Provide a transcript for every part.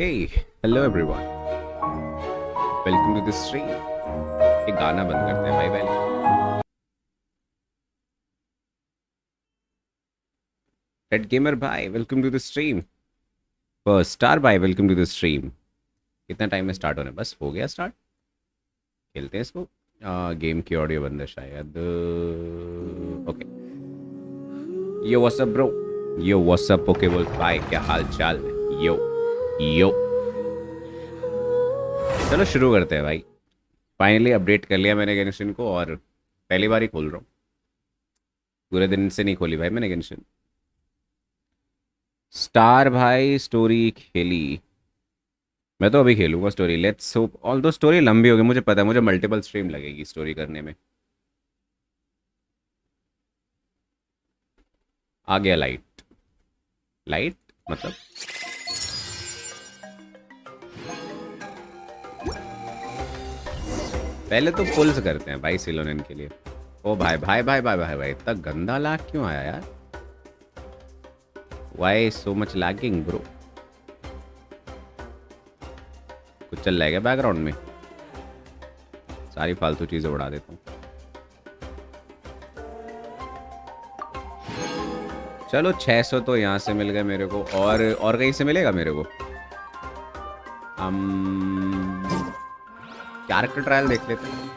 Hey, hello everyone. Welcome to the stream. ये गाना बंद करते हैं भाई पहले. Red Gamer भाई, welcome to the stream. First Star भाई, welcome to the stream. कितना टाइम में स्टार्ट होने? बस हो गया स्टार्ट. खेलते हैं इसको. गेम की ऑडियो बंद है शायद. Okay. Yo what's up bro. Yo what's up okay wolf भाई, क्या हाल चाल है? यो यो. चलो शुरू करते हैं भाई. फाइनली अपडेट कर लिया मैंने गेंशिन को और पहली बार ही खोल रहा हूँ. पूरे दिन से नहीं खोली भाई मैंने गेंशिन. स्टार भाई स्टोरी खेली. मैं तो अभी खेलूंगा स्टोरी. Let's hope. ऑल दो स्टोरी लंबी होगी मुझे पता है. मुझे मल्टीपल स्ट्रीम लगेगी स्टोरी करने में. आ गया लाइट. लाइट मतलब पहले तो पुल्स करते हैं भाई सिलोनिन के लिए. ओ भाई भाई भाई भाई भाई भाई इतना गंदा लैग क्यों आया यार? Why so much lagging bro? कुछ चल रहा है क्या बैकग्राउंड में? सारी फालतू चीजें उड़ा देता हूँ. चलो 600 तो यहाँ से मिल गए मेरे को. और कहीं से मिलेगा मेरे को? कैरेक्टर ट्रायल देख लेते हैं.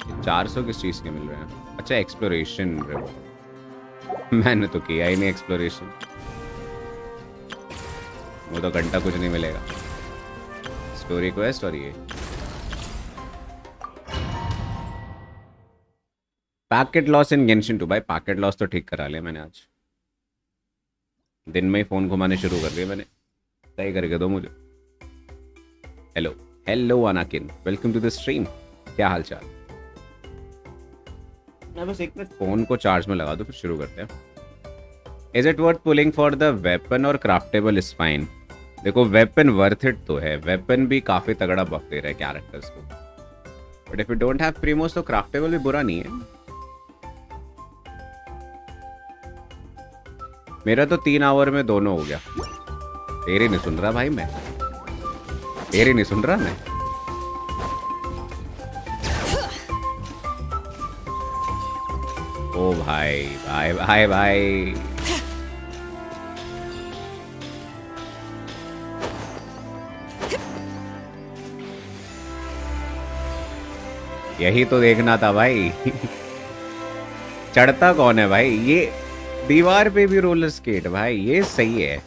ये 400 किस चीज के मिल रहे हैं? अच्छा एक्सप्लोरेशन. मैंने तो किया ही नहीं एक्सप्लोरेशन. वो तो घंटा कुछ नहीं मिलेगा. स्टोरी क्वेस्ट और ये पैकेट लॉस इन गेंशिन 2 भाई. पैकेट लॉस तो ठीक करा लिया मैंने आज. दिन में ही फोन घुमाने शुरू कर दिया मैंने. सही करके दो मुझे. Hello hello Anakin, welcome to the stream. क्या हाल चाल? मैं बस एक मिनट फोन को चार्ज में लगा दो फिर शुरू करते हैं. Is it worth pulling for the weapon और क्राफ्टेबल इज फाइन? देखो वेपन वर्थ इट तो है. वेपन भी काफी तगड़ा बफ दे रहा है कैरेक्टर्स को. But if you don't have primos तो क्राफ्टेबल भी बुरा नहीं है. मेरा तो 3 आवर में दोनों हो गया. तेरे नहीं सुन रहा भाई मैं. तेरे नहीं सुन रहा मैं. ओ भाई भाई भाई भाई. यही तो देखना था भाई. चढ़ता कौन है भाई? ये दीवार पे भी रोलर स्केट भाई. ये सही है.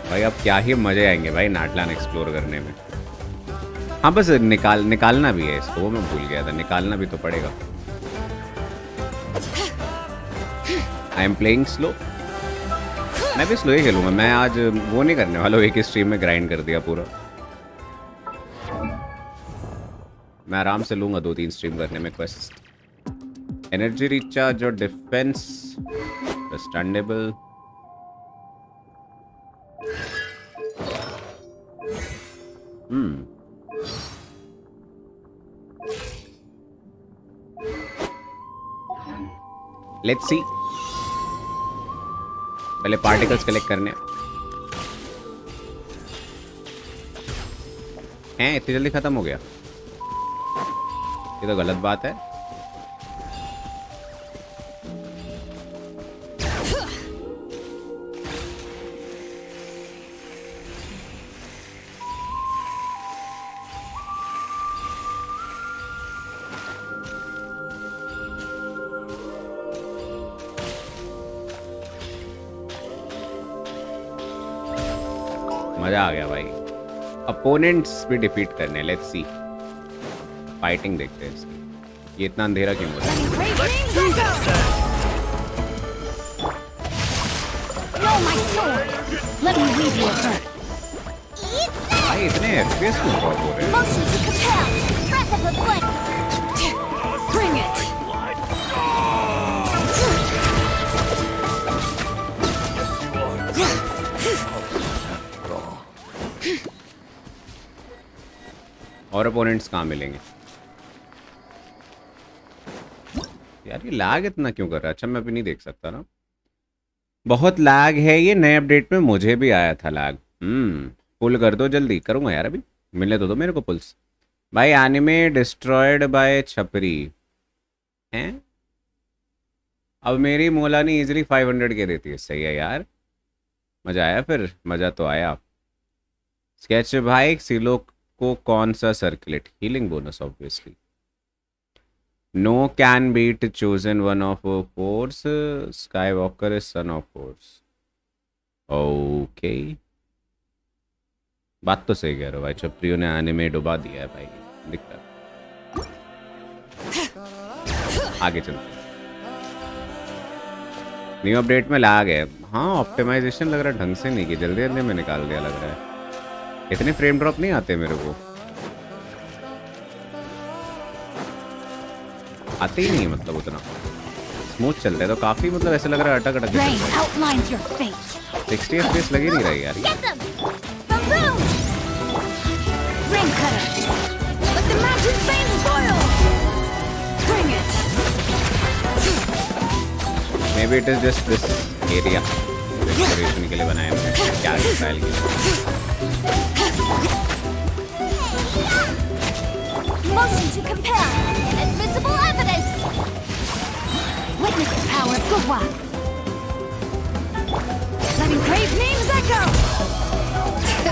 भाई अब क्या ही मजे आएंगे भाई नाटलान एक्सप्लोर करने में. हाँ बस निकालना भी है इसको. वो मैं भूल गया था. निकालना भी तो पड़ेगा. I am playing slow. मैं भी स्लो ही खेलूंगा. मैं आज वो नहीं करने वाला. एक ही स्ट्रीम में ग्राइंड कर दिया पूरा. मैं आराम से लूंगा 2-3 स्ट्रीम करने में क्वेस्ट. एनर्जी रिचार्ज और डिफेंस स्टैंडेबल. Let's see. पहले पार्टिकल्स कलेक्ट करने हैं. इतनी जल्दी खत्म हो गया? ये तो गलत बात है. मजा आ गया भाई. अपोनेंट्स भी डिफीट करने. Let's see. फाइटिंग देखते हैं इसकी. ये इतना अंधेरा क्यों हो रहा है? भाई इतने FPS क्यों ड्रॉप हो रहे हैं? और अपोनेंट्स कहाँ मिलेंगे? यार ये लैग इतना क्यों कर रहा है? अच्छा मैं अभी नहीं देख सकता ना, बहुत लैग है ये। नए अपडेट में मुझे भी आया था लैग। पुल कर दो जल्दी। करूँगा यार, अभी मिलने तो दो मेरे को पुल्स। भाई एनिमे डिस्ट्रॉयड बाय छपरी हैं। अब मेरी मोला ने इजीली 500 के देती है। सही है यार, मज़ा आया, फिर मज़ा तो आया। स्केच भाई सिलो को कौन सा circulate? Healing bonus obviously. No can beat chosen one of force, Skywalker is son of force. Okay, बात तो सही कह रहे हो भाई, छपरियों ने आने में डुबा दिया है भाई, दिक्कत। आगे चलते हैं। न्यू अपडेट में लैग है। हाँ ऑप्टिमाइजेशन लग रहा है ढंग से नहीं की, जल्दी जल्दी में निकाल दिया लग रहा है। इतने फ्रेम ड्रॉप नहीं आते मेरे को, आते ही नहीं मतलब उतना स्मूथ चल रहा है तो काफी, मतलब ऐसा लग रहा है अटक अटक। 60 FPS लग ही नहीं रही यार। May be it is just this area decoration के लिए बनाए हुए हैं, कैरेक्टर स्टाइल के लिए। Motion to compare. Inadmissible evidence. Witness the power of Gugwa. Letting grave names echo.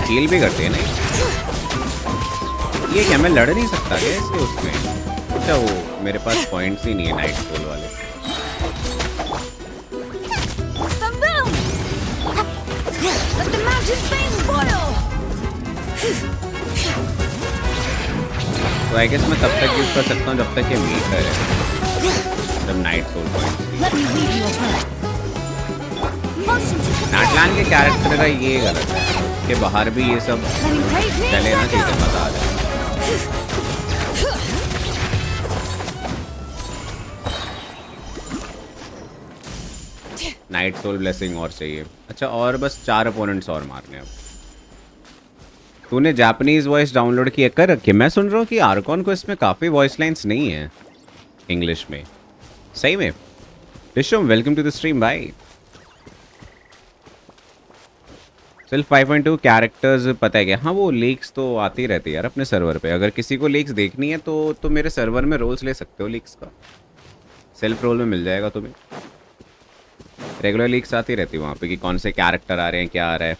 Heal भी करते हैं नहीं? ये क्या मैं लड़ नहीं सकता क्या इसके उसमें? अच्छा वो मेरे पास पॉइंट्स ही नहीं है नाइट सोल वाले। Let the mountain flames boil. तो आई गेस मैं तब तक यूज कर सकता हूँ जब तक ये मीटर है, जब नाइट सोल पॉइंट। नाटलान के कैरेक्टर का ये गलत है कि बाहर भी ये सब चले ना, चीजें मजा आ जाए। नाइट सोल ब्लेसिंग और चाहिए। अच्छा और बस 4 अपोनेंट्स और मारने अब। तूने जापानीज वॉइस डाउनलोड किया कर रखी? मैं सुन रहा हूँ कि आर्कॉन को इसमें काफ़ी वॉइस लाइंस नहीं है इंग्लिश में। सही में? विश्वम वेलकम टू द स्ट्रीम भाई। सिर्फ 5.2 कैरेक्टर्स पता है क्या? हाँ वो लीक्स तो आती रहती है यार अपने सर्वर पे। अगर किसी को लीक्स देखनी है तो मेरे सर्वर में रोल्स ले सकते हो लीक्स का, सेल्फ रोल में मिल जाएगा तुम्हें। रेगुलर लीक्स आती रहती है वहाँ पे कि कौन से कैरेक्टर आ रहे हैं, क्या आ रहा है।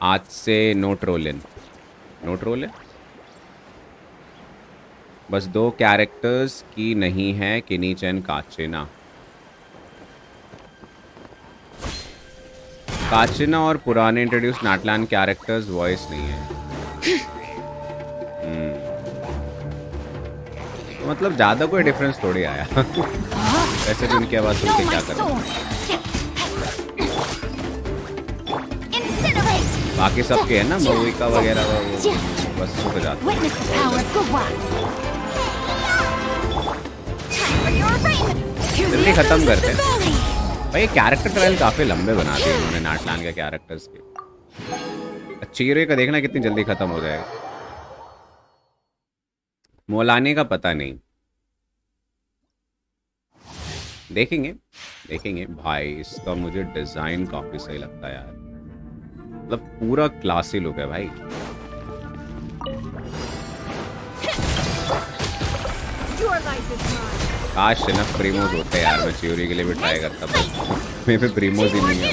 आज से note roll in, note roll है। बस 2 कैरेक्टर्स की नहीं है, किनीच एंड काचिना। काचिना और पुराने इंट्रोड्यूस नाटलान कैरेक्टर्स वॉइस नहीं है। तो मतलब ज़्यादा कोई डिफरेंस थोड़ी आया। वैसे भी उनकी आवाज़ सुन के क्या करूँ, बाकी सबके है ना मूवी का वगैरह वो बस हो जाता है। जल्दी खत्म करते हैं भाई। कैरेक्टर ट्रायल काफी लंबे बना दिए उन्होंने नाटलान के कैरेक्टर्स के। चीरे का देखना कितनी जल्दी खत्म हो जाएगा। मोलाने का पता नहीं, देखेंगे देखेंगे भाई। इसका मुझे डिजाइन काफी सही लगता है यार, मतलब पूरा क्लासी लुक है भाई। काश इनफ प्रीमोज होते यार, मैं चियोरी के लिए भी ट्राई करता था। मेरे पे प्रीमोज ही नहीं है।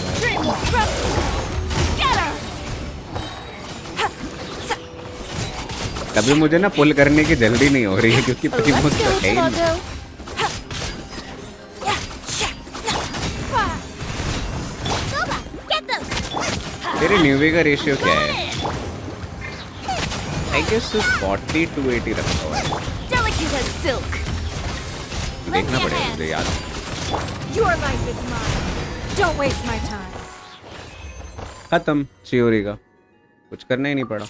कभी मुझे ना पुल करने की जल्दी नहीं हो रही है क्योंकि प्रीमोज तो है ही नहीं। तेरे न्यूवी का रेशियो क्या है? आई गेस 40-80 रखा हुआ है। देखना पड़ेगा मुझे याद। खत्म चियोरी का, कुछ करना ही नहीं पड़ा।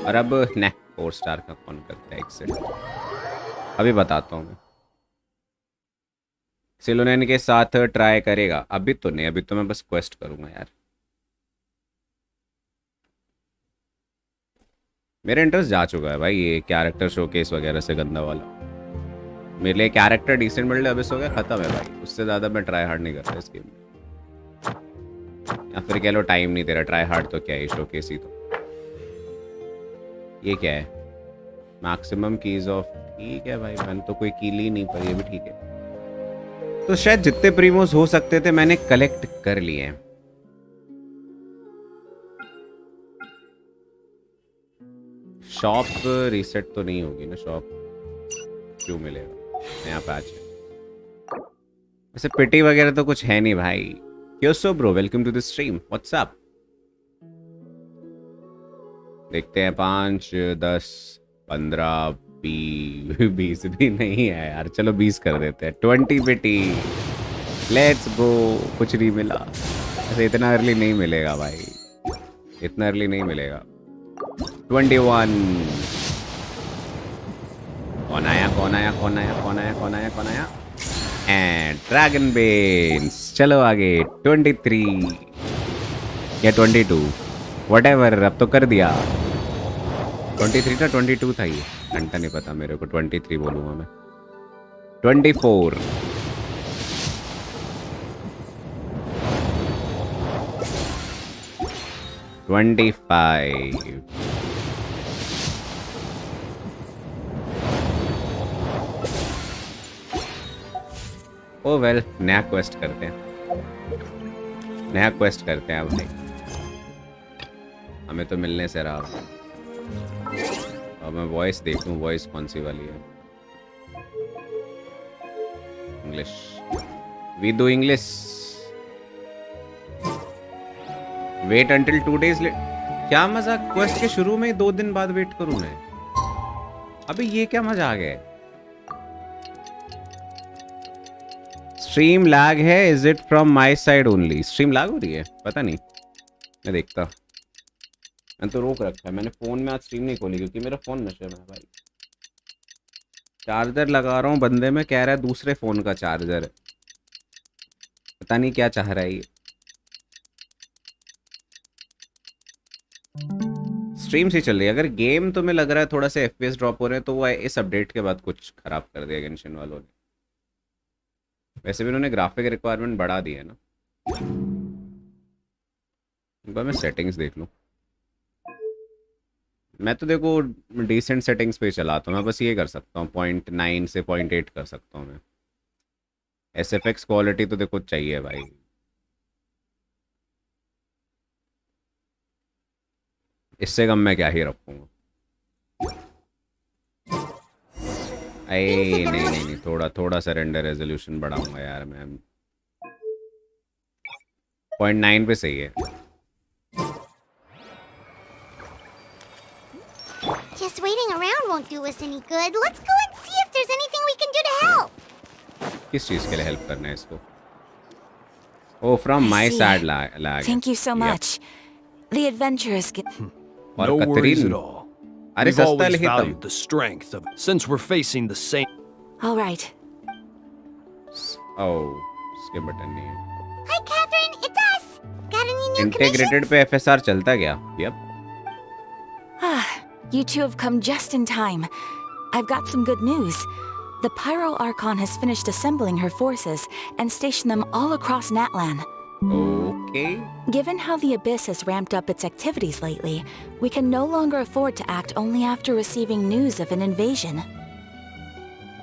और अब न 4 स्टार का कौन करता है एक्सेट, अभी बताता हूँ मैं। सिलोनेन के साथ ट्राई करेगा? अभी तो नहीं, अभी तो मैं बस क्वेस्ट करूंगा यार। मेरा इंटरेस्ट जा चुका है भाई ये कैरेक्टर शोकेस वगैरह से गंदा वाला। मेरे लिए कैरेक्टर डिसेंट मिल जाए अबिस हो गया, खत्म है भाई। उससे ज़्यादा मैं ट्राई हार्ड नहीं करता इस गेम में। या फिर कह लो टाइम नहीं दे रहा। ट्राई हार्ड तो क्या है, शोकेस ही तो। ये क्या है? Maximum keys of. ठीक है भाई, मैंने तो कोई की ली नहीं, पर ये भी ठीक है। तो शायद जितने प्रीमोस हो सकते थे मैंने कलेक्ट कर लिए हैं। शॉप रीसेट तो नहीं होगी ना? शॉप क्यों मिलेगा? नया पैच है वैसे। पिटी वगैरह तो कुछ है नहीं भाई। क्यों so bro, welcome to the stream, what's up. देखते हैं 5, 10, 15, 20 भी नहीं है यार। चलो 20 कर देते हैं। 20 पिटी, लेट्स गो। कुछ नहीं मिला ऐसे। इतना अर्ली नहीं मिलेगा भाई, इतना अर्ली नहीं मिलेगा। 21। कौन आया, कौन आया, कौन आया, कौन आया, कौन आया, कौन आया? एंड ड्रैगन बेन्स। चलो आगे। 23 या 22, व्हाटएवर, अब तो कर दिया। 23 था, 22 था ये, घंटा नहीं पता मेरे को। 23 बोलूँगा मैं। 24, 25, 'ओ वेल, नया क्वेस्ट करते हैं, नया क्वेस्ट करते हैं भाई। हमें तो मिलने से रहा। अब मैं वॉइस देख लूँ, वॉइस कौन सी वाली है। English, we do English. Wait until 2 days late. क्या मजा, क्वेस्ट के शुरू में 2 दिन बाद वेट करूँ मैं? अबे ये क्या मजा आ गया? स्ट्रीम लैग है, is it from my side only? Stream lag हो रही है, पता नहीं, मैं देखता। मैंने तो रोक रखा है। मैंने फ़ोन में आज स्ट्रीम नहीं खोली क्योंकि मेरा फ़ोन नशे में है भाई। चार्जर लगा रहा हूँ बंदे में, कह रहा है दूसरे फ़ोन का चार्जर है। पता नहीं क्या चाह रहा है ये। स्ट्रीम से चल रही है। अगर गेम तो मैं लग रहा है थोड़ा सा FPS ड्रॉप हो रहे हैं, तो वो इस अपडेट के बाद कुछ ख़राब कर दिया गेंशिन वालों ने। वैसे भी उन्होंने ग्राफिक रिक्वायरमेंट बढ़ा दी है ना। एक बार मैं सेटिंग्स देख लूँ। मैं तो देखो डिसेंट सेटिंग्स पे चलाता हूँ। मैं बस ये कर सकता हूँ 0.9 से 0.8 कर सकता हूँ मैं। SFX क्वालिटी तो देखो चाहिए भाई। इससे कम मैं क्या ही रखूँगा। अरे नहीं नहीं नहीं, थोड़ा सा रेंडर रेजोल्यूशन बढ़ाऊंगा यार मैं। 0.9 पे सही है। Just waiting around won't do us any good. Let's go and see if there's anything we can do to help. किस चीज़ के लिए हेल्प करना है इसको? Oh, from I my see. side lag. Thank you so Yep. much. The adventurers get. और No worries कतरीन। at all. अरे We've सस्ता always लिखितम। valued the strength of since we're facing the same. All right. Oh, इसके button नहीं है। Hi, Catherine. It's us. Got any new integrated commissions? पे FSR चलता क्या? Yep. Ah, you two have come just in time. I've got some good news. The Pyro Archon has finished assembling her forces and stationed them all across Natlan. Okay. Given how the Abyss has ramped up its activities lately, we can no longer afford to act only after receiving news of an invasion.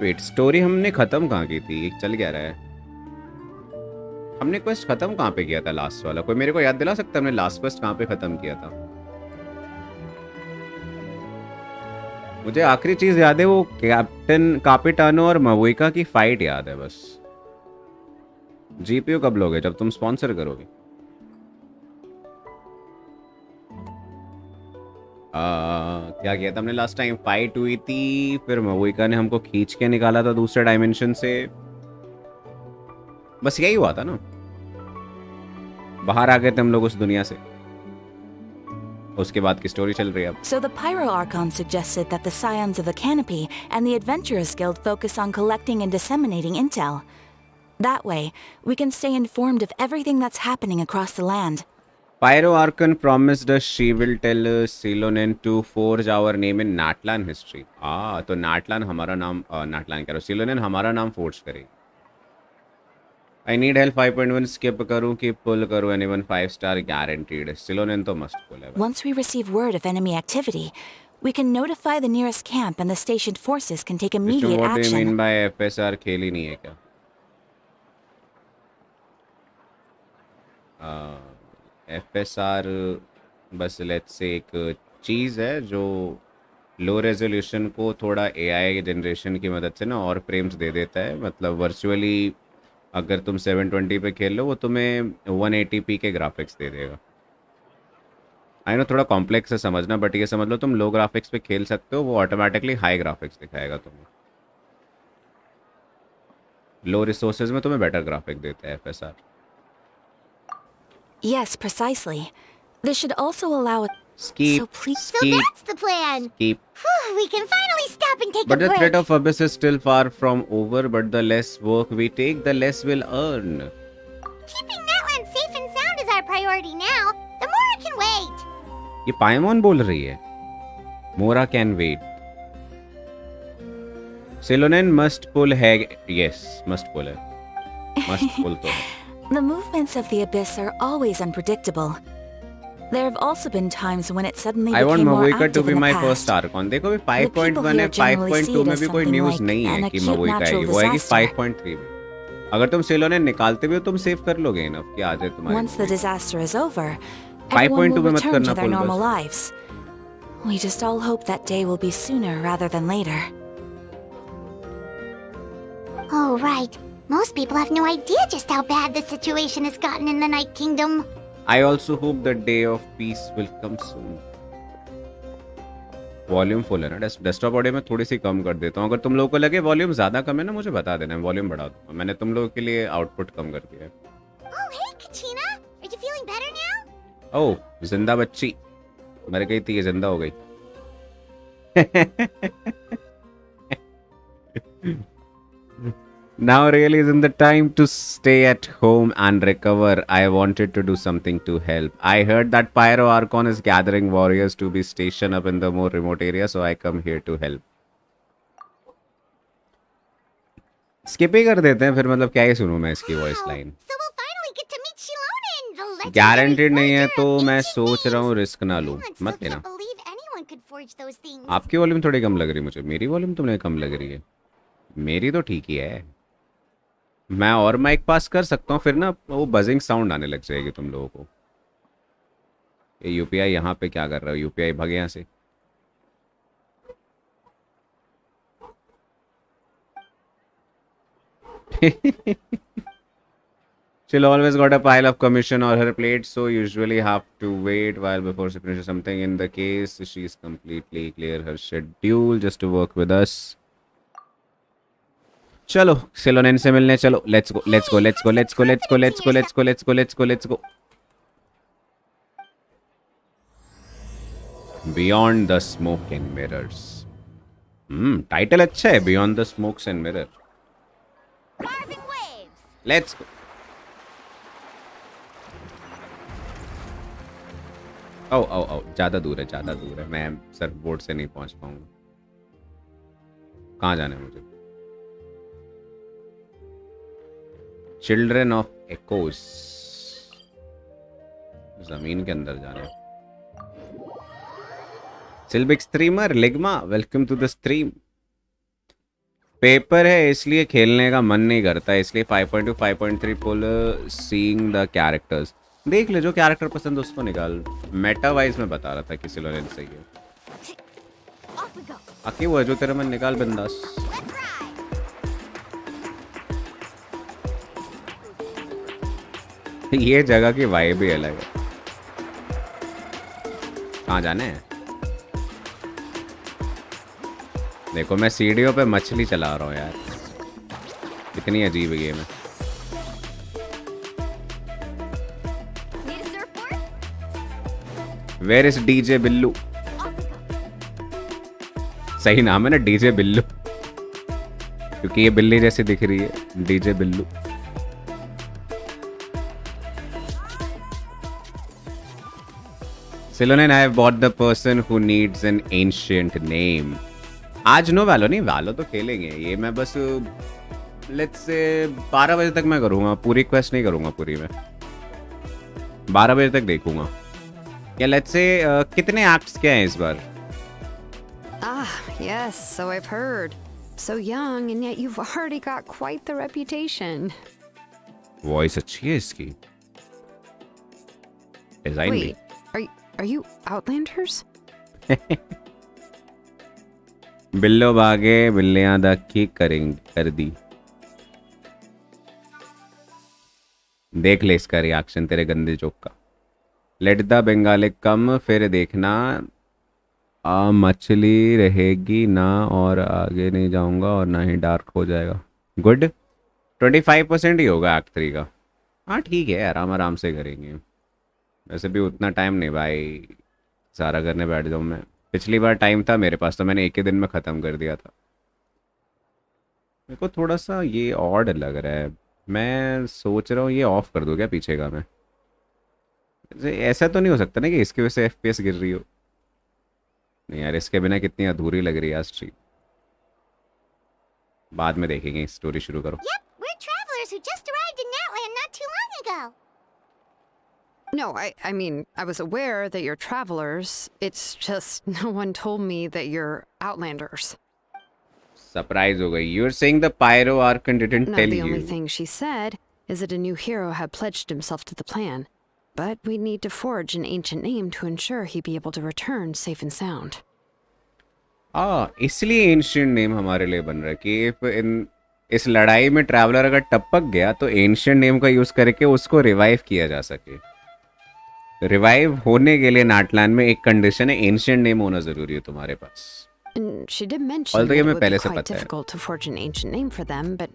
Wait, story हमने खत्म कहाँ की थी? चल क्या रहा है? हमने क्वेस्ट खत्म कहाँ पे किया था लास्ट वाला? कोई मेरे को याद दिला सकता है हमने लास्ट क्वेस्ट कहाँ पे खत्म किया था? मुझे आखिरी चीज याद है, वो कैप्टन कापिटानो और मवुइका की फाइट याद है बस। जीपीयू कब लोगे? जब तुम स्पॉन्सर करोगे। क्या किया था हमने लास्ट टाइम? फाइट हुई थी, फिर मवुइका ने हमको खींच के निकाला था दूसरे डायमेंशन से। बस यही हुआ था ना, बाहर आ गए थे हम लोग उस दुनिया से। उसके बाद की स्टोरी चल रही है अब। So the Pyro Archon suggested that the Scions of the Canopy and the Adventurers Guild focus on collecting and disseminating intel. That way, we can stay informed of everything that's happening across the land. Pyro Archon promised us she will tell Silonen to forge our name in Natlan history. तो Natlan हमारा नाम Natlan करो, Silonen हमारा नाम forge करेगी. I need help 5.1 skip करूँ कि pull करूँ anyone 5-star guaranteed. Silonen तो must pull है. Once we receive word of enemy activity, we can notify the nearest camp and the stationed forces can take immediate What do you action. mean by FSR खेल ही नहीं है क्या? FSR बस let's say एक चीज़ है जो low resolution को थोड़ा AI जनरेशन की मदद से ना और फ्रेम्स दे देता है. मतलब वर्चुअली अगर तुम 720 पे खेल लो वो तुम्हें 180p के ग्राफिक्स दे देगा. आई नो थोड़ा कॉम्प्लेक्स है समझना, बट ये समझ लो तुम लो ग्राफिक्स पे खेल सकते हो, वो ऑटोमेटिकली हाई ग्राफिक्स दिखाएगा तुम्हें. लो रिसोर्सेज में तुम्हें बेटर ग्राफिक देता है FSR. Yes, precisely. This should also allow it. Skip, So please. So that's the plan. skip. Whew, we can finally stop and take But a the break. threat of Abyss is still far from over, but the less work we take, the less we'll earn. Keeping Natlan safe and sound is our priority now. The Mora can wait. ये पाइमोन बोल रही है. Mora can wait. Silonen must pull है. Yes, must pull है. Must pull तो है. The movements of the Abyss are always unpredictable. There have also been times when it suddenly I want became more Mavuika to active be in the my past. first Archon. देखो भी The people 5.1 है, here generally 5.2 see it में as भी कोई something news like नहीं है an कि acute Mavuika natural आएगी. वो आएगी disaster. 5.3 में. अगर तुम सिलोनेन निकालते भी हो तुम सेव कर लोगे इनफ कि आ जाए तुम्हारी. Once the disaster is over, 5.2 everyone will में मत return करना to their pull normal बस. lives. We just all hope that day will be sooner rather than later. Oh, right. Most people have no idea just how bad the situation has gotten in the Night Kingdom. I also hope the day of peace will come soon. Volume full है ना. Desktop audio में थोड़ी सी कम कर देता हूँ. अगर तुम लोगों को लगे वॉल्यूम ज़्यादा कम है ना मुझे बता देना, वॉल्यूम बढ़ा दूँगा. मैंने तुम लोगों के लिए आउटपुट कम कर दिया है. Oh, hey, Katrina. Are you feeling better now? ओह जिंदा बच्ची मर गई थी, ये जिंदा हो गई. Now really isn't the time to stay at home and recover. I wanted to do something to help. I heard that Pyro Archon is gathering warriors to be stationed up in the more remote area, so I come here to help. Skip ही कर देते हैं फिर, मतलब क्या ही सुनूं मैं इसकी voice line. So we'll finally get to meet Shilonen, the legendary guaranteed नहीं है forger तो of मैं ancient सोच रहा हूँ names. रिस्क ना लूं. I still मत लेना. can't believe anyone could forge those things. आपकी वॉल्यूम थोड़ी कम लग रही मुझे. मेरी वॉल्यूम तुम्हें कम लग रही है. मेरी तो ठीक ही है. मैं और माइक पास कर सकता हूँ फिर ना वो बजिंग साउंड आने लग जाएगी तुम लोगों को. ये यूपीआई यहाँ पे क्या कर रहा है? यूपीआई भागे यहाँ से. She'll always got a pile of commission on her plate, so usually have to wait while before she finishes something. In the case, she's completely clear her schedule just to work with us. चलो सिलोनेन से मिलने चलो. Let's go let's go let's go let's go let's go let's go let's go let's go let's go let's go. Beyond the smoke and mirrors. Title अच्छा है, beyond the smokes and mirror. Carving waves. Let's go. Oh oh oh ज्यादा दूर है, ज्यादा दूर है. मैं Surf board से नहीं पहुंच पाऊंगा. कहाँ जाना है मुझे? Children of echoes. जमीन के अंदर जाना है. Silbik streamer Ligma, welcome to the stream. Paper है इसलिए खेलने का मन नहीं करता, इसलिए 5.2 5.3 पुल सीइंग द कैरेक्टर्स. देख ले जो कैरेक्टर पसंद उसको निकाल. मेटा वाइज में बता रहा था कि सिलोनेन सही है. Off we go. आखिर वो है जो तेरा मन निकाल बिंदास. Let's ride. ये जगह की वाइब ही अलग है. कहाँ जाने हैं? देखो मैं सीढ़ियों पे मछली चला रहा हूँ यार. कितनी अजीब गेम है. Need a surfboard? Where is DJ Billu. Off we go. सही नाम है ना डीजे बिल्लू, क्योंकि ये बिल्ली जैसी दिख रही है. DJ Billu. Silonen, I have bought the person who needs an ancient name. आज नो वैलो नहीं, वैलो तो खेलेंगे ये। मैं बस लेट्स से 12 बजे तक मैं करूँगा, पूरी क्वेस्ट नहीं करूँगा पूरी मैं, 12 बजे तक देखूँगा। या लेट्स से कितने एक्ट्स क्या हैं इस बार? Ah, yes, so I've heard. So young, and yet you've already got quite the reputation. Voice अच्छी है इसकी, डिजाइन भी। Wait, are you Outlanders? बिल्लो भागे बिल्लियां दक्की कर दी। देख ले इसका रिएक्शन तेरे गंदे जोक का। लेट द बंगाली कम, फिर देखना मछली रहेगी ना, और आगे नहीं जाऊंगा और ना ही डार्क हो जाएगा। गुड, 25% ही होगा एक्ट 3 का। हाँ ठीक है, आराम आराम से करेंगे। वैसे भी उतना टाइम नहीं भाई, सारा करने बैठ जाऊँ मैं। पिछली बार टाइम था मेरे पास तो मैंने एक ही दिन में ख़त्म कर दिया था। मेरे को थोड़ा सा ये ऑड लग रहा है, मैं सोच रहा हूँ ये ऑफ कर दूँ क्या पीछे का मैं। ऐसा तो नहीं हो सकता ना कि इसकी वजह से FPS गिर रही हो। नहीं यार, इसके बिना कितनी अधूरी लग रही है स्ट्रीम। बाद में देखेंगे, स्टोरी शुरू करो। Yep, we're travelers who just arrived in Natlan not too long ago. No, I mean, I was aware that you're travelers. It's just no one told me that you're Outlanders. Surprise हो गई। You're saying the Pyro Archon didn't No, tell the only you. thing she said is that a new hero had pledged himself to the plan. But we'd need to forge an ancient name to ensure he'd be able to return safe and sound. इसलिए ancient name हमारे लिए बन रहा है कि इस लड़ाई में ट्रैवलर अगर टपक गया तो एंशियंट नेम का यूज करके उसको रिवाइव किया जा सके। रिवाइव होने के लिए नाटलान में एक कंडीशन है, एंशियंट नेम होना जरूरी है तुम्हारे पास। And she did mention Although that ये it मैं would be पहले से quite पता है। difficult to forge an ancient name for them, but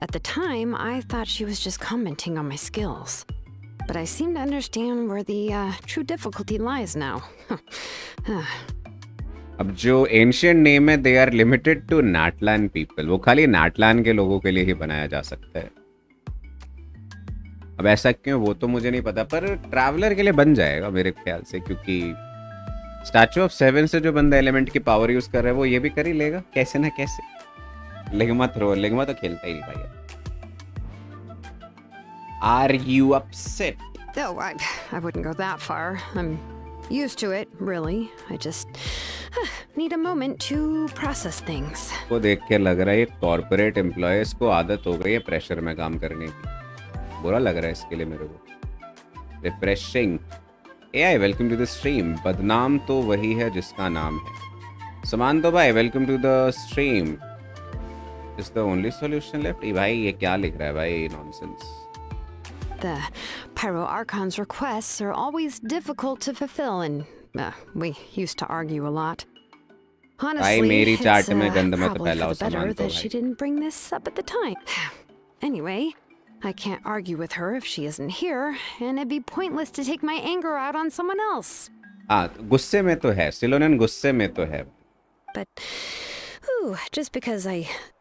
at the time I thought she was just commenting on my skills. But I seem to understand where the true difficulty lies now. अब जो ancient name है they are limited to Natlan people, वो खाली नाटलान के लोगों के लिए ही बनाया जा सकता है। अब ऐसा क्यों वो तो मुझे नहीं पता, पर ट्रैवलर के लिए बन जाएगा मेरे ख्याल से, क्योंकि स्टैचू ऑफ 7 से जो बंदा एलिमेंट की पावर यूज कर रहा है वो ये भी कर ही लेगा कैसे ना कैसे। लिग्मा तो खेलता ही नहीं भाई। Are you upset? Oh, I wouldn't go that far. I'm used to it, really. I just need a moment to process things. को देख के लग रहा है ये कॉर्पोरेट एम्प्लॉयज को आदत हो गई है प्रेशर में काम करने की। बुरा लग रहा है इसके लिए मेरे को। Refreshing. AI welcome to the stream. बदनाम तो वही है जिसका नाम है। समान तो भाई welcome to the stream. Is the only solution left. भाई ये क्या लिख रहा है भाई, nonsense. The Pyro Archon's requests are always difficult to fulfill, and we used to argue a lot. Honestly, मेरी it's चाट में गंद मत probably फैलाओ, for the better सामान तो that she भाई। didn't bring this up at the time. Anyway, I can't argue with her if she isn't here, and it'd be pointless to take my anger out on someone else. हाँ, गुस्से में तो है सिलोनन, गुस्से में तो है। But, just because I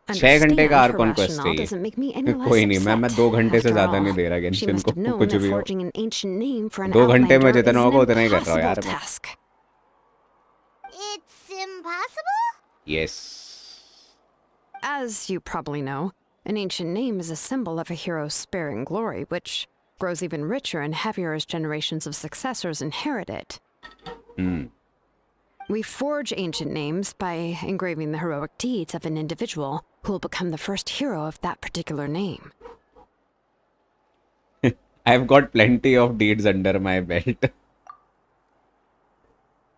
6 घंटे का understand her Arcon quest rationale चाहिए। doesn't make me any less कोई नहीं, मैं upset. 2 घंटे से After ज्यादा all, नहीं दे रहा she गेंशिन must को, have known कुछ that भी हो। forging an ancient name for an 2 घंटे में Outlander जितना is होगा an उतना ही कर रहा हूँ यार impossible मैं। task. It's impossible? Yes. As you probably know, an ancient name is a symbol of a hero's sparing glory, which grows even richer and heavier as generations of successors inherit it. We forge ancient names by engraving the heroic deeds of an individual who will become the first hero of that particular name. I've got plenty of deeds under my belt.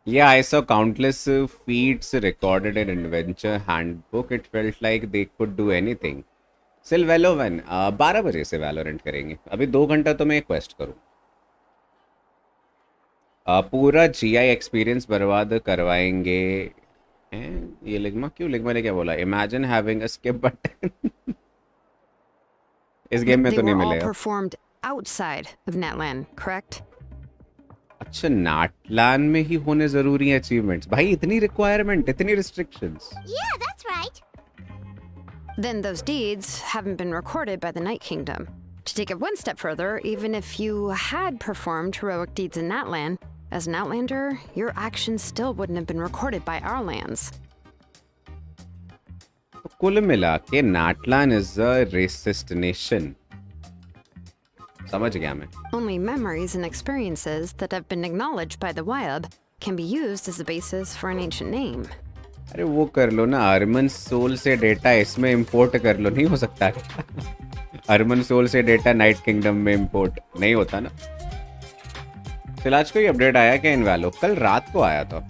Yeah, I saw countless feats recorded in Adventure Handbook. It felt like they could do anything. Still Valovan, 12 बजे से Valorant करेंगे। अभी 2 घंटा तो मैं एक quest करूँ। पूरा GI एक्सपीरियंस बर्बाद करवाएंगे। ये लिग्मा ने क्या बोला? Imagine having a skip button. इस गेम में They तो नहीं were all मिलेगा। performed outside of Natlan, correct? अच्छा, नाटलान में ही होने जरूरी है अचीवमेंट्स। भाई इतनी रिक्वायरमेंट, इतनी restrictions. Yeah, that's right. Then those deeds haven't been recorded by the Night Kingdom. To take it one step further, even if you had performed heroic deeds in Natlan, As an outlander, your actions still wouldn't have been recorded by our lands. तो कुल मिला के नाटलान is a resist nation. समझ गया मैं. Only memories and experiences that have been acknowledged by the Wyab can be used as a basis for an ancient name. अरे वो कर लो ना, अर्मन सोल से डेटा इसमें इंपोर्ट कर लो. नहीं हो सकता क्या? अर्मन सोल से डेटा नाइट किंगडम में इंपोर्ट नहीं होता ना. फिर आज कोई अपडेट आया क्या इन वैलो? कल रात को आया था.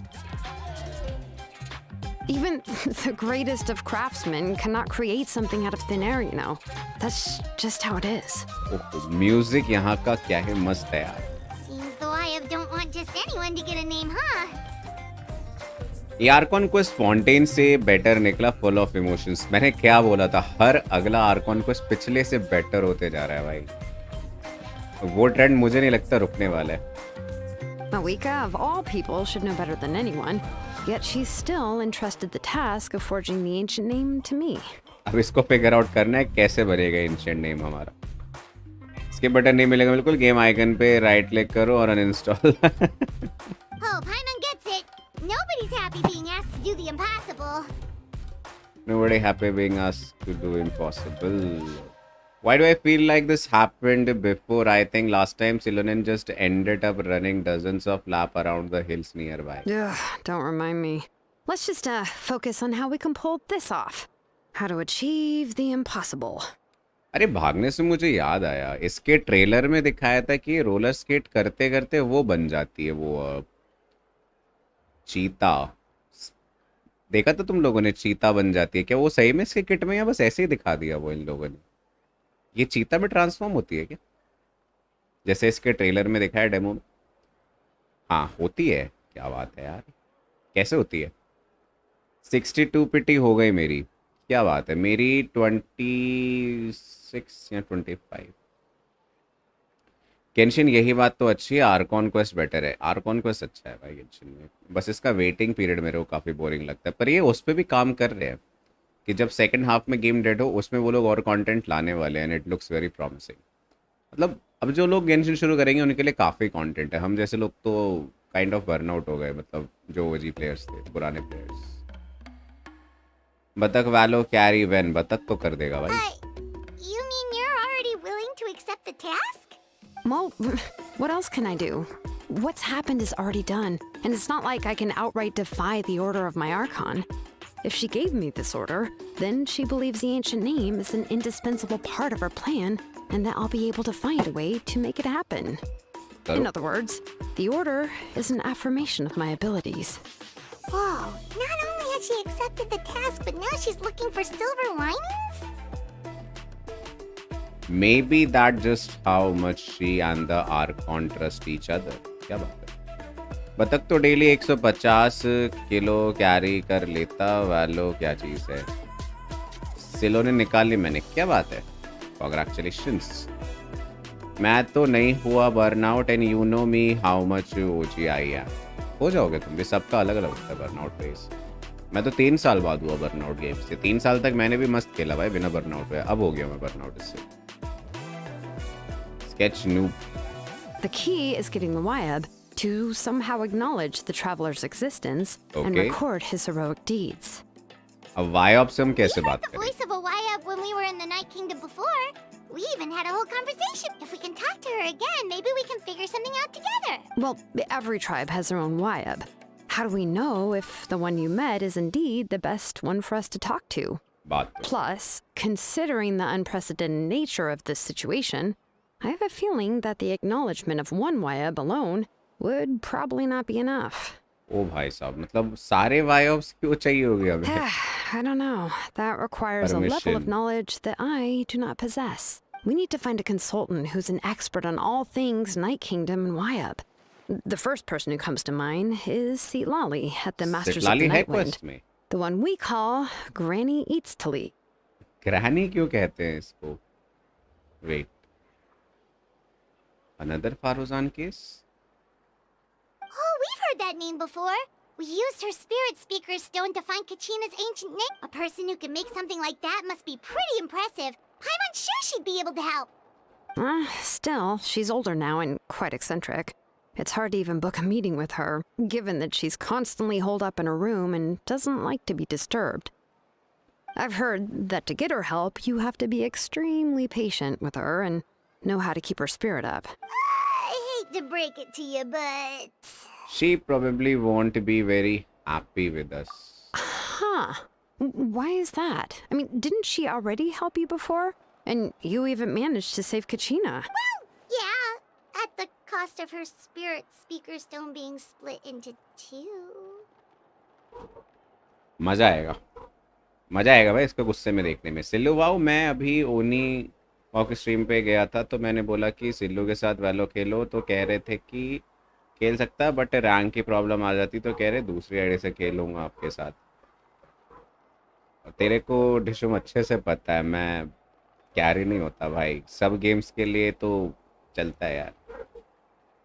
Even the greatest of craftsmen cannot create something out of thin air, you know. That's just how it is. Music यहाँ का क्या है, मस्त है यार. Seems the Wyab don't want just anyone to get a name, huh? ये Arcon quest fountain से better निकला, फुल ऑफ इमोशंस. मैंने क्या बोला था, हर अगला आर्कॉन क्वेस्ट पिछले से बेटर होते जा रहा है भाई. वो ट्रेंड मुझे नहीं लगता रुकने वाला है. Mawika, of all people, should know better than anyone. Yet she's still entrusted the task of forging the ancient name to me. अब इसको फिगर आउट करना है कैसे बनेगा एंशिएंट नेम हमारा. इसके बटन नहीं मिलेगा बिल्कुल. गेम आइकन पे राइट क्लिक करो और uninstall. Oh, Paimon gets it. Nobody's happy being asked to do the impossible. Nobody happy being asked to do impossible. Why do I feel like this happened before? I think last time Silonen just ended up running dozens of laps around the hills nearby. Ugh, don't remind me. Let's just focus on how we can pull this off. How to achieve the impossible. अरे भागने से मुझे याद आया, इसके trailer में दिखाया था कि रोलर स्केट करते करते वो बन जाती है, वो चीता. देखा तो तुम लोगों ने, चीता बन जाती है. क्या वो सही में इसके किट में या बस ऐसे ही दिखा दिया वो इन लोगों ने? ये चीता में ट्रांसफॉर्म होती है क्या, जैसे इसके ट्रेलर में दिखाया डेमो में? हाँ होती है. क्या बात है यार, कैसे होती है? 62 पिटी हो गई मेरी. क्या बात है, मेरी 26 या 25. गेंशिन यही बात तो अच्छी है, आर्कॉन क्वेस्ट बेटर है. आर्कॉन क्वेस्ट अच्छा है भाई गेंशिन में, बस इसका वेटिंग पीरियड मेरे को काफ़ी बोरिंग लगता है. पर ये उस पर भी काम कर रहे हैं कि जब सेकंड हाफ में गेम डेड हो उसमें वो लोग और कंटेंट लाने वाले हैं. And it looks very promising. मतलब अब जो लोग गेंशिन शुरू करेंगे उनके लिए काफ़ी कंटेंट है. हम जैसे लोग तो काइंड ऑफ बर्नआउट हो गए, मतलब जो ओजी प्लेयर्स थे, पुराने प्लेयर्स. बतख वैलो कैरी वेन, बतख तो कर देगा भाई. You mean you're already willing to accept the task? Well, what else can I do? What's happened is already done, and it's not like I can outright defy the order of my Archon. If she gave me this order, then she believes the ancient name is an indispensable part of her plan, and that I'll be able to find a way to make it happen. In other words, the order is an affirmation of my abilities. Whoa, not only has she accepted the task, but now she's looking for silver linings? Maybe that just how much she and the Archon trust each other. क्या बात है. बतख तो daily 150 kilo carry कर लेता. वैलो क्या चीज़ है. सिलो ने निकाल ली मैंने. क्या बात है, कॉन्ग्रेचुलेशंस. मैं तो नहीं हुआ burnout and you know me how much OG I है. हो जाओगे तुम भी, सबका अलग अलग होता है बर्नआउट फेस. मैं तो 3 साल बाद हुआ बर्नआउट गेम से. 3 साल तक मैंने भी मस्त खेला भाई बिना बर्नआउट हुए. अब हो गया मैं बर्नआउट इससे. Sketch noob. The key is getting the Wyab to somehow acknowledge the traveler's existence and record his heroic deeds. अब वायब से हम कैसे बात The करें? voice of a Wyab when we were in the Night Kingdom before. We even had a whole conversation. If we can talk to her again, maybe we can figure something out together. Well, every tribe has their own Wyab. How do we know if the one you met is indeed the best one for us to talk to? बात तो. Plus, considering the unprecedented nature of this situation, I have a feeling that the acknowledgement of one Wyab alone would probably not be enough. ओ भाई साहब, मतलब सारे vibes क्यों चाहिए होगी हमें? I don't know. That requires a level Permission. of knowledge that I do not possess. We need to find a consultant who's an expert on all things Night Kingdom and Wyab. The first person who comes to mind is Sitlali at the Masters of the Citlali है Nightwind. Quest में. The one we call Granny Eats Tali. ग्रहणी क्यों कहते हैं इसको? Wait, another frozen case. Oh, we've heard that name before. We used her spirit speaker stone to find Kachina's ancient name. A person who can make something like that must be pretty impressive. Paimon's sure she'd be able to help. Still, she's older now and quite eccentric. It's hard to even book a meeting with her, given that she's constantly holed up in her room and doesn't like to be disturbed. I've heard that to get her help, you have to be extremely patient with her and know how to keep her spirit up. I hate to break it to you, but... She probably won't be very happy with us. Huh. Why is that? I mean, didn't she already help you before? And you even managed to save Kachina. Well, yeah, at the cost of her spirit speaker stone being split into two. मजा आएगा भाई इसको गुस्से में देखने में। Sillu wow, मैं अभी ओनी वाओ की स्ट्रीम पे गया था तो मैंने बोला कि सिल्लू के साथ वैलो खेलो, तो कह रहे थे कि खेल सकता है बट रैंक की प्रॉब्लम आ जाती, तो कह रहे दूसरी आईडी से खेलूंगा आपके साथ। और तेरे को डिशुम अच्छे से पता है मैं कैरी नहीं होता भाई, सब गेम्स के लिए तो चलता है यार,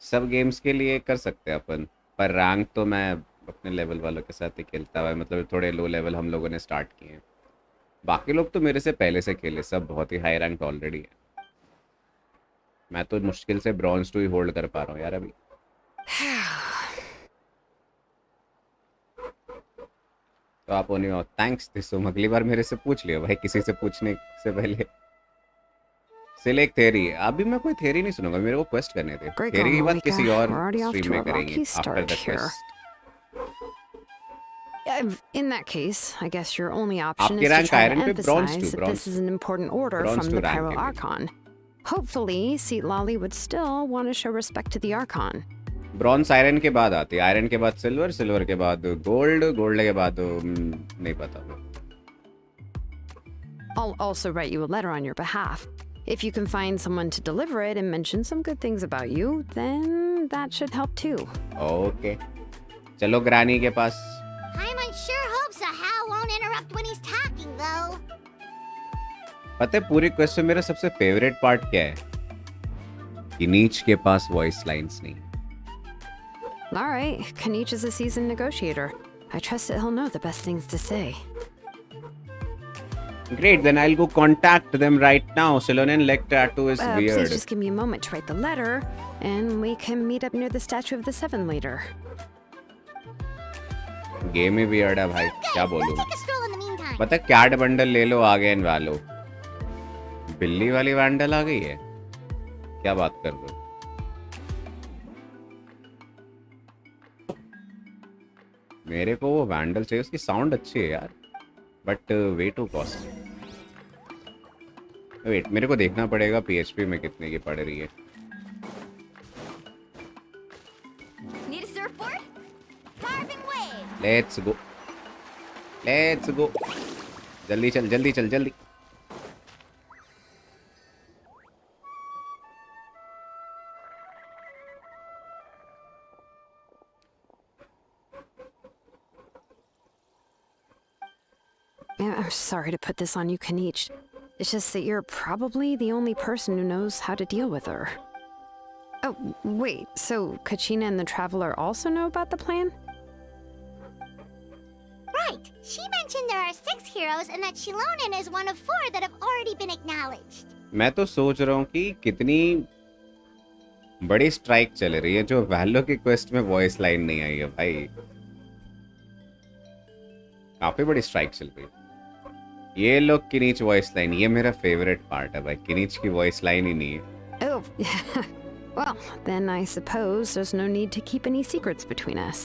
सब गेम्स के लिए कर सकते हैं अपन, पर रैंक तो मैं अपने लेवल वालों के साथ ही खेलता हुआ, मतलब थोड़े लो लेवल हम लोगों ने स्टार्ट किए हैं। बाकी लोग तो मेरे से पहले से खेले, सब बहुत ही हाई रैंक ऑलरेडी है। मैं तो मुश्किल से ब्रॉन्ज 2 ही होल्ड कर पा रहा हूँ यार अभी। तो आप होने हो, थैंक्स दिसुम, अगली बार मेरे से पूछ लियो भाई, किसी से पूछने से पहले। सिल एक थ्योरी, अभी मैं कोई थ्योरी नहीं सुनूंगा, मेरे को क्वेस्ट करने थे। थ्योरी की बात किसी और स्ट्रीम में करेंगे after the quest. In that case, I guess your only option आपके is to rank try to iron पे bronze emphasize 2 that this is an important order Bronze from to the rank Pyro it is. Archon. Hopefully, Seat Lolly would still want to show respect to the Archon. Bronze iron के बाद आती है, iron के बाद silver, silver के बाद gold, gold के बाद नहीं पता। I'll also write you a letter on your behalf. If you can find someone to deliver it and mention some good things about you, then that should help too. Okay चलो ग्रानी के पास। Paimon sure hopes a Hal won't interrupt when he's talking, though. पता है पूरी quest में मेरा सबसे favourite part क्या है? कि नीच के पास वॉइस लाइंस नहीं। All right, Kanich is a seasoned negotiator. I trust that he'll know the best things to say. Great, then I'll go contact them right now. Silonen leg tattoo is Please weird. just give me a moment to write the letter, and we can meet up near the Statue of the Seven later. Game he weird है भाई, क्या We'll बोलूं? take a stroll in the meantime. पता cat bundle ले लो, आ गए इन वालों। बिल्ली वाली वैंडल आ गई है, क्या बात कर रहे हो? मेरे को वो वैंडल चाहिए, उसकी साउंड अच्छी है यार, but way too cost. Wait, मेरे को देखना पड़ेगा पीएचपी में कितने की पड़ रही है। Need a surfboard? Carving waves. Let's go, let's गो, जल्दी चल, जल्दी चल, जल्दी। I'm sorry to put this on you, Kanich. It's just that you're probably the only person who knows how to deal with her. Oh, wait, so Kachina and the Traveler also know about the plan? Right. She mentioned there are 6 heroes and that Shilonen is one of 4 that have already been acknowledged. मैं तो सोच रहा हूँ कि कितनी बड़ी strike चल रही है जो वैलो की क्वेस्ट में वॉइस लाइन नहीं आई है भाई। काफी बड़ी स्ट्राइक चल रही है। ये लोग किनीच वॉइस लाइन, ये मेरा फेवरेट पार्ट है भाई, किनीच की वॉइस लाइन ही नहीं है। Oh, well, then I suppose there's no need to keep any secrets between us.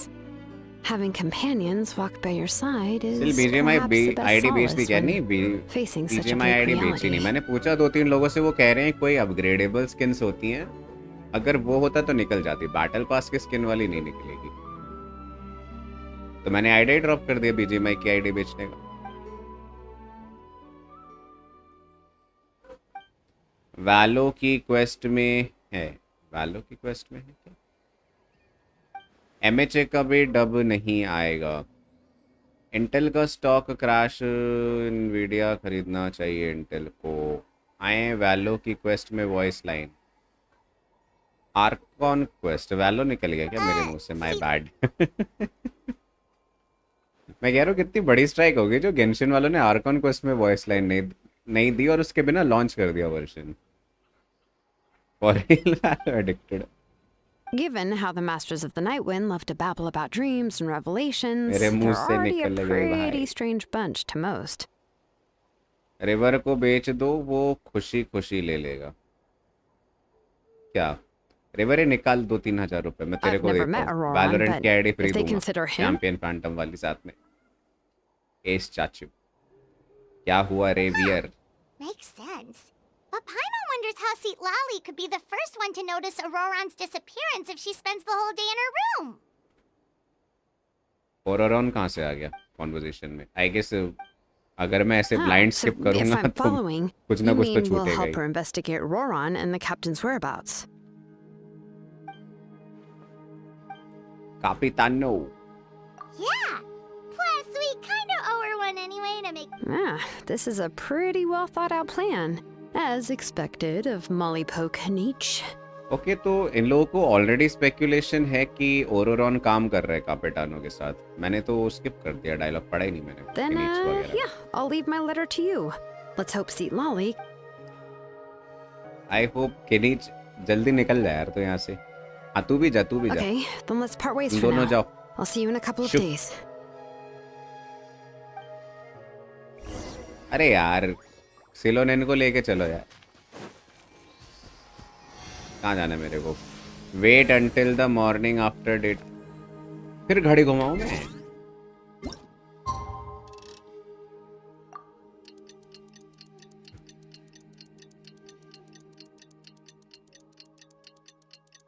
Having companions walk by your side is सिल BGMI perhaps the best ID बेच दी solace क्या? when नहीं, facing such a BGMI bleak ID बेची reality. नहीं। मैंने पूछा 2-3 लोगों से, वो कह रहे हैं कोई अपग्रेडेबल स्किन्स होती हैं, अगर वो होता तो निकल जाती, बैटल पास की स्किन वाली नहीं निकलेगी। तो मैंने आईडी ड्रॉप कर दिया बीजेएमआई की आईडी बेचने का। वैलो की क्वेस्ट में है, वैलो की क्वेस्ट में है क्या? एमएचए का भी डब नहीं आएगा। इंटेल का स्टॉक क्रैश, इनवीडिया खरीदना चाहिए इंटेल को। आए वैलो की क्वेस्ट में वॉइस लाइन। आर्कॉन क्वेस्ट, वैलो निकल गया क्या मेरे मुंह से? My bad. मैं कह रहा हूँ कितनी बड़ी स्ट्राइक होगी जो गेंशिन वालों ने आर्कॉन क्वेस्ट में वॉइस लाइन नहीं दी और उसके बिना लॉन्च कर दिया version. For real वैलो addicted. Given how the Masters of the Night Wind love to babble about dreams and revelations, मेरे मुंह they're से already a निकल गए भाई। pretty strange bunch to most. River को बेच दो, वो खुशी खुशी ले लेगा। क्या रिवर ही निकाल 2-3 हज़ार रुपए, मैं तेरे I've को never देता met हूँ। Auroron, वैलोरेंट but की आईडी फ्री if they दूंगा, consider him, चैंपियन फैंटम वाली साथ में। एस चाचू, क्या हुआ रेवियर? Makes sense. But Paimon wonders how Lali could be the first one to notice Auroron's disappearance if she spends the whole day in her room. ओरोरॉन कहाँ से आ गया कॉन्वर्सेशन में? आई गेस अगर मैं ऐसे Ah, blind so skip if करूंगा I'm तो following, कुछ ना you कुछ तो mean we'll छूटेगा help her he. investigate Auroron and the captain's whereabouts? कापितानो। Yeah. Plus, we kind of owe her one anyway to make. Ah, this is a pretty well thought out plan, as expected of Molly Poke Nietzsche. Okay, तो इन लोगों को already speculation है कि ओरोरॉन काम कर रहा है कापितानो के साथ। मैंने तो स्किप कर दिया, डायलॉग पढ़ा ही नहीं मैंने। Then, फिनिक्स वगैरह। yeah, I'll leave my letter to you. Let's hope Seat Lolly. I hope Kinich जल्दी निकल जाए यार तो यहाँ से। हाँ तू भी जा, तू भी जा। Okay, then let's part ways तुम for दोनों now. जाओ। I'll see you in a couple of Shoot. days. अरे यार सिलोनेन को लेके चलो यार। कहाँ जाना है मेरे को? Wait until the morning after date. फिर घड़ी घुमाऊं मैं?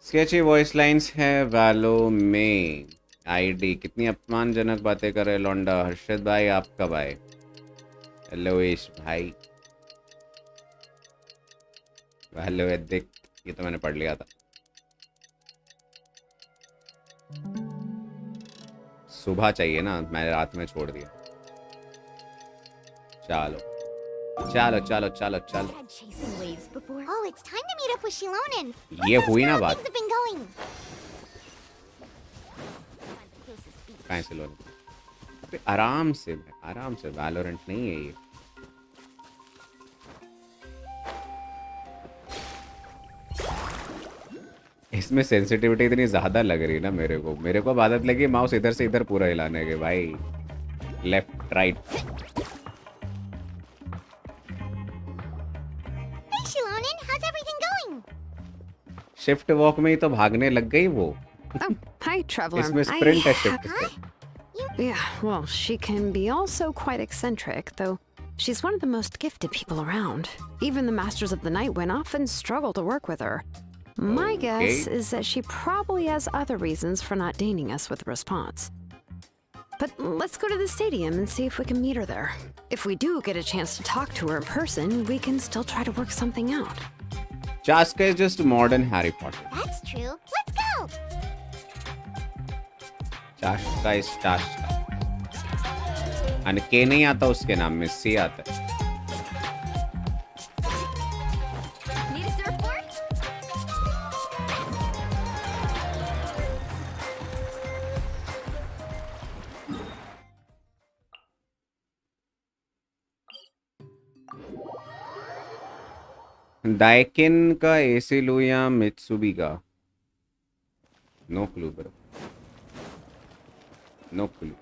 स्केची वॉइस लाइंस है वैलो में। आईडी कितनी अपमानजनक बातें कर रहे लौंडा। हर्षद भाई आपका भाई। हेलो ईश भाई। हेलो देख, ये तो मैंने पढ़ लिया था। सुबह चाहिए ना, मैंने रात में छोड़ दिया। चलो चलो चलो चलो चलो। Had chasing waves before. Oh, it's time to meet up with Shilonen. ये Let's हुई ask ना her how बात। things have been going. कहाँ से लो? आराम से वैलोरेंट नहीं है ये। इसमें सेंसिटिविटी इतनी ज्यादा लग रही है ना मेरे को अब आदत लगी माउस इधर से इधर पूरा हिलाने के भाई, left right. Hey, Shilonen, how's everything going? Shift walk में ही तो भागने लग गई वो। Oh, hi, Traveler. इसमें स्प्रिंट है शिफ्ट Huh? से। Yeah, well, she can be also quite eccentric, though she's one of the most gifted people around. Even the Masters of the Night Wind often struggle to work with her. My guess is that she probably has other reasons for not deigning us with a response. But let's go to the stadium and see if we can meet her there. If we do get a chance to talk to her in person, we can still try to work something out. Chaska is just modern Harry Potter. That's true. Let's go. चाशका इस चाशका। और के नहीं आता उसके नाम में, सी आता है। Need a surfboard? डाइकिन का एसी लू या मित्सुबी का? No clue bro, no clue.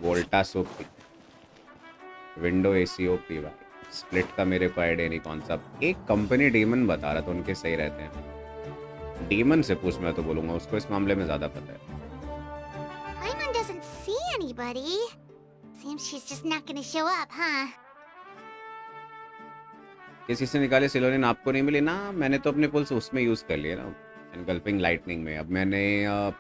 Voltas सोपी, विंडो एसी ओपी भाई। स्प्लिट का मेरे को आइडिया नहीं कौन सा। एक कंपनी डीमन बता रहा था, उनके सही रहते हैं। डीमन से पूछ, मैं तो बोलूंगा उसको इस मामले में ज्यादा पता है। Paimon doesn't see anybody. Seems she's just not gonna show up, huh? किसी से निकाले सिलोनिन आपको नहीं मिली ना? मैंने तो अपने पुल्स उसमें यूज कर लिए ना, एनगल्फिंग लाइटनिंग में। अब मैंने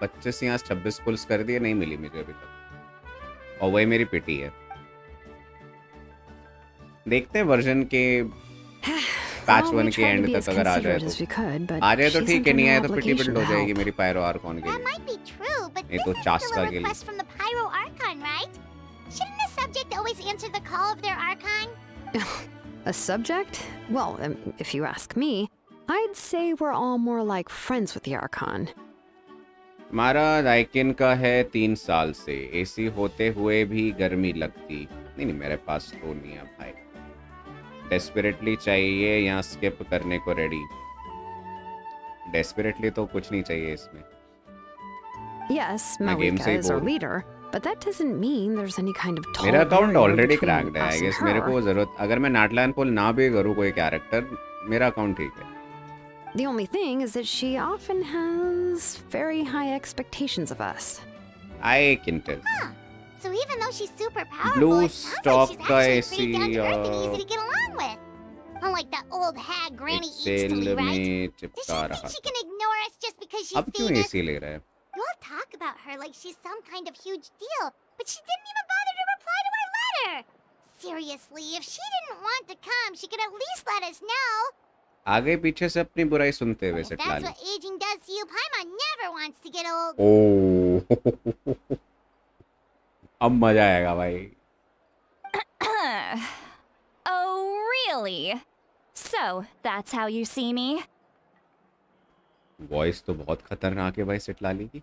25 या 26 पुल्स कर दिए, नहीं मिली मुझे अभी तक, और वही मेरी पिटी है। देखते हैं वर्जन के पैच Well, we 1 के tried to एंड be तक as अगर आ जाए considerate as we तो। could, but आ जाए तो she's ठीक है, under नहीं no आए तो पिटी obligation बिल्ड हो to जाएगी help. मेरी पायरो आर्कॉन के That लिए। might be true, but ये this तो is चास्का still a के लिए। request from the Pyro Archon, right? Shouldn't the subject always answer the call of their Archon? A subject? Well, if you ask me, I'd say we're all more like friends with the Archon. हमारा राइकिन का है 3 साल से। AC होते हुए भी गर्मी लगती नहीं। मेरे पास तो नहीं है भाई। डेस्परेटली चाहिए या स्किप करने को रेडी? डेस्परेटली तो कुछ नहीं चाहिए इसमें. Yes, मैं गेम Malika से ही is our bore. leader, but that doesn't mean there's any kind of tall मेरा account barrier already between cracked है. us आई and गेस मेरे her. को जरूरत, अगर मैं नाटलान पुल ना भी करूँ कोई कैरेक्टर, मेरा अकाउंट ठीक है. The only thing is that she often has very high expectations of us. I can tell. So even though she's super powerful, Blue it sounds stock like she's actually ऐसी, pretty down to earth and easy to get along with. Unlike that old hag Granny sell Eastly, right? में Does चिपका she रहा think she था. can ignore us just because she's अब क्यों famous? AC ले रहा है? You all talk about her like she's some kind of huge deal, but she didn't even bother to reply to our letter. Seriously, if she didn't want to come, she could at least let us know. आगे पीछे से अपनी बुराई सुनते हुए If set that's Lali. what aging does to you, Paimon never wants to get old. ओह अब मजा आएगा भाई. Oh, really? So, that's how you see me? Voice तो बहुत खतरनाक है भाई सेट लाली की.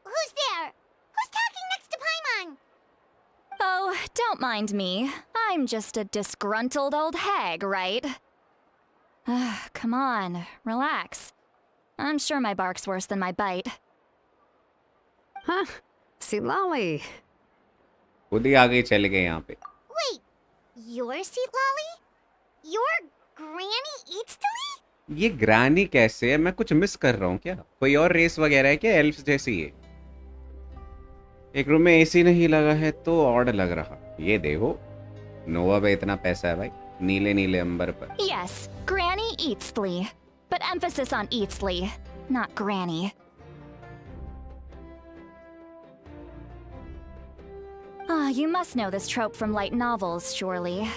Who's there? Who's talking next to Paimon? Oh, don't mind me. I'm just a disgruntled old hag, right? Come on, relax. I'm sure my bark's worse than my bite. Huh? See, Lolly. खुद ही आगे चले गए यहाँ पे. Wait, your seat, Lolly? Your Granny Eastly? ये ग्रानी कैसे है? मैं कुछ मिस कर रहा हूँ क्या? कोई और रेस वगैरह है क्या? एल्फ्स जैसी है. एक रूम में एसी नहीं लगा है तो ऑड लग रहा. ये देखो, नोवा पे इतना पैसा है भाई, नीले नीले अंबर पर. Yes, Granny Eastly. But emphasis on Eastly, not Granny. Ah, you must know this trope from light novels, surely.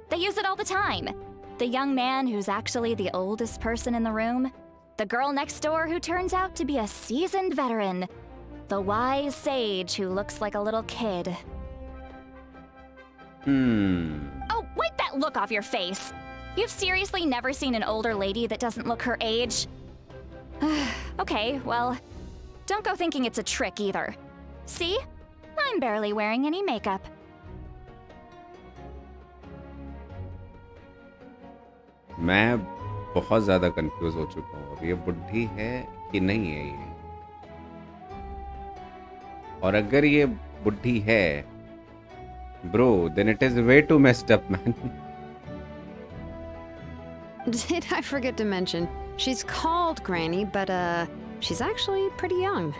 They use it all the time. The young man who's actually the oldest person in the room. The girl next door who turns out to be a seasoned veteran. The wise sage who looks like a little kid. Oh, wipe that look off your face! You've seriously never seen an older lady that doesn't look her age? Okay, well, don't go thinking it's a trick either. See? I'm barely wearing any makeup. मैं बहुत ज़्यादा confuse हो चुका हूँ. अब ये बुढ़ी है कि नहीं है ये? और अगर ये बुढ़ी है, bro, then it is way too messed up, man. Did I forget to mention? She's called Granny, but she's actually pretty young.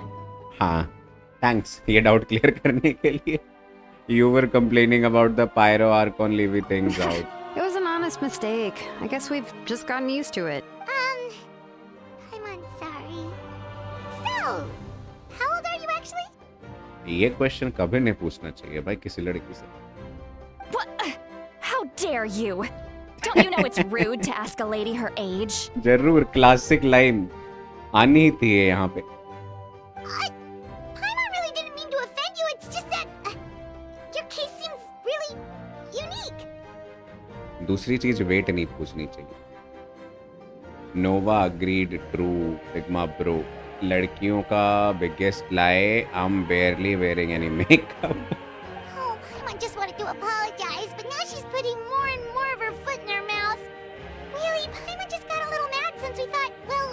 हाँ, thanks. ये डाउट क्लियर करने के लिए. You were complaining about the pyro Archon leaving things out. It was an honest mistake. I guess we've just gotten used to it. Paimon, sorry. So, how old are you actually? ये question कभी नहीं पूछना चाहिए भाई किसी लड़की से. What? How dare you? Don't you know it's rude to ask a lady her age? जरूर क्लासिक लाइन आनी थी यहाँ पे. Paimon really didn't mean to offend you. It's just that your case seems really unique. दूसरी चीज wait नहीं पूछनी चाहिए. नोवा अग्रीड, ट्रू, सिग्मा ब्रो. लड़कियों का biggest lie, I am बेयरली wearing any makeup. Oh, Paimon just wanted to apologize, but now she's putting more and more of her foot in her mouth. Really, Paimon just got a little mad since we thought, well,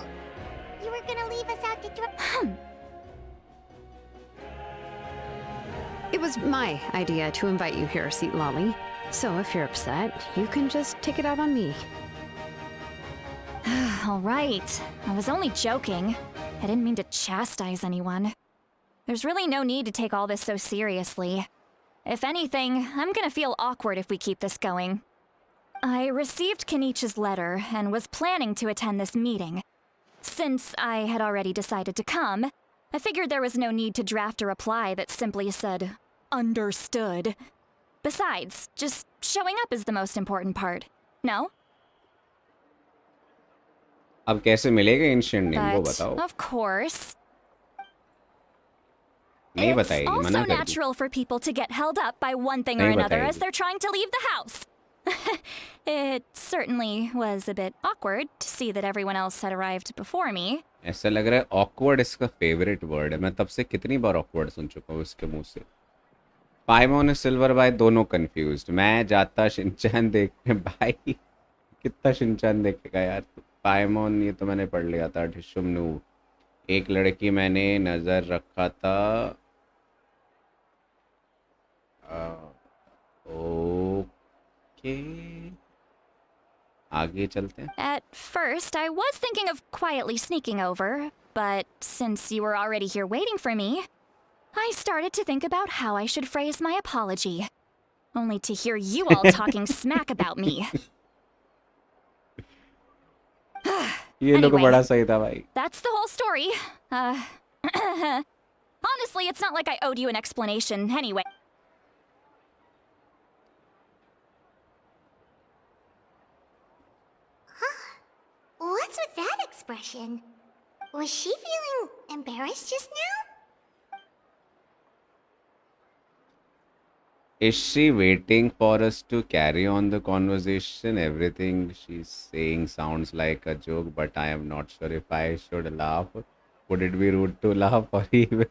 you were gonna leave us out to dry. It was my idea to invite you here, Seat Lolly. So if you're upset, you can just take it out on me. All right. I was only joking. I didn't mean to chastise anyone. There's really no need to take all this so seriously. If anything, I'm gonna feel awkward if we keep this going. I received Kenichi's letter and was planning to attend this meeting. Since I had already decided to come, I figured there was no need to draft a reply that simply said, "Understood." Besides, just showing up is the most important part. No? अब कैसे मिलेगा ancient name वो But, बताओ. of course, नहीं it's बताएगी, also मना कर दी. natural for people to get held up by one thing or नहीं another बताएगी. as they're trying to leave the house. It certainly was a bit awkward to see that everyone else had arrived before me. ऐसा लग रहा है awkward इसका favourite word है. मैं तब से कितनी बार ऑकवर्ड सुन चुका हूँ इसके मुंह से. पाइमोन और सिल्वर भाई दोनों कंफ्यूज्ड. मैं जाता शिनचैन देखने. भाई कितना शिनचैन देखेगा यार तू. पाइमोन ये तो मैंने पढ़ लिया था. ढिशुमनू एक लड़की मैंने नजर रखा था. ओके आगे चलते हैं. At first, I was thinking of quietly sneaking over, but since you were already here waiting for me, I started to think about how I should phrase my apology. Only to hear you all talking smack about me. ये लोग Anyway. बड़ा सही था भाई. That's the whole story. Honestly, it's not like I owed you an explanation anyway. What's with that expression? Was she feeling embarrassed just now? Is she waiting for us to carry on the conversation? Everything she's saying sounds like a joke, but I am not sure if I should laugh. Would it be rude to laugh or even?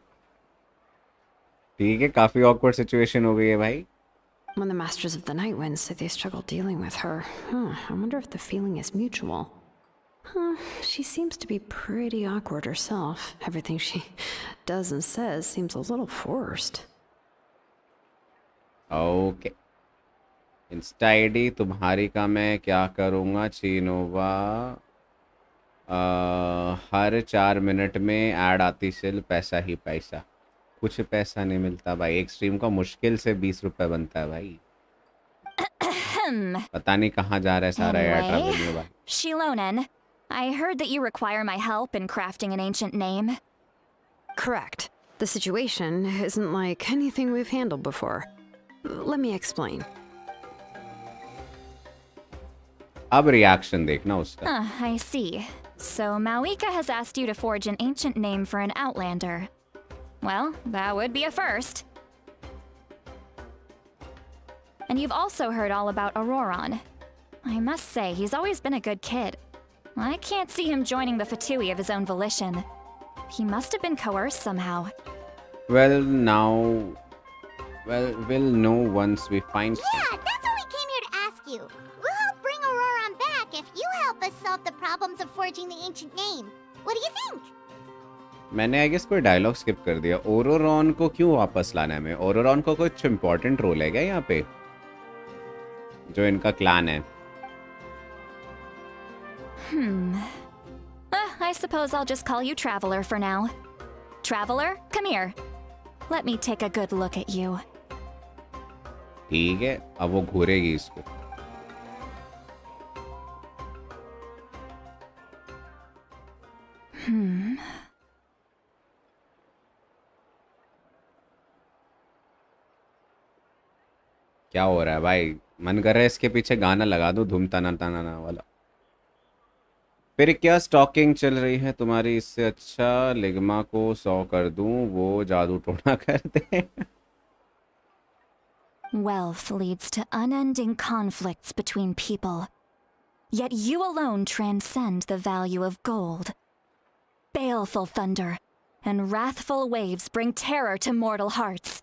ठीक है, काफी awkward situation हो गई है भाई. When the Masters of the Night Wind say they struggle dealing with her, I wonder if the feeling is mutual. She seems to be pretty awkward herself. Everything she does and says seems a little forced. Okay. Insta ID तुम्हारी का मैं क्या करूँगा चीनोवा. हर 4 minute में add आती सिल पैसा ही पैसा. कुछ पैसा नहीं मिलता भाई. एक स्ट्रीम का मुश्किल से 20 रुपए बनता है भाई. पता नहीं कहाँ जा रहा है सारा यार ट्रैवल में भाई. Shilonen, I heard that you require my help in crafting an ancient name. Correct. The situation isn't like anything we've handled before. Let me explain. अब रिएक्शन देखना उसका. I see. So Mauika has asked you to forge an ancient name for an outlander. Well, that would be a first. And you've also heard all about Auroron. I must say, he's always been a good kid. I can't see him joining the Fatui of his own volition. He must have been coerced somehow. Well, we'll know once we find him. Yeah, that's what we came here to ask you. We'll help bring Auroron back if you help us solve the problems of forging the ancient name. What do you think? मैंने I guess कोई dialogue skip कर दिया. ओरोरॉन को क्यों वापस लाना है हमें? ओरोरॉन को कुछ इम्पोर्टेंट रोल है क्या यहाँ पे जो इनका क्लान है? I suppose I'll just call you Traveler for now. Traveler, come here. Let me take a good look at you. ठीक है, अब वो घूरेगी इसको. क्या हो रहा है भाई? मन कर रहा है इसके पीछे गाना लगा दूं, धूम तना तना ना वाला. फिर क्या स्टॉकिंग चल रही है तुम्हारी? इससे अच्छा लिग्मा को 100 कर दूं, वो जादू टोना कर दे. Wealth leads to unending conflicts between people. Yet you alone transcend the value of gold. Baleful thunder and wrathful waves bring terror to mortal hearts.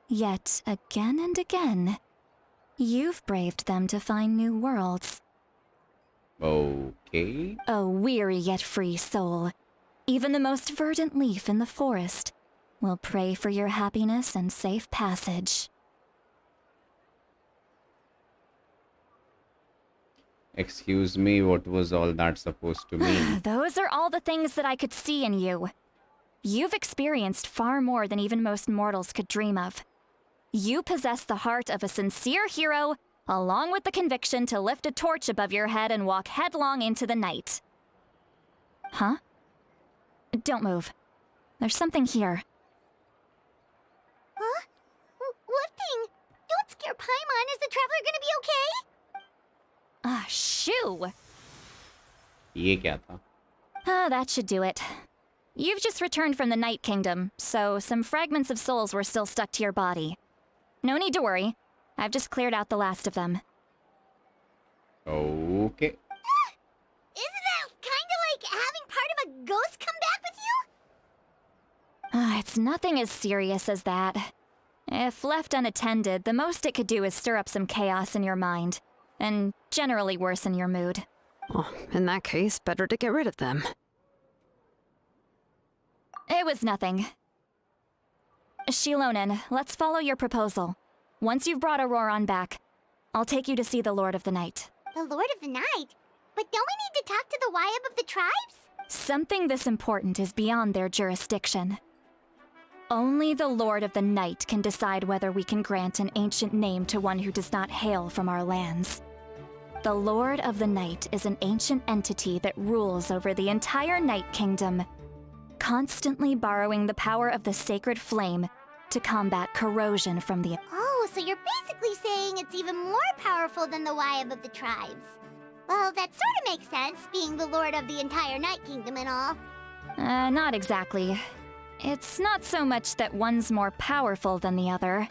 Yet again and again, you've braved them to find new worlds. Okay. A weary yet free soul, even the most verdant leaf in the forest, will pray for your happiness and safe passage. Excuse me, what was all that supposed to mean? Those are all the things that I could see in you. You've experienced far more than even most mortals could dream of. You possess the heart of a sincere hero, along with the conviction to lift a torch above your head and walk headlong into the night. Huh? Don't move. There's something here. Huh? What thing? Don't scare Paimon. Is the traveler gonna be okay? Shoo! ये क्या था? That should do it. You've just returned from the Night Kingdom, so some fragments of souls were still stuck to your body. No need to worry. I've just cleared out the last of them. Okay. Isn't that kinda like having part of a ghost come back with you? It's nothing as serious as that. If left unattended, the most it could do is stir up some chaos in your mind, and generally worsen your mood. Well, in that case, better to get rid of them. It was nothing. Shilonen, let's follow your proposal. Once you've brought Auroron back, I'll take you to see the Lord of the Night. The Lord of the Night? But don't we need to talk to the Wyab of the tribes? Something this important is beyond their jurisdiction. Only the Lord of the Night can decide whether we can grant an ancient name to one who does not hail from our lands. The Lord of the Night is an ancient entity that rules over the entire Night Kingdom, constantly borrowing the power of the sacred flame to combat corrosion from the... Oh, so you're basically saying it's even more powerful than the Wyab of the tribes. Well, that sort of makes sense, being the lord of the entire Night Kingdom and all. Not exactly. It's not so much that one's more powerful than the other.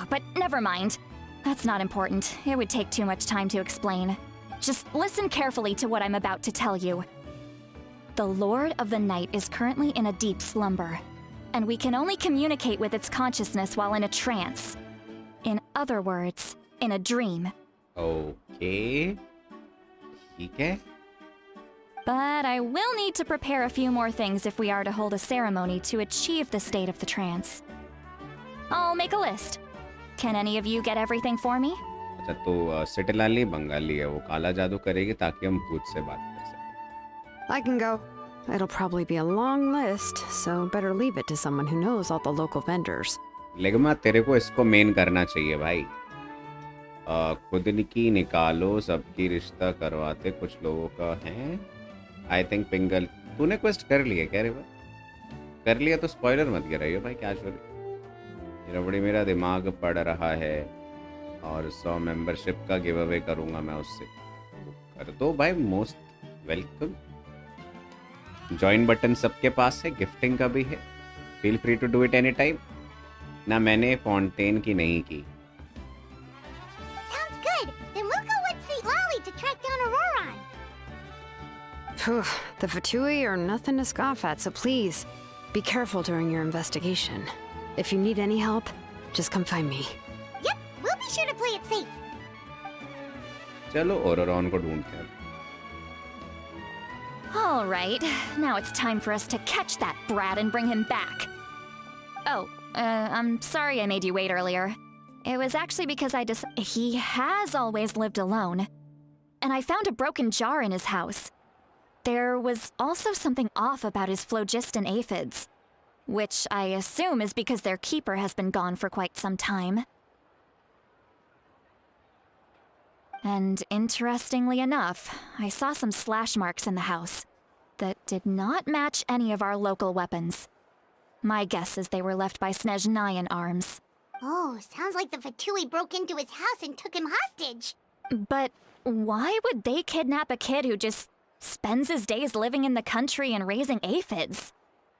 But never mind. That's not important. It would take too much time to explain. Just listen carefully to what I'm about to tell you. The Lord of the Night is currently in a deep slumber, and we can only communicate with its consciousness while in a trance. In other words, in a dream. Okay. ठीक है. But I will need to prepare a few more things if we are to hold a ceremony to achieve the state of the trance. I'll make a list. Can any of you get everything for me? अच्छा तो सिटलाली बंगाली है, वो काला जादू करेगी ताकि हम भूत से बात कर सकें. I can go. It'll probably be a long list, so better leave it to someone who knows all the local vendors. लेगमा तेरे को इसको मेन करना चाहिए भाई. खुद की निकालो, सबकी रिश्ता करवाते कुछ लोगों का है. आई थिंक पिंगल तूने क्वेस्ट कर लिया क्या रे भाई? कर लिया तो स्पॉइलर मत गिराइयो भाई. क्या चोरी रबड़ी, मेरा दिमाग पड़ रहा है और 100 मेंबरशिप का गिव अवे करूंगा मैं उससे. कर दो भाई. Most welcome. ज्वाइन बटन सबके पास है, गिफ्टिंग का भी है. Feel free to do it any time. ना मैंने फाउंटेन की नहीं की. Sounds good. Then we'll go with St. Lolly to track down Auroron. Phew, the Fatui are nothing to scoff at, so please, be careful during your investigation. If you need any help, just come find me. Yep, we'll be sure to play it safe. चलो ओरोरॉन को ढूंढते हैं. All right, now it's time for us to catch that brat and bring him back. Oh, I'm sorry I made you wait earlier. It was actually because he has always lived alone. And I found a broken jar in his house. There was also something off about his phlogiston aphids, which I assume is because their keeper has been gone for quite some time. And interestingly enough, I saw some slash marks in the house that did not match any of our local weapons. My guess is they were left by Snezhnayan arms. Oh, sounds like the Fatui broke into his house and took him hostage. But why would they kidnap a kid who just spends his days living in the country and raising aphids?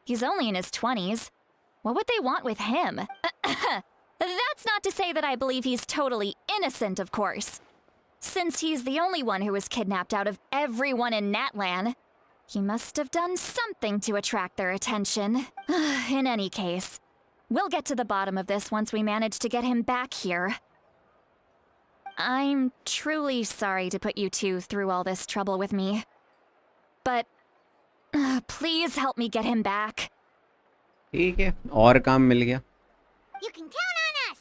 He's only in his 20s. What would they want with him? That's not to say that I believe he's totally innocent, of course. Since he's the only one who was kidnapped out of everyone in Natlan, he must have done something to attract their attention. In any case, we'll get to the bottom of this once we manage to get him back here. I'm truly sorry to put you two through all this trouble with me. But please help me get him back. ठीक है, और काम मिल गया. You can count on us.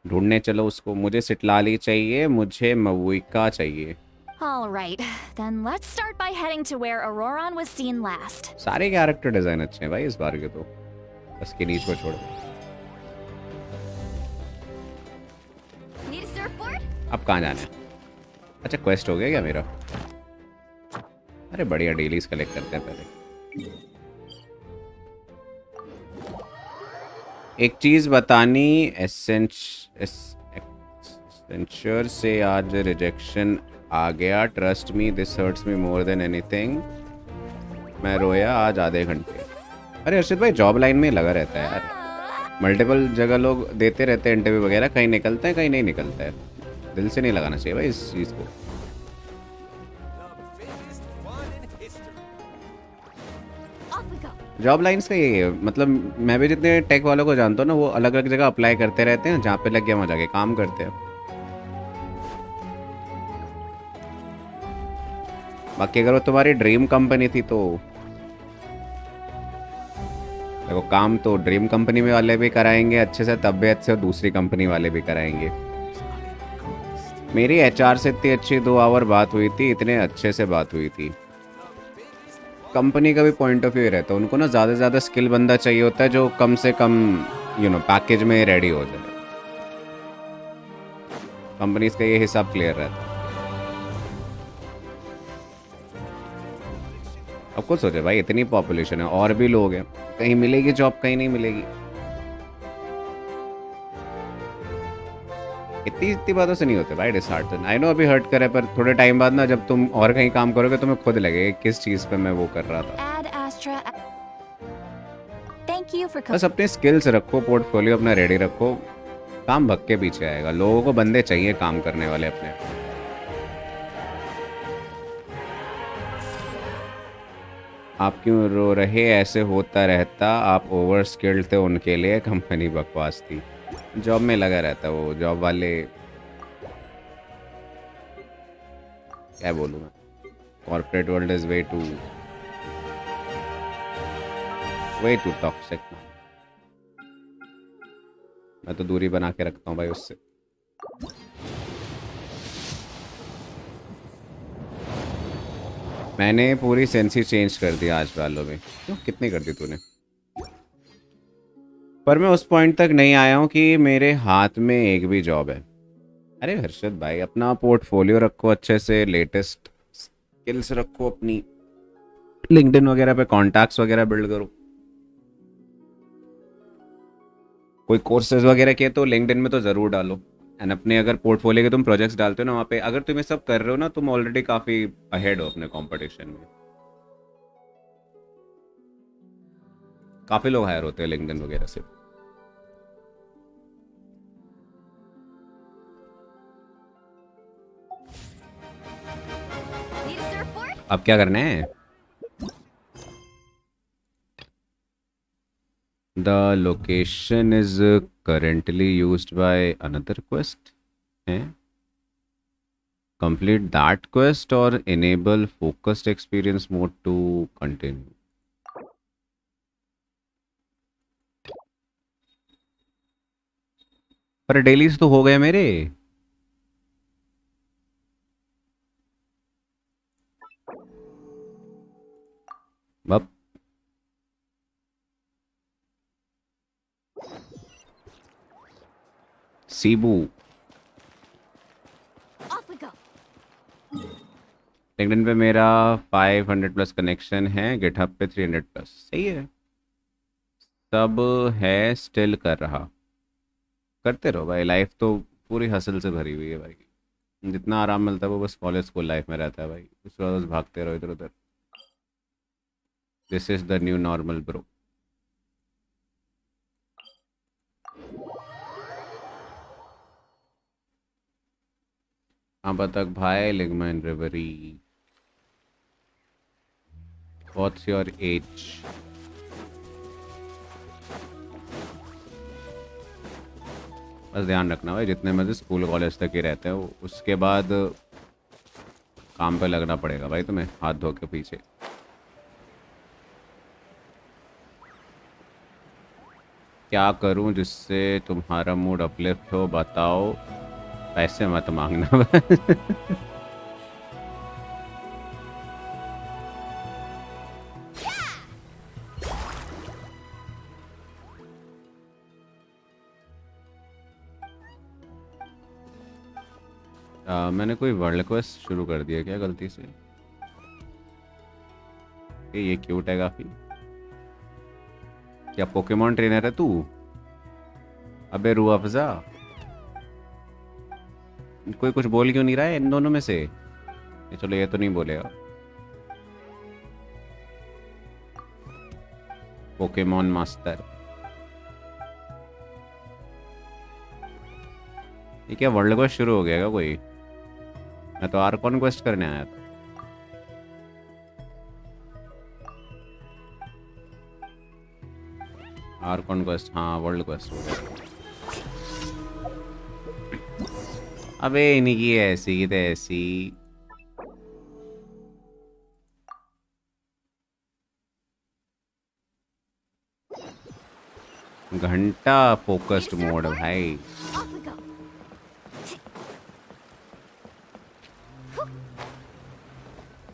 ढूंढने चलो उसको. मुझे सिटलाली चाहिए, मुझे मवुइका चाहिए. All right, then let's start by heading to where Auroron was seen last. सारे कैरेक्टर डिजाइन अच्छे हैं भाई इस बार के तो. बस के नीच को छोड़. Need a surfboard? अब कहाँ जाना है? अच्छा क्वेस्ट हो गया क्या मेरा? अरे बढ़िया, डेलीज कलेक्ट करते हैं पहले. एक चीज बतानी, एसेंचर से आज रिजेक्शन आ गया. Trust me, this hurts me more than anything. मैं रोया आज आधे घंटे. अरे अर्षित भाई जॉब लाइन में लगा रहता है यार. मल्टीपल जगह लोग देते रहते हैं इंटरव्यू वगैरह. कहीं निकलते हैं, कहीं नहीं निकलता है. दिल से नहीं लगाना चाहिए भाई इस चीज़ को. जॉब लाइन्स का यही है. मतलब मैं भी जितने टेक वालों को जानता हूँ ना, वो अलग अलग जगह अप्लाई करते रहते हैं. जहाँ पे लग गया वहाँ जाके काम करते हैं. बाकी अगर वो तुम्हारी ड्रीम कंपनी थी तो देखो, काम तो ड्रीम कंपनी में वाले भी कराएंगे अच्छे से, तबीयत से, और दूसरी कंपनी वाले भी कराएंगे। मेरी एचआर से इतनी अच्छी 2 आवर बात हुई थी, इतने अच्छे से बात हुई थी। कंपनी का भी पॉइंट ऑफ व्यू रहता है, उनको ना ज़्यादा से ज़्यादा स्किल बंदा चाहिए होता है जो कम से कम पैकेज में रेडी हो जाए। कंपनीज का ये हिसाब क्लियर रहता है। अब कुछ सोचे भाई, इतनी पॉपुलेशन है और भी लोग हैं, कहीं मिलेगी जॉब, कहीं नहीं मिलेगी। इतनी इतनी बातों से नहीं होते भाई डिसहार्टन। आई नो अभी हर्ट करे, पर थोड़े टाइम बाद ना जब तुम और कहीं काम करोगे तुम्हें खुद लगेगा किस चीज़ पे मैं वो कर रहा था। Ad Astra. Thank you for बस अपने स्किल्स रखो, पोर्टफोलियो अपना रेडी रखो, काम भग के पीछे आएगा। लोगों को बंदे चाहिए काम करने वाले अपने। आप क्यों रो रहे, ऐसे होता रहता, आप ओवर स्किल्ड थे, उनके लिए कंपनी बकवास थी। जॉब में लगा रहता वो जॉब वाले, क्या बोलूँ मैं, corporate world is way too toxic. मैं तो दूरी बना के रखता हूँ भाई उससे। मैंने पूरी सेंसी चेंज कर दी आज वालों में। क्यों, कितनी कर दी तूने? पर मैं उस पॉइंट तक नहीं आया हूँ कि मेरे हाथ में एक भी जॉब है। अरे हर्षद भाई, अपना पोर्टफोलियो रखो अच्छे से, लेटेस्ट स्किल्स रखो अपनी, लिंक्डइन वगैरह पे कॉन्टैक्ट्स वगैरह बिल्ड करो। कोई कोर्सेज वगैरह किए तो लिंक्डइन में तो ज़रूर डालो। एंड अपने अगर पोर्टफोलियो के तुम प्रोजेक्ट्स डालते हो ना वहाँ पे, अगर तुम ये सब कर रहे हो ना, तुम ऑलरेडी काफ़ी अहेड हो अपने कंपटीशन में। काफ़ी लोग हायर होते हैं लिंक्डइन वगैरह से। Need a surfboard? अब क्या करना है? The location is currently used by another quest है। Complete that quest or enable focused experience mode to continue। पर डेलीज तो हो गए मेरे। अब Cebu Off we go. LinkedIn पे मेरा 500 प्लस कनेक्शन है, गिटहब पे 300 प्लस। सही है, सब है, स्टिल कर रहा। करते रहो भाई, लाइफ तो पूरी हसल से भरी हुई है भाई। जितना आराम मिलता है वो बस कॉलेज स्कूल लाइफ में रहता है भाई, उसके बाद बस भागते रहो इधर उधर। This is the new normal bro. हाँ बतख भाई, लिगमेंट रिवरी। What's your age? बस ध्यान रखना भाई, जितने मजे स्कूल कॉलेज तक ही रहते हो, उसके बाद काम पे लगना पड़ेगा भाई तुम्हें, हाथ धो के पीछे। क्या करूं जिससे तुम्हारा मूड अपलिफ्ट हो, बताओ। पैसे मत मांगना। मैंने कोई वर्ल्ड क्वेस्ट शुरू कर दिया क्या गलती से? ये क्यूट है काफी। क्या पोकेमॉन ट्रेनर है तू? अबे रूह अफ़ज़ा, कोई कुछ बोल क्यों नहीं रहा है इन दोनों में से? चलो ये तो नहीं बोलेगा। पोकेमॉन मास्टर, ये क्या वर्ल्ड क्वेस्ट शुरू हो गया क्या कोई? मैं तो आर्कॉन क्वेस्ट करने आया था। आर्कॉन क्वेस्ट, हाँ वर्ल्ड क्वेस्ट हो गया। अबे इन्हीं की ऐसी की तो ऐसी। घंटा फोकस्ड मोड भाई। Off we go.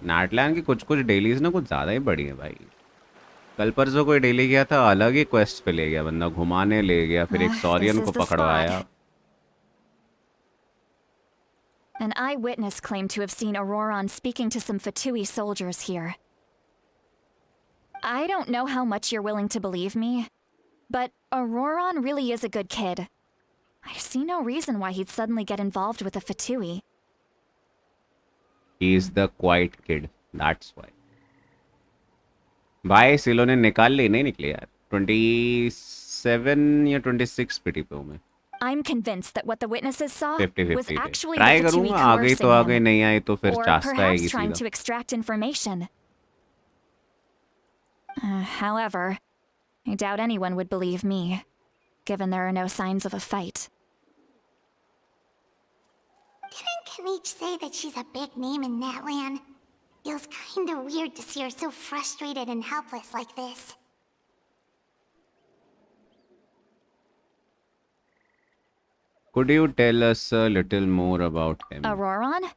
नाटलैंड की कुछ कुछ डेलीज ना कुछ ज़्यादा ही बड़ी है भाई। कल परसों कोई डेली गया था, अलग ही क्वेस्ट पे ले गया बंदा, घुमाने ले गया, फिर एक This सॉरियन is को the spot. पकड़वाया। An eyewitness claimed to have seen Auroron speaking to some Fatui soldiers here. I don't know how much you're willing to believe me, but Auroron really is a good kid. I see no reason why he'd suddenly get involved with a Fatui. He is the quite kid, that's why. भाई सिलो ने निकाल ली, नहीं निकली यार। 27 या 26 PT पे हूँ मैं। I'm convinced that what the witnesses saw 50-50 was पे actually ट्राई the Fatui करूंगा, आ गई तो आ coercing गई, him, नहीं आई तो फिर or चास्ता perhaps आएगी trying सीधा। to extract information. However, I doubt anyone would believe me, given there are no signs of a fight. Didn't Kanich say that she's a big name in Natlan? Feels kinda weird to see her so frustrated and helpless like this. Could you tell us a little more about him? Auroron?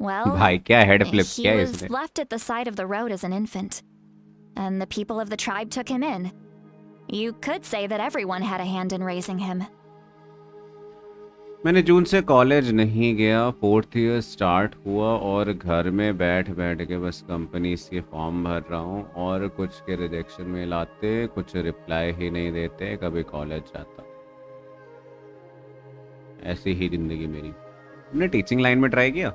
Well, भाई क्या head flip he किया है was इसने। left at the side of the road as an infant, and the people of the tribe took him in. You could say that everyone had a hand in raising him. मैंने जून से college नहीं गया, 4th year start हुआ और घर में बैठ बैठ के बस कंपनीज के फॉर्म भर रहा हूँ, और कुछ के रिजेक्शन मेल आते, कुछ रिप्लाई ही नहीं देते, कभी कॉलेज जाता। ऐसी ही जिंदगी मेरी। तुमने टीचिंग लाइन में ट्राई किया?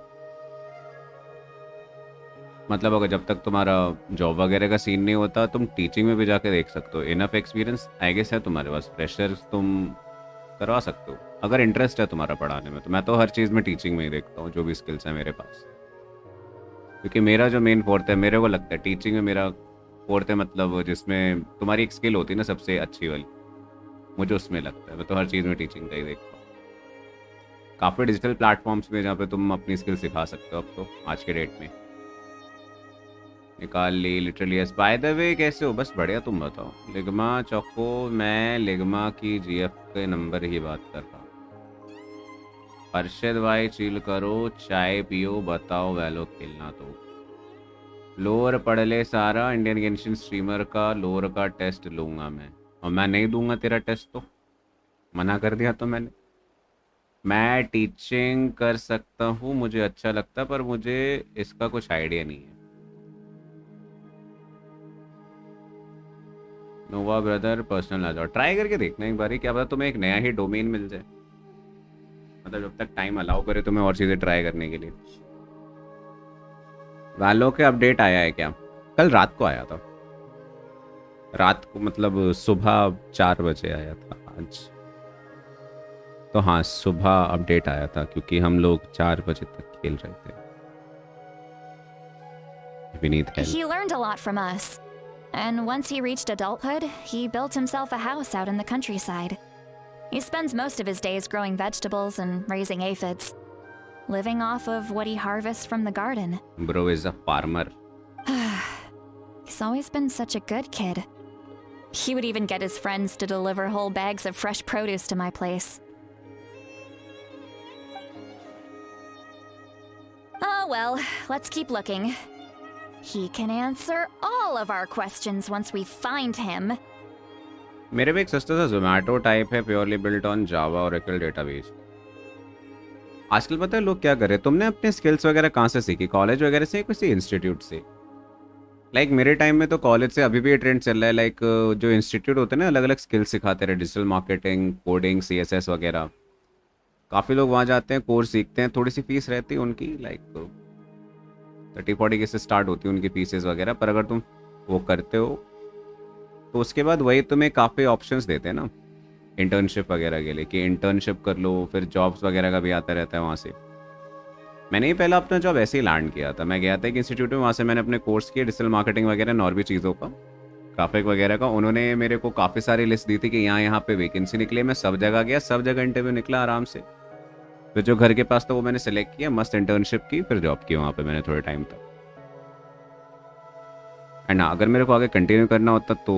मतलब अगर जब तक तुम्हारा जॉब वगैरह का सीन नहीं होता, तुम टीचिंग में भी जाके देख सकते हो। इनफ एक्सपीरियंस आई गेस है तुम्हारे पास, प्रेशर तुम करवा सकते हो अगर इंटरेस्ट है तुम्हारा पढ़ाने में। तो मैं तो हर चीज़ में टीचिंग में ही देखता हूँ, जो भी स्किल्स है मेरे पास, क्योंकि मेरा जो मेन फोर्थ है, मेरे को लगता है टीचिंग में मेरा फोर्थ है, मतलब जिसमें तुम्हारी एक स्किल होती है ना सबसे अच्छी वाली, मुझे उसमें लगता है। मैं तो हर चीज़ में टीचिंग का ही देखता हूँ। काफ़ी डिजिटल प्लेटफॉर्म्स में जहाँ पे तुम अपनी स्किल सिखा सकते हो अब तो, आज के डेट में। निकाल ली literally. Yes by the way कैसे हो? बस बढ़िया, तुम बताओ। लिग्मा चौको, मैं लिग्मा की जीएफ के नंबर ही बात कर रहा हूँ। अरशद भाई चिल करो, चाय पियो, बताओ वैलो खेलना तो। लोअर पढ़ ले सारा, इंडियन गेंशिन स्ट्रीमर का लोअर का टेस्ट लूँगा मैं। और मैं नहीं दूंगा तेरा टेस्ट, तो मना कर दिया तो मैंने। मैं टीचिंग कर सकता हूँ, मुझे अच्छा लगता, पर मुझे इसका कुछ आइडिया नहीं है। नोवा ब्रदर पर्सनल आ जाओ, ट्राई करके देखना एक बारी, क्या पता तुम्हें एक नया ही डोमेन मिल जाए। मतलब जब तक टाइम अलाउ करे तुम्हें और चीज़ें ट्राई करने के लिए। वैलो के अपडेट आया है क्या? कल रात को आया था, रात को मतलब सुबह 4 बजे आया था आज। तो हाँ, सुबह अपडेट आया था, क्योंकि हम लोग 4 बजे तक खेल रहे थे। We need help. He learned a lot from us. And once he reached adulthood, he built himself a house out in the countryside. He spends most of his days growing vegetables and raising aphids, living off of what he harvests from the garden. Bro is a farmer. He's always been such a good kid. He would even get his friends to deliver whole bags of fresh produce to my place. Oh well, let's keep looking. He can answer all of our questions once we find him. मेरे भी एक सस्ता सा Zomato type है, purely built on Java Oracle database. आजकल पता है लोग क्या कर रहे हैं? तुमने अपने स्किल्स वगैरह कहाँ से सीखी? कॉलेज वगैरह से, किसी इंस्टीट्यूट से? लाइक मेरे टाइम में तो कॉलेज से अभी भी ये ट्रेंड चल रहा है, लाइक जो इंस्टीट्यूट होते हैं ना, अलग अलग स्किल्स सिखाते रहे, डिजिटल मार्केटिंग, कोडिंग, सीएसएस वगैरह। काफ़ी लोग वहाँ जाते हैं, कोर्स सीखते हैं, थोड़ी सी फीस रहती है उनकी, लाइक 30-40 के से स्टार्ट होती है उनकी फीसेस वगैरह। पर अगर तुम वो करते हो तो उसके बाद वही तुम्हें काफ़ी ऑप्शंस देते हैं ना इंटर्नशिप वगैरह के लिए, कि इंटर्नशिप कर लो, फिर जॉब्स वगैरह का भी आता रहता है वहाँ से। मैंने ही पहला अपना जॉब ऐसे ही लैंड किया था। मैं गया था एक इंस्टीट्यूट में, वहाँ से मैंने अपने कोर्स किया डिजिटल मार्केटिंग वगैरह और भी चीज़ों का, ग्राफिक वगैरह का। उन्होंने मेरे को काफ़ी सारी लिस्ट दी थी कि यहाँ पे वैकेंसी निकली। मैं सब जगह गया, सब जगह इंटरव्यू निकला आराम से। फिर जो घर के पास था वो मैंने सेलेक्ट किया, मस्त इंटर्नशिप की, फिर जॉब की वहाँ पे मैंने थोड़े टाइम तक। एंड अगर मेरे को आगे कंटिन्यू करना होता तो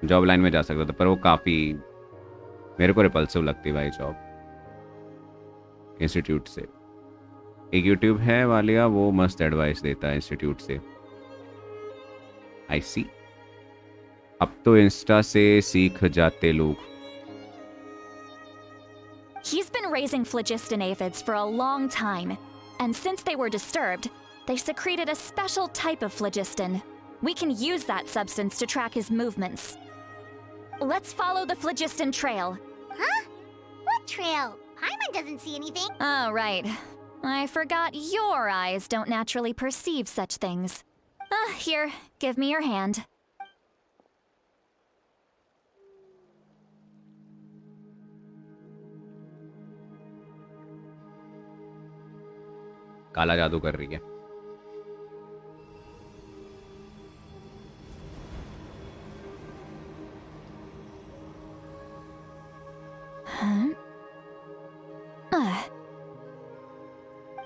जॉब लाइन में जा सकता था, पर वो काफ़ी मेरे को रिपल्सिव लगती भाई जॉब इंस्टीट्यूट से। एक यूट्यूब है वालिया, वो मस्त एडवाइस देता है इंस्टीट्यूट से। आई सी, अब तो इंस्टा से सीख जाते लोग। He's been raising phlogiston aphids for a long time, and since they were disturbed, they secreted a special type of phlogiston. We can use that substance to track his movements. Let's follow the phlogiston trail. Huh? What trail? Paimon doesn't see anything. Oh, right. I forgot your eyes don't naturally perceive such things. Here, give me your hand. काला जादू कर रही है।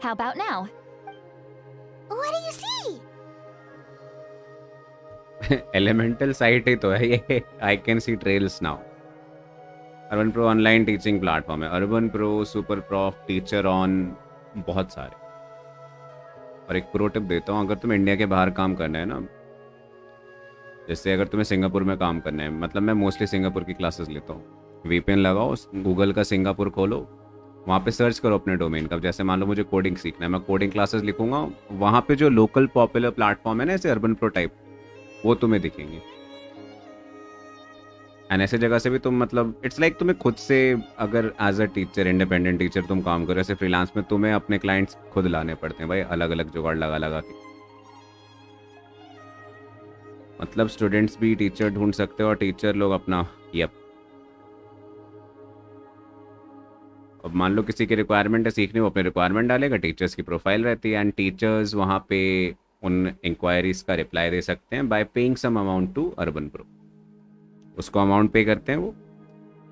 How about now? What do you see? Elemental sight ही तो है ये। I can see trails now. UrbanPro online teaching platform है। UrbanPro, Superprof, TeacherOn, बहुत सारे। और एक प्रो टिप देता हूँ, अगर तुम्हें इंडिया के बाहर काम करना है ना, जैसे अगर तुम्हें सिंगापुर में काम करना है, मतलब मैं मोस्टली सिंगापुर की क्लासेस लेता हूँ। वीपीएन लगाओ, गूगल का सिंगापुर खोलो, वहाँ पे सर्च करो अपने डोमेन का। जैसे मान लो मुझे कोडिंग सीखना है, मैं कोडिंग क्लासेस लिखूंगा, वहाँ पे जो लोकल पॉपुलर प्लेटफॉर्म है ना, ऐसे अर्बन प्रो टाइप, वो तुम्हें दिखेंगे। एंड ऐसे जगह से भी तुम मतलब इट्स लाइक तुम्हें खुद से, अगर as a teacher, independent teacher तुम काम करो, ऐसे फ्रीलांस में तुम्हें अपने क्लाइंट्स खुद लाने पड़ते हैं भाई, अलग अलग जुगाड़ लगा लगा के। मतलब स्टूडेंट्स भी टीचर ढूंढ सकते हो और टीचर लोग अपना यप। अब मान लो किसी की रिक्वायरमेंट है सीखने, वो अपने रिक्वायरमेंट डालेगा, टीचर्स की प्रोफाइल रहती है, एंड टीचर्स वहाँ पे उन इंक्वायरीज का रिप्लाई दे सकते हैं by paying some amount to UrbanPro. उसको अमाउंट पे करते हैं वो,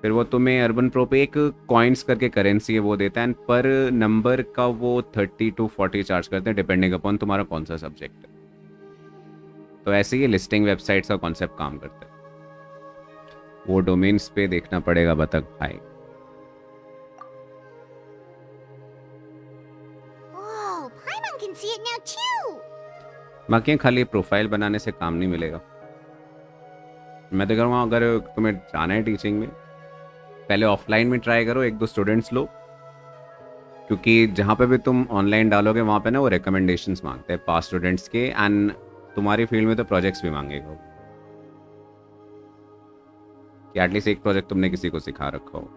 फिर वो तुम्हें अर्बन प्रो पे एक कॉइन्स करके करेंसी है वो देता है, एंड पर नंबर का वो 30 to 40 चार्ज करते हैं डिपेंडिंग अपॉन तुम्हारा कौन सा सब्जेक्ट है। तो ऐसे ही लिस्टिंग वेबसाइट्स का कॉन्सेप्ट काम करता है। वो डोमेन्स पे देखना पड़ेगा बतख भाई। Whoa, Paimon can see it now too. बाकी खाली प्रोफाइल बनाने से काम नहीं मिलेगा। मैं तो कहूँगा अगर तुम्हें जाना है टीचिंग में, पहले ऑफलाइन में ट्राई करो, एक दो स्टूडेंट्स लो, क्योंकि जहाँ पे भी तुम ऑनलाइन डालोगे वहाँ पे ना वो रिकमेंडेशंस मांगते हैं पास स्टूडेंट्स के, एंड तुम्हारी फील्ड में तो प्रोजेक्ट्स भी मांगेगा कि एटलीस्ट एक प्रोजेक्ट तुमने किसी को सिखा रखा हो,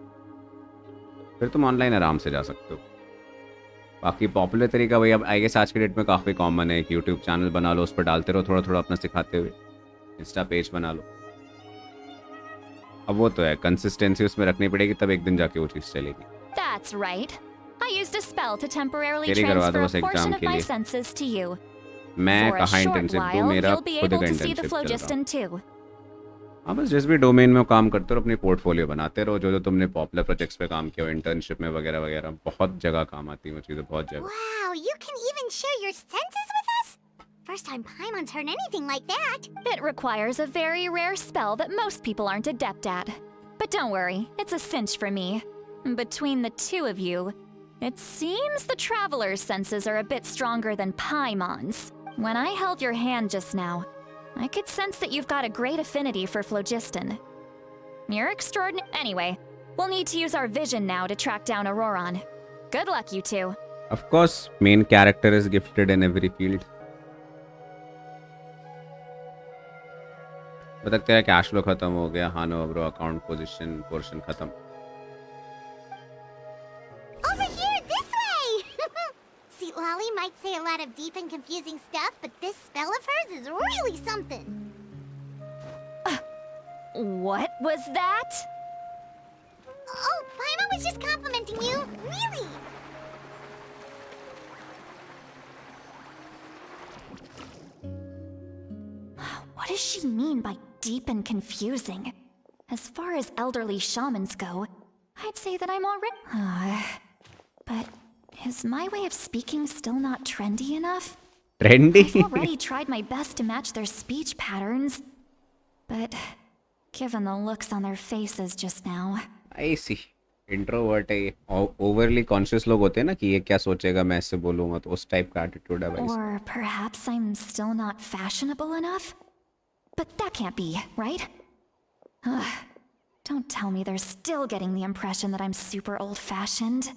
फिर तुम ऑनलाइन आराम से जा सकते हो। बाकी पॉपुलर तरीका भाई अब आई गेस आज के डेट में काफ़ी कॉमन है, एक यूट्यूब चैनल बना लो, उस पर डालते रहो थोड़ा थोड़ा अपना सिखाते हुए, इंस्टा पेज बना लो। अब वो तो है कंसिस्टेंसी उसमें रखनी पड़ेगी, तब एक दिन जाके वो चीज़ चलेगी। That's right. I used a spell to temporarily तेरी करवा दो transfer बस a portion एग्जाम of के my लिए। senses to you. मैं For a कहाँ short इंटर्नशिप दूँ, while, मेरा you'll be खुद able का to see the इंटर्नशिप चल रहा। phlogiston too. हाँ बस जिस भी डोमेन में काम करते हो अपनी पोर्टफोलियो बनाते रहो, जो जो तुमने पॉपुलर प्रोजेक्ट्स पे काम किया हो, इंटर्नशिप में वगैरह वगैरह, बहुत जगह काम आती है वो चीज़ें, बहुत जगह। Wow, you can even share your senses with us? First time Paimon's heard anything like that. It requires a very rare spell that most people aren't adept at. But don't worry, it's a cinch for me. Between the two of you, it seems the traveler's senses are a bit stronger than Paimon's. When I held your hand just now, I could sense that you've got a great affinity for phlogiston. You're extraordinary. Anyway, we'll need to use our vision now to track down Auroron. Good luck, you two. Of course, main character is gifted in every field. बता तेरा cash flow खत्म हो गया, हाँ no bro, account position portion खत्म। Over here, this way! See, Lolly might say a lot of deep and confusing stuff, but this spell of hers is really something. What was that? Oh, Paimon was just complimenting you. Really? What does she mean by deep and confusing? As far as elderly shamans go, I'd say that I'm already... but is my way of speaking still not trendy enough? Trendy? I've already tried my best to match their speech patterns. But given the looks on their faces just now. I see. Introvert है ये. Overly conscious लोग होते हैं ना कि ये क्या सोचेगा मैं इससे बोलूंगा, तो उस टाइप का एटीट्यूड है भाई. Or perhaps I'm still not fashionable enough? But that can't be, right? Ugh, don't tell me they're still getting the impression that I'm super old-fashioned.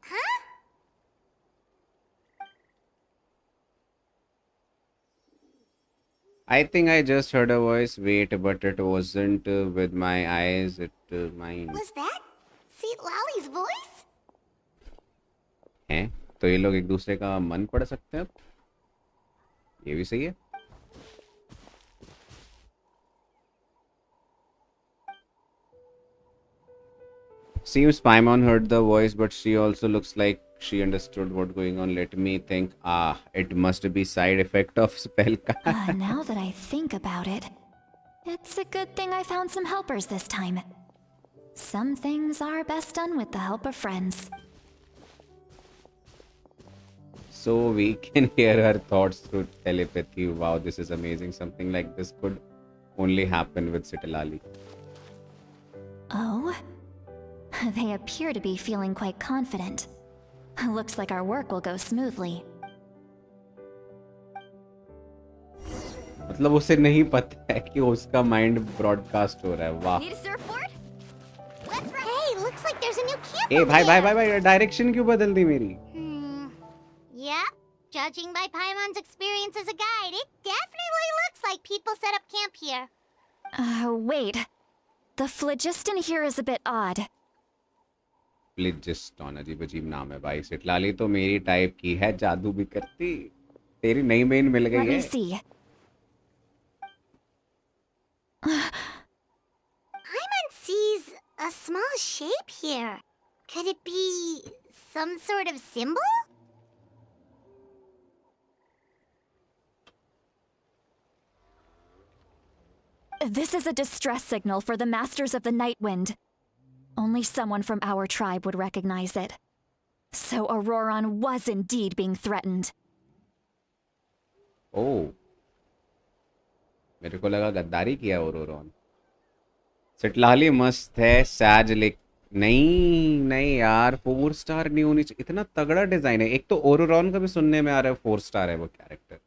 Huh? I think I just heard a voice. Wait, but it wasn't with my eyes. Mine. Was that Seat Lolly's voice? है तो ये लोग एक दूसरे का मन पढ़ सकते हैं अब. ये भी सही है. Seems Paimon heard the voice, but she also looks like she understood what's going on. Let me think. Ah, it must be side effect of spell cast. Now that I think about it, it's a good thing I found some helpers this time. Some things are best done with the help of friends. So we can hear her thoughts through telepathy. Wow, this is amazing. Something like this could only happen with Sitalali. Oh? They appear to be feeling quite confident. Looks like our work will go smoothly. मतलब उसे नहीं पता है कि उसका mind broadcast हो रहा है. वाह. Need a surfboard? Let's run. Hey, looks like there's a new camp A over भाई भाई there. भाई भाई डायरेक्शन क्यों बदल दी मेरी? Yeah, judging by Paimon's experience as a guide, it definitely looks like people set up camp here. Wait. The phlogiston here is a bit odd. फ्लिजिस्टॉन अजीब अजीब नाम है भाई. सिटलाली तो मेरी टाइप की है, जादू भी करती. तेरी नई मेन मिल Let गई me है. see. Paimon sees a small shape here. Could it be some sort of symbol? This is a distress signal for the Masters of the Night Wind. Only someone from our tribe would recognize it. So Auroron was indeed being threatened. ओह, मेरे को लगा गद्दारी किया ओरोरॉन. सिटलाली मस्त है. सैज लिख नहीं नहीं यार, 4 स्टार नहीं होनी चाहिए. इतना तगड़ा डिजाइन है. एक तो ओरोरॉन का भी सुनने में आ रहा है 4 स्टार है वो कैरेक्टर.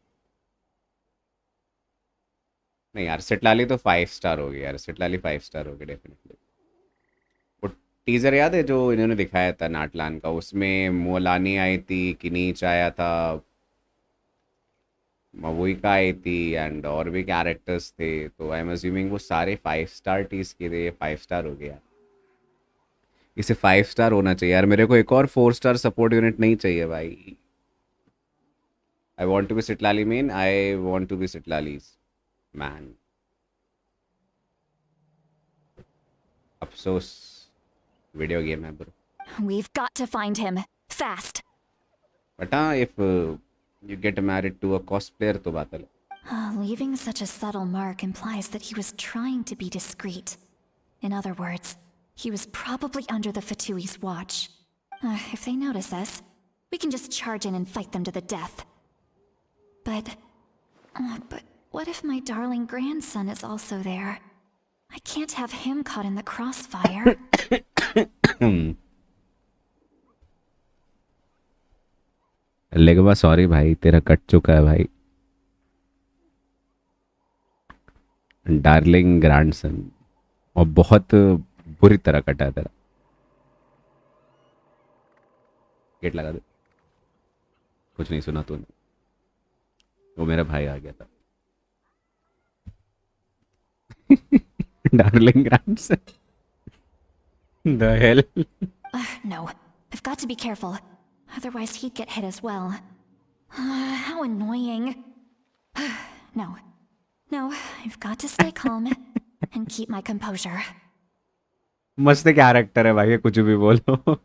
नहीं यार, सिटलाली तो 5 स्टार हो गई यार. सिटलाली 5 स्टार हो गई डेफिनेटली. वो टीजर याद है जो इन्होंने दिखाया था नाटलान का, उसमें मोलानी आई थी, किनीच आया था, मवुइका आई थी एंड और भी कैरेक्टर्स थे. तो आई एम अज्यूमिंग वो सारे 5 स्टार टीज के थे. 5 स्टार हो गया. इसे 5 स्टार होना चाहिए यार. मेरे को एक और 4 स्टार सपोर्ट यूनिट नहीं चाहिए भाई. I want to be Citlali main. I want to be Citlali's man. अफसोस वीडियो गेम है bro. We've got to find him. Fast. But हाँ, if you get married to a cosplayer तो बात है. Leaving such a subtle mark implies that he was trying to be discreet. In other words, he was probably under the Fatui's watch. If they notice us, we can just charge in and fight them to the death. But what if my darling grandson is also there? I can't have him caught in the crossfire. लेगवा sorry भाई, तेरा cut चुका है भाई. Darling grandson, और बहुत बुरी तरह कटा है तेरा. गेट लगा दे. कुछ नहीं सुना तूने. वो मेरा भाई आ गया था. Darling grandson. The hell? No, I've got to be careful. Otherwise he'd get hit as well. How annoying. No, I've got to stay calm and keep my composure. मस्त कैरेक्टर है भाई, कुछ भी बोलो.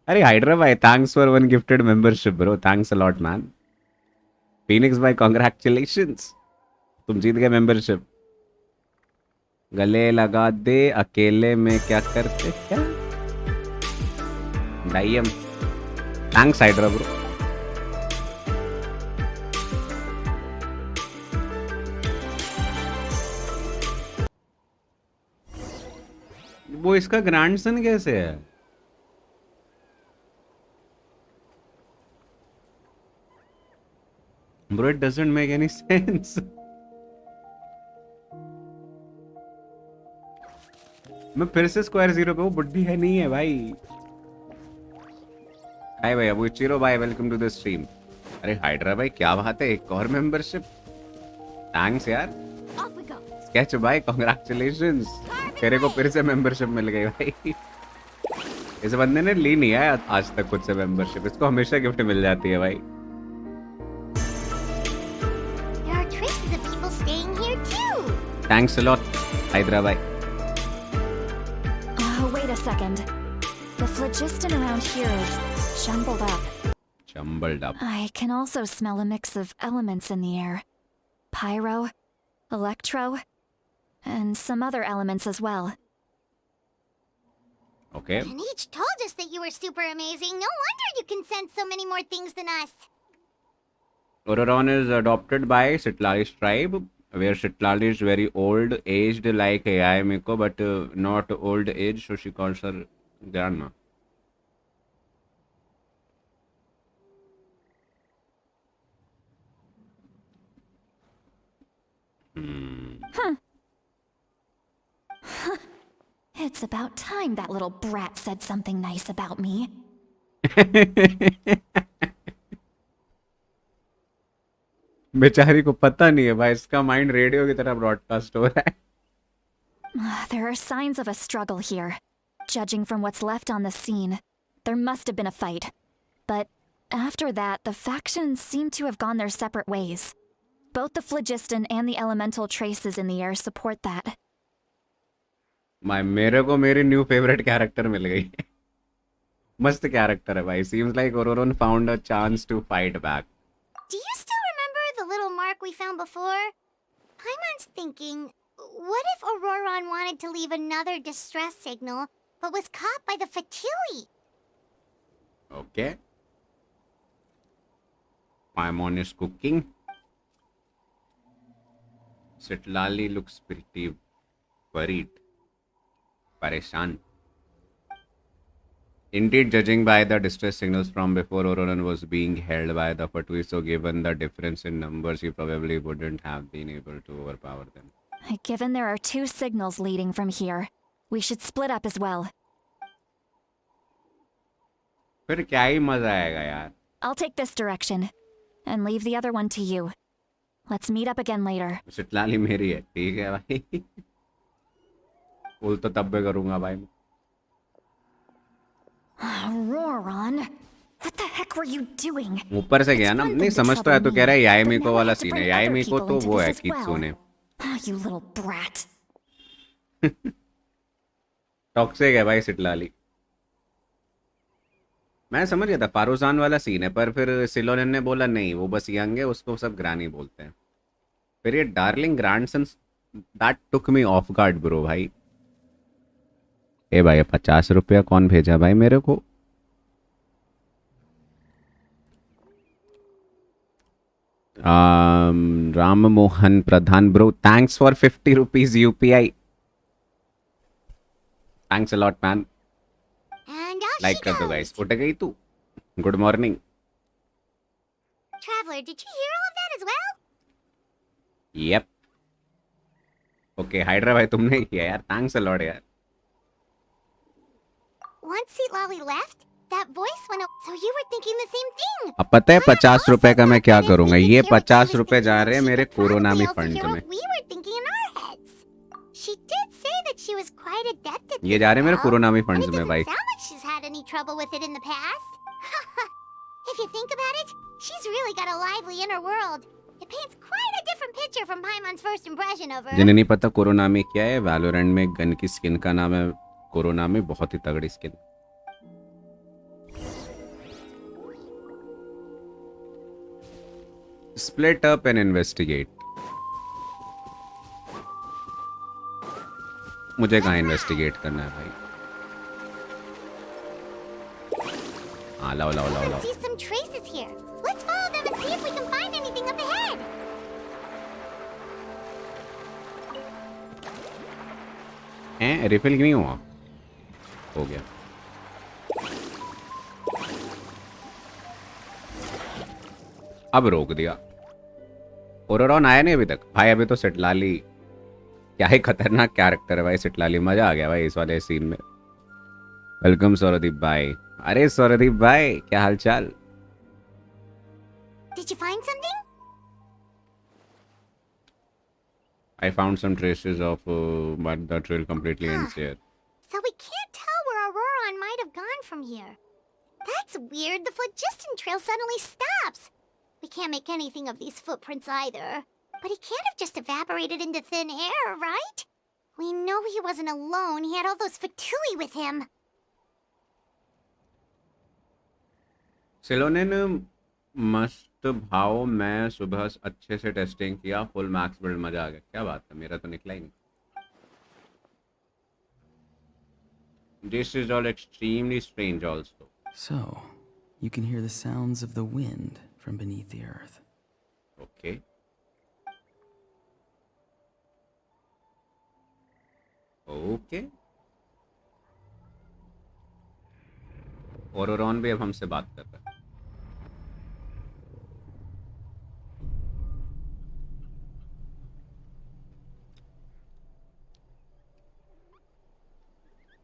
अरे हाइड्रा भाई, thanks for 1 gifted membership bro. Thanks a lot man. Phoenix भाई, congratulations, तुम जीत गए मेंबरशिप. गले लगा दे अकेले में क्या करते क्या. डाइम. Thanks hydra bro. वो इसका ग्रैंडसन कैसे है? Bro, it doesn't make any sense. मैं फिर से स्क्वायर जीरो पे हूँ, बुड्ढी है नहीं है भाई. हाय भाई अबू चिरो भाई, वेलकम टू द स्ट्रीम. अरे हाइड्रा भाई क्या बात है, एक और मेंबरशिप. थैंक्स यार. Off we go. स्केच भाई कांग्रेचुलेशंस, तेरे को फिर से मेंबरशिप मिल गई भाई. इस बंदे ने ली नहीं है आज तक खुद से मेंबरशिप, इसको हमेशा गिफ्ट मिल जाती है भाई. There are traces of people staying here too. Thanks a lot hydra भाई. Wait a second. The phlogiston around here is jumbled up. Jumbled up. I can also smell a mix of elements in the air. Pyro, electro, and some other elements as well. Okay. And each told us that you were super amazing. No wonder you can sense so many more things than us. Ororon is adopted by Sitlali's tribe, where Sitlali is very old, aged like ayaya Miko, but not old age, so she calls her grandma. It's about time that little brat said something nice about me. बेचारी को पता नहीं है भाई, इसका mind radio की तरह broadcast हो रहा है. There are signs of a struggle here. Judging from what's left on the scene, there must have been a fight. But after that, the factions seem to have gone their separate ways. Both the phlogiston and the elemental traces in the air support that. मेरे को मेरी new favourite character मिल गई. मस्त character है भाई. Seems like Ororon found a chance to fight back. Do you still remember the little mark we found before? Paimon's thinking, what if Auroron wanted to leave another distress signal, but was caught by the Fatui? Okay. Paimon is cooking. Sitlali looks pretty worried. Pareshan. Indeed, judging by the distress signals from before, Ororon was being held by the Fatui, so given the difference in numbers, he probably wouldn't have been able to overpower them. Given there are 2 signals leading from here, we should split up as well. फिर क्या ही मजा आएगा यार. I'll take this direction, and leave the other one to you. Let's meet up again later. सिटलाली मेरी है, ठीक है भाई. पुल तो तब भी करूंगा भाई. Auroron, what the heck were you doing? ऊपर से गया ना, नहीं समझता है तो कह रहा है याई मीको वाला सीन है. याई मीको तो वो है कित्सुने. You little brat. टॉक्सिक है भाई सिटलाली. मैं समझ गया था फारूजान वाला सीन है, पर फिर सिलोनियन ने बोला नहीं वो बस यंग है, उसको सब ग्रानी बोलते हैं. फिर ये darling grandson, that took me of guard bro भाई. ए भाई 50 रुपया कौन भेजा भाई मेरे को? Ram Mohan Pradhan bro, thanks for 50 rupees UPI. Thanks a lot man. And off like she कर दो goes. गाइस. उठ गई तू? Good morning. Traveler, did you hear all of that as well? Yup. Okay Hydra भाई तुमने किया यार, थैंक्स अ लॉट यार. Once Seatlali left, that voice went up. So you were thinking the same thing. अब पता है 50 रुपए का मैं क्या करूंगा. ये 50 रुपए जा रहे हैं मेरे कोरोनामी फंड में. We were thinking in our heads. She did say that she was quite adept at ये जा रहे हैं मेरे this, कोरोनामी and फंड्स it में doesn't भाई. sound like she's had any trouble with it in the past. If you think about it, she's really got a lively inner world. It paints quite a different picture from Paimon's first impression of her. जिन्हें नहीं पता कोरोनामी क्या है, Valorant में gun की skin का नाम है कोरोनामी. बहुत ही तगड़ी skin. Split up and investigate. मुझे कहाँ इन्वेस्टिगेट करना है भाई. हाँ लाओ लाओ लाओ I लाओ. see some traces here. Let's follow them and see if we can find anything up ahead. हैं रिफिल क्यों नहीं हुआ? हो गया। अब रोक दिया। ओरोरॉन आया नहीं अभी तक भाई। अभी तो सिटलाली, क्या ही खतरनाक कैरेक्टर है भाई सिटलाली। मजा आ गया भाई इस वाले सीन में। वेलकम सौरदीप भाई। अरे सौरदीप भाई क्या हाल चाल? Did you find something? I found some traces of but the trail completely ends here. So we can't tell where Auroron might have gone from here. That's weird. The phlogiston trail suddenly stops. We can't make anything of these footprints either. But he can't have just evaporated into thin air, right? We know he wasn't alone. He had all those Fatui with him. सिलोने मस्त भाव। मैं सुबह अच्छे से testing किया, full max build, मजा आ गया। क्या बात है, मेरा तो निकला ही नहीं। This is all extremely strange also. So, you can hear the sounds of the wind from beneath the earth. Okay. Okay. ओरोरॉन भी अब हमसे बात कर रहा है।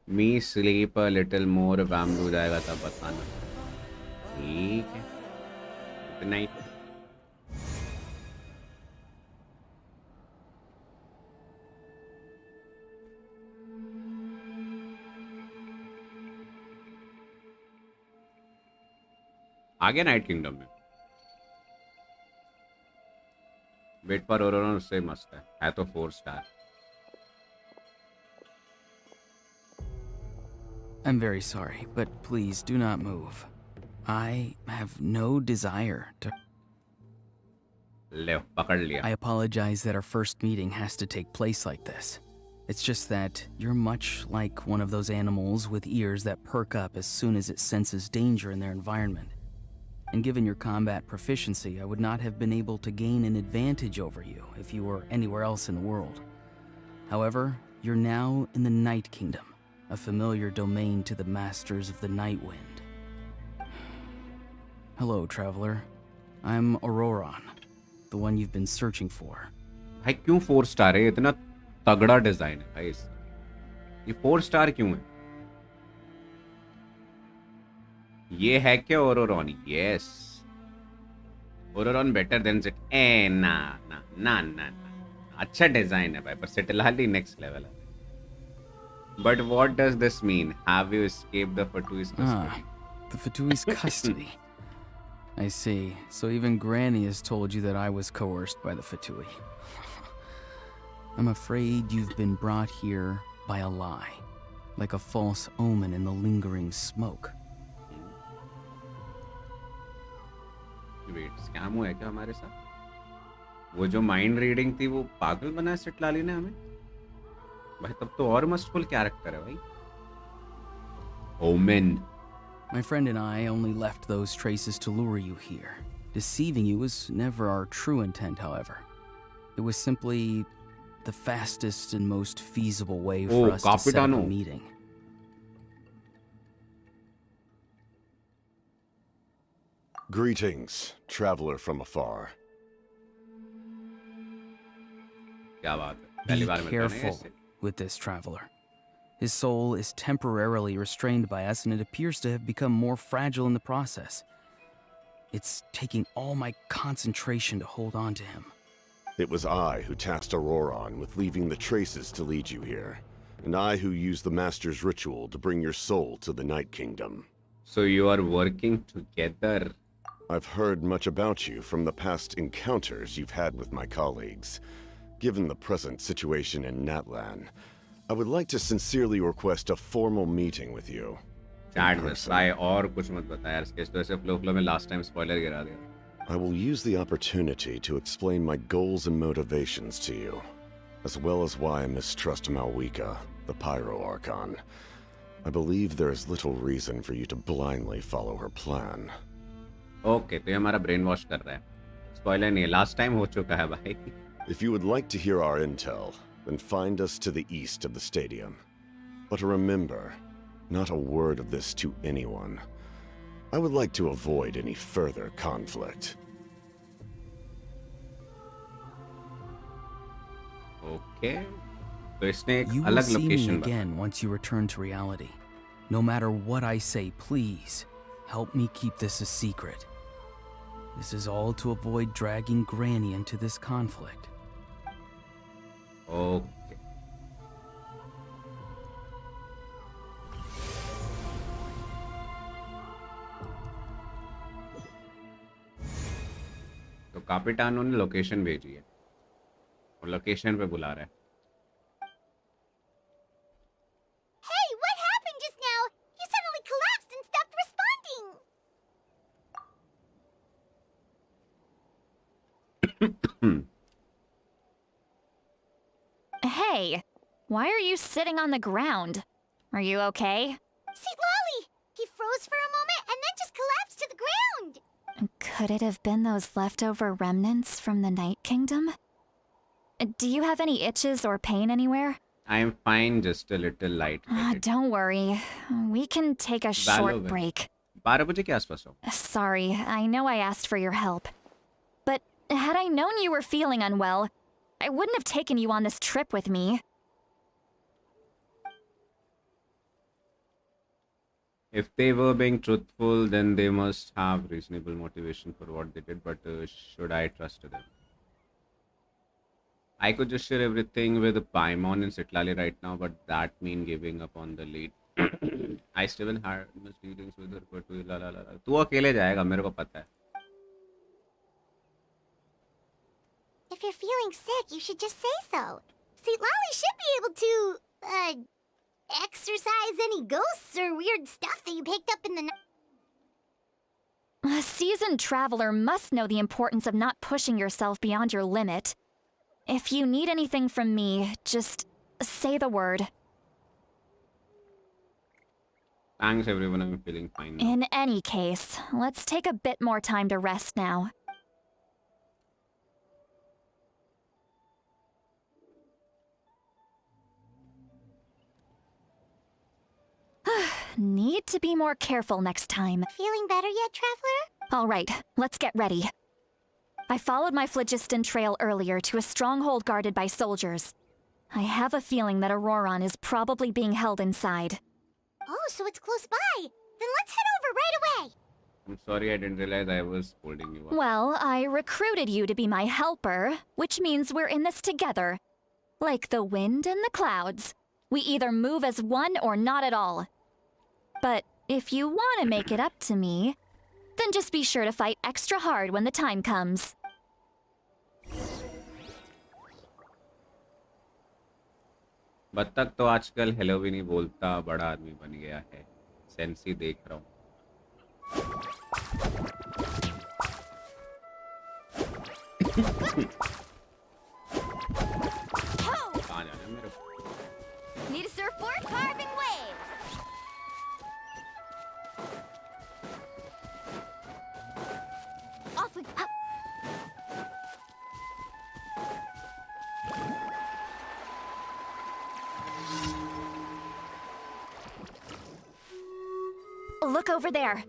Me sleep a little more, वैम्ड हो जाएगा तब बताना। ठीक है, गुड नाइट। आगे नाइट किंगडम में वेट पर ओरोरॉन उससे मस्त है तो 4 star. I'm very sorry, but please do not move. I have no desire to. ले पकड़ लिया। I apologize that our first meeting has to take place like this. It's just that you're much like one of those animals with ears that perk up as soon as it senses danger in their environment. And given your combat proficiency, I would not have been able to gain an advantage over you if you were anywhere else in the world. However, you're now in the Night Kingdom, a familiar domain to the masters of the Night Wind. Hello, traveler. I'm Auroron, the one you've been searching for. भाई क्यों 4 star है? इतना तगड़ा design है भाई इसका। ये 4 star क्यों है? ये है क्या Ororon? Yes, Ororon better than सिट। ए ना ना ना ना ना, अच्छा डिजाइन है भाई, पर सिटलाली नेक्स्ट लेवल है। But what does this mean? Have you escaped the Fatui's custody? The Fatui's custody. I see. So even Granny has told you that I was coerced by the Fatui. I'm afraid you've been brought here by a lie, like a false omen in the lingering smoke. Wait, scam हुआ है क्या हमारे साथ? वो जो mind reading थी वो पागल बनाया सिटलाली ने हमें भाई। तब तो और मस्टफुल कैरेक्टर है भाई। Women. My friend and I only left those traces to lure you here. Deceiving you was never our true intent, however. It was simply the fastest and most feasible way for us to set up a meeting. Greetings, traveler from afar. क्या बात है, पहली बार Be मिल रहे हैं careful इससे। with this traveler. His soul is temporarily restrained by us, and it appears to have become more fragile in the process. It's taking all my concentration to hold on to him. It was I who tasked Auroron with leaving the traces to lead you here, and I who used the Master's ritual to bring your soul to the Night Kingdom. So you are working together. I've heard much about you from the past encounters you've had with my colleagues. Given the present situation in Natlan, I would like to sincerely request a formal meeting with you. Chat में भाई और कुछ मत बता यार, इसके तो ऐसे फ्लो में लास्ट टाइम स्पॉइलर गिरा दिया। I will use the opportunity to explain my goals and motivations to you, as well as why I mistrust Malwika, the Pyro Archon. I believe there is little reason for you to blindly follow her plan. Okay, तो ये हमारा brain wash कर रहा है। Spoiler नहीं है, last time हो चुका है भाई। If you would like to hear our intel, then find us to the east of the stadium. But remember, Not a word of this to anyone. I would like to avoid any further conflict. Okay. तो इसने एक You will अलग see me location again once you return to reality. No matter what I say, please help me keep this a secret. This is all to avoid dragging Granny into this conflict. Okay तो कापिटानो ने location भेजी है और location पे बुला रहा है Hey, what happened just now? You suddenly collapsed and stopped responding. Hey, why are you sitting on the ground? Are you okay? See, Lolly, he froze for a moment and then just collapsed to the ground. Could it have been those leftover remnants from the Night Kingdom? Do you have any itches or pain anywhere? I am fine, just a little light-headed. Don't worry. We can take a short Valorant. break. 12 बजे के आसपास हो Sorry, I know I asked for your help. But had I known you were feeling unwell, I wouldn't have taken you on this trip with me. If they were being truthful, then they must have reasonable motivation for what they did, but should I trust them? I could just share everything with Paimon and Citlali right now, but that mean giving up on the lead. I still had dealings with her, but la la la la. तू अकेले जाएगा मेरे को पता है. If you're feeling sick, you should just say so. See, Lolly should be able to, exorcise any ghosts or weird stuff that you picked up in the night. A seasoned traveler must know the importance of not pushing yourself beyond your limit. If you need anything from me, just say the word. Thanks everyone, I'm feeling fine now. In any case, let's take a bit more time to rest now. Need to be more careful next time. Feeling better yet, Traveler? All right, let's get ready. I followed my phlogiston trail earlier to a stronghold guarded by soldiers. I have a feeling that Auroron is probably being held inside. Oh, so it's close by. Then let's head over right away. I'm sorry, I didn't realize I was holding you up. Well, I recruited you to be my helper, which means we're in this together. Like the wind and the clouds. We either move as one or not at all. But if you want to make it up to me, then just be sure to fight extra hard when the time comes. बत्तख तो आजकल hello भी नहीं बोलता, बड़ा आदमी बन गया है. सेंसी देख रहा हूँ. कहाँ जाना है मेरे को? Need a surfboard? Carving waves. Off we go. Look over there.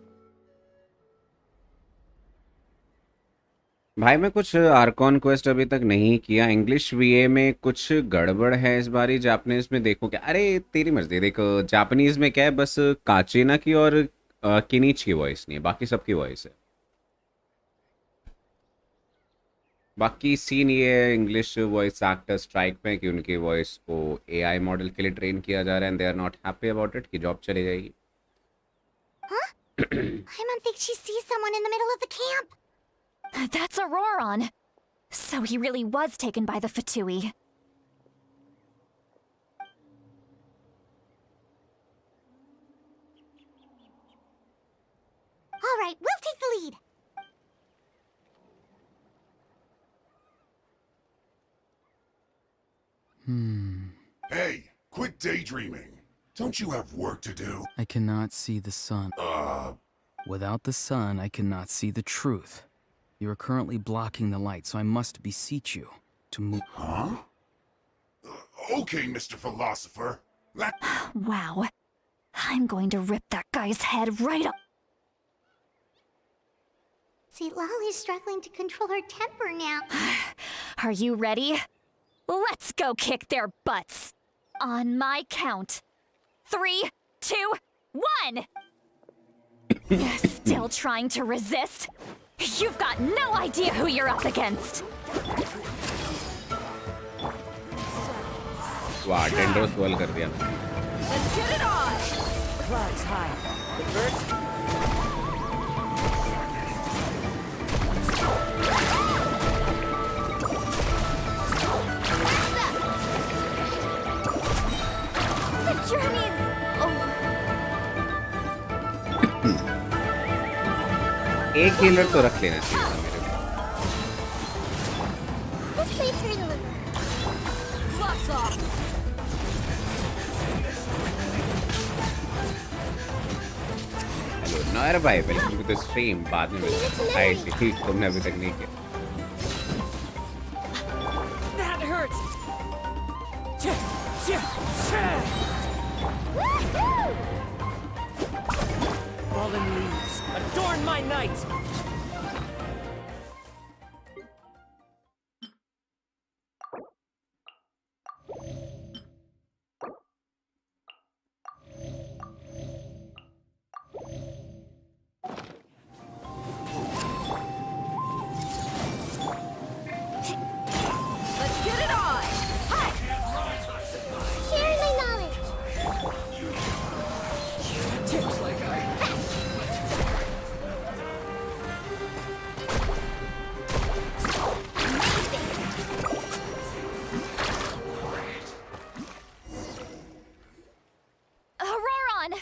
भाई मैं कुछ आर्कॉन क्वेस्ट अभी तक नहीं किया. इंग्लिश वीए में कुछ गड़बड़ है इस बारी. जापानीज में देखो क्या. अरे तेरी मर्जी. देख जापानीज में क्या है, बस काचेना की और किनीच की वॉइस नहीं है, बाकी सबकी वॉइस है. बाकी सीन ये है, इंग्लिश वॉइस एक्टर स्ट्राइक पे कि उनकी वॉइस को एआई मॉडल के लिए ट्रेन किया जा रहा है and they are not happy about it कि जॉब चली जाएगी. Paimon thinks she sees someone in the middle of the camp. That's Auroron. So he really was taken by the Fatui. All right, we'll take the lead. Hey, quit daydreaming. Don't you have work to do? I cannot see the sun. Without the sun, I cannot see the truth. You are currently blocking the light, so I must beseech you to move. Huh? Okay, Mr. Philosopher. Wow. I'm going to rip that guy's head right off. See, Lolly's struggling to control her temper now. Are you ready? Let's go kick their butts. On my count. 3, 2, 1! Still trying to resist? You've got no idea who you're up against. वाह टेंडो swell कर दिया. Let's get it on! Clouds high. The birds... The journey's over. एक healer तो रख लेना चाहिए था मेरे को. Let's wait for the look. Blocks off! Hello Noir भाई वेलकम टू द स्ट्रीम. बाद में मिलते. हाय ठीक तुमने अभी तक नहीं किया. That hurts! Woohoo! Fallen leaves, adorn my night! Let's get it on! Hi! Sharing my knowledge. Auroron!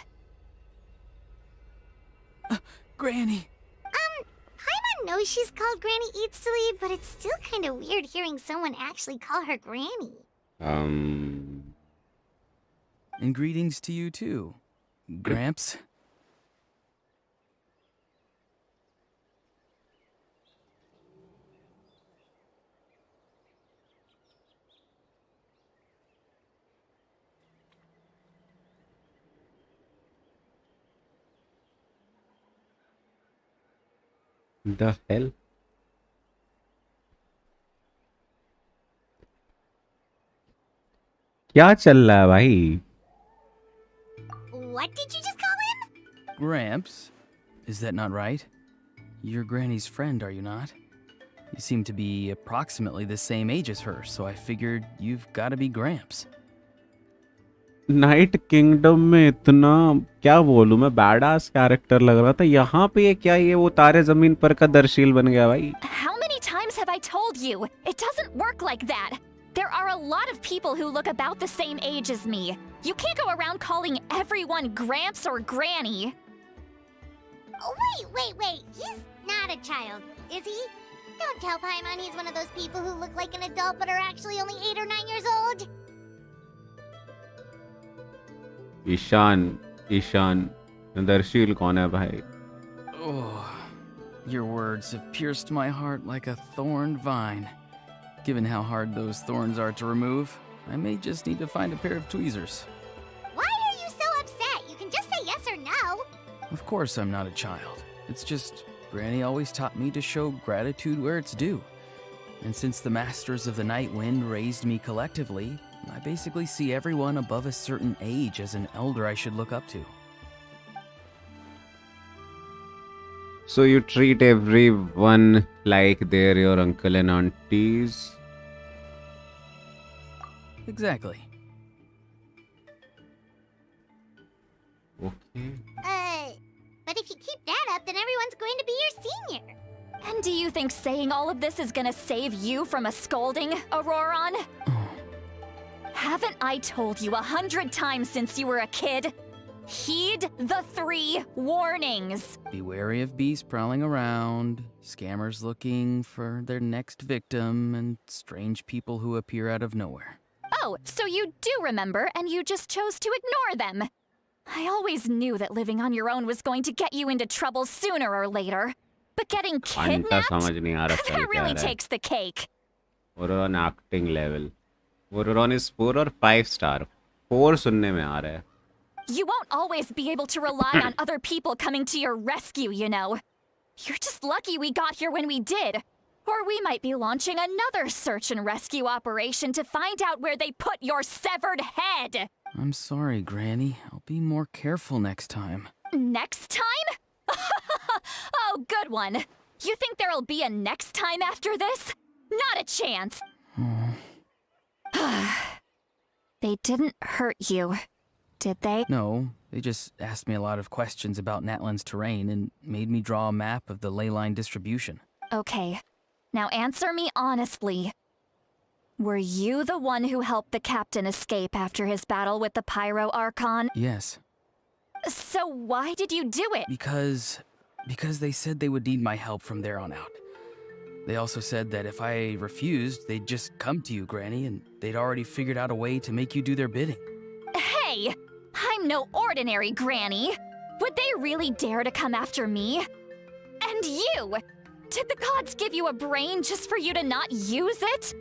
Granny! Paimon knows she's called Granny Eats to Leave, but it's still kind of weird hearing someone actually call her Granny. And greetings to you too, Gramps. The hell? क्या चल रहा है भाई? What did you just call him? Gramps? Is that not right? You're Granny's friend, are you not? You seem to be approximately the same age as her, so I figured you've got to be Gramps. Night kingdom में इतना क्या बोलूं मैं badass character लग रहा था. यहाँ पे ये वो तारे जमीन पर का दर्शील बन गया भाई. How many times have I told you? It doesn't work like that. There are a lot of people who look about the same age as me. You can't go around calling everyone Gramps or Granny. Oh, wait. He's not a child, is he? Don't tell Paimon he's one of those people who look like an adult but are actually only 8 or 9 years old. Ishan Darsheel कौन है भाई? Oh, your words have pierced my heart like a thorned vine. Given how hard those thorns are to remove, I may just need to find a pair of tweezers. Why are you so upset? You can just say yes or no. Of course I'm not a child. It's just Granny always taught me to show gratitude where it's due. And since the Masters of the Night Wind raised me collectively, I basically see everyone above a certain age as an elder I should look up to. So you treat everyone like they're your uncle and aunties? Exactly. Okay. But if you keep that up, then everyone's going to be your senior. And do you think saying all of this is gonna save you from a scolding, Auroron? Haven't I told you 100 times since you were a kid? Heed the 3 warnings. Be wary of beasts prowling around, scammers looking for their next victim, and strange people who appear out of nowhere. Oh, so you do remember and you just chose to ignore them. I always knew that living on your own was going to get you into trouble sooner or later. But getting kidnapped? समझ नहीं आ रहा That really takes the cake. Auroron acting level. Auroron is 4 or 5 star. 4 सुनने में आ रहा है. You won't always be able to rely on other people coming to your rescue, you know. You're just lucky we got here when we did. Or we might be launching another search and rescue operation to find out where they put your severed head. I'm sorry, Granny. I'll be more careful next time. Next time? Oh, good one. You think there'll be a next time after this? Not a chance. They didn't hurt you, did they? No, they just asked me a lot of questions about Natlan's terrain and made me draw a map of the ley line distribution. Okay. Now answer me honestly. Were you the one who helped the captain escape after his battle with the Pyro Archon? Yes. So why did you do it? Because they said they would need my help from there on out. They also said that if I refused, they'd just come to you, Granny, and they'd already figured out a way to make you do their bidding. Hey! I'm no ordinary Granny. Would they really dare to come after me? And you! Did the gods give you a brain just for you to not use it?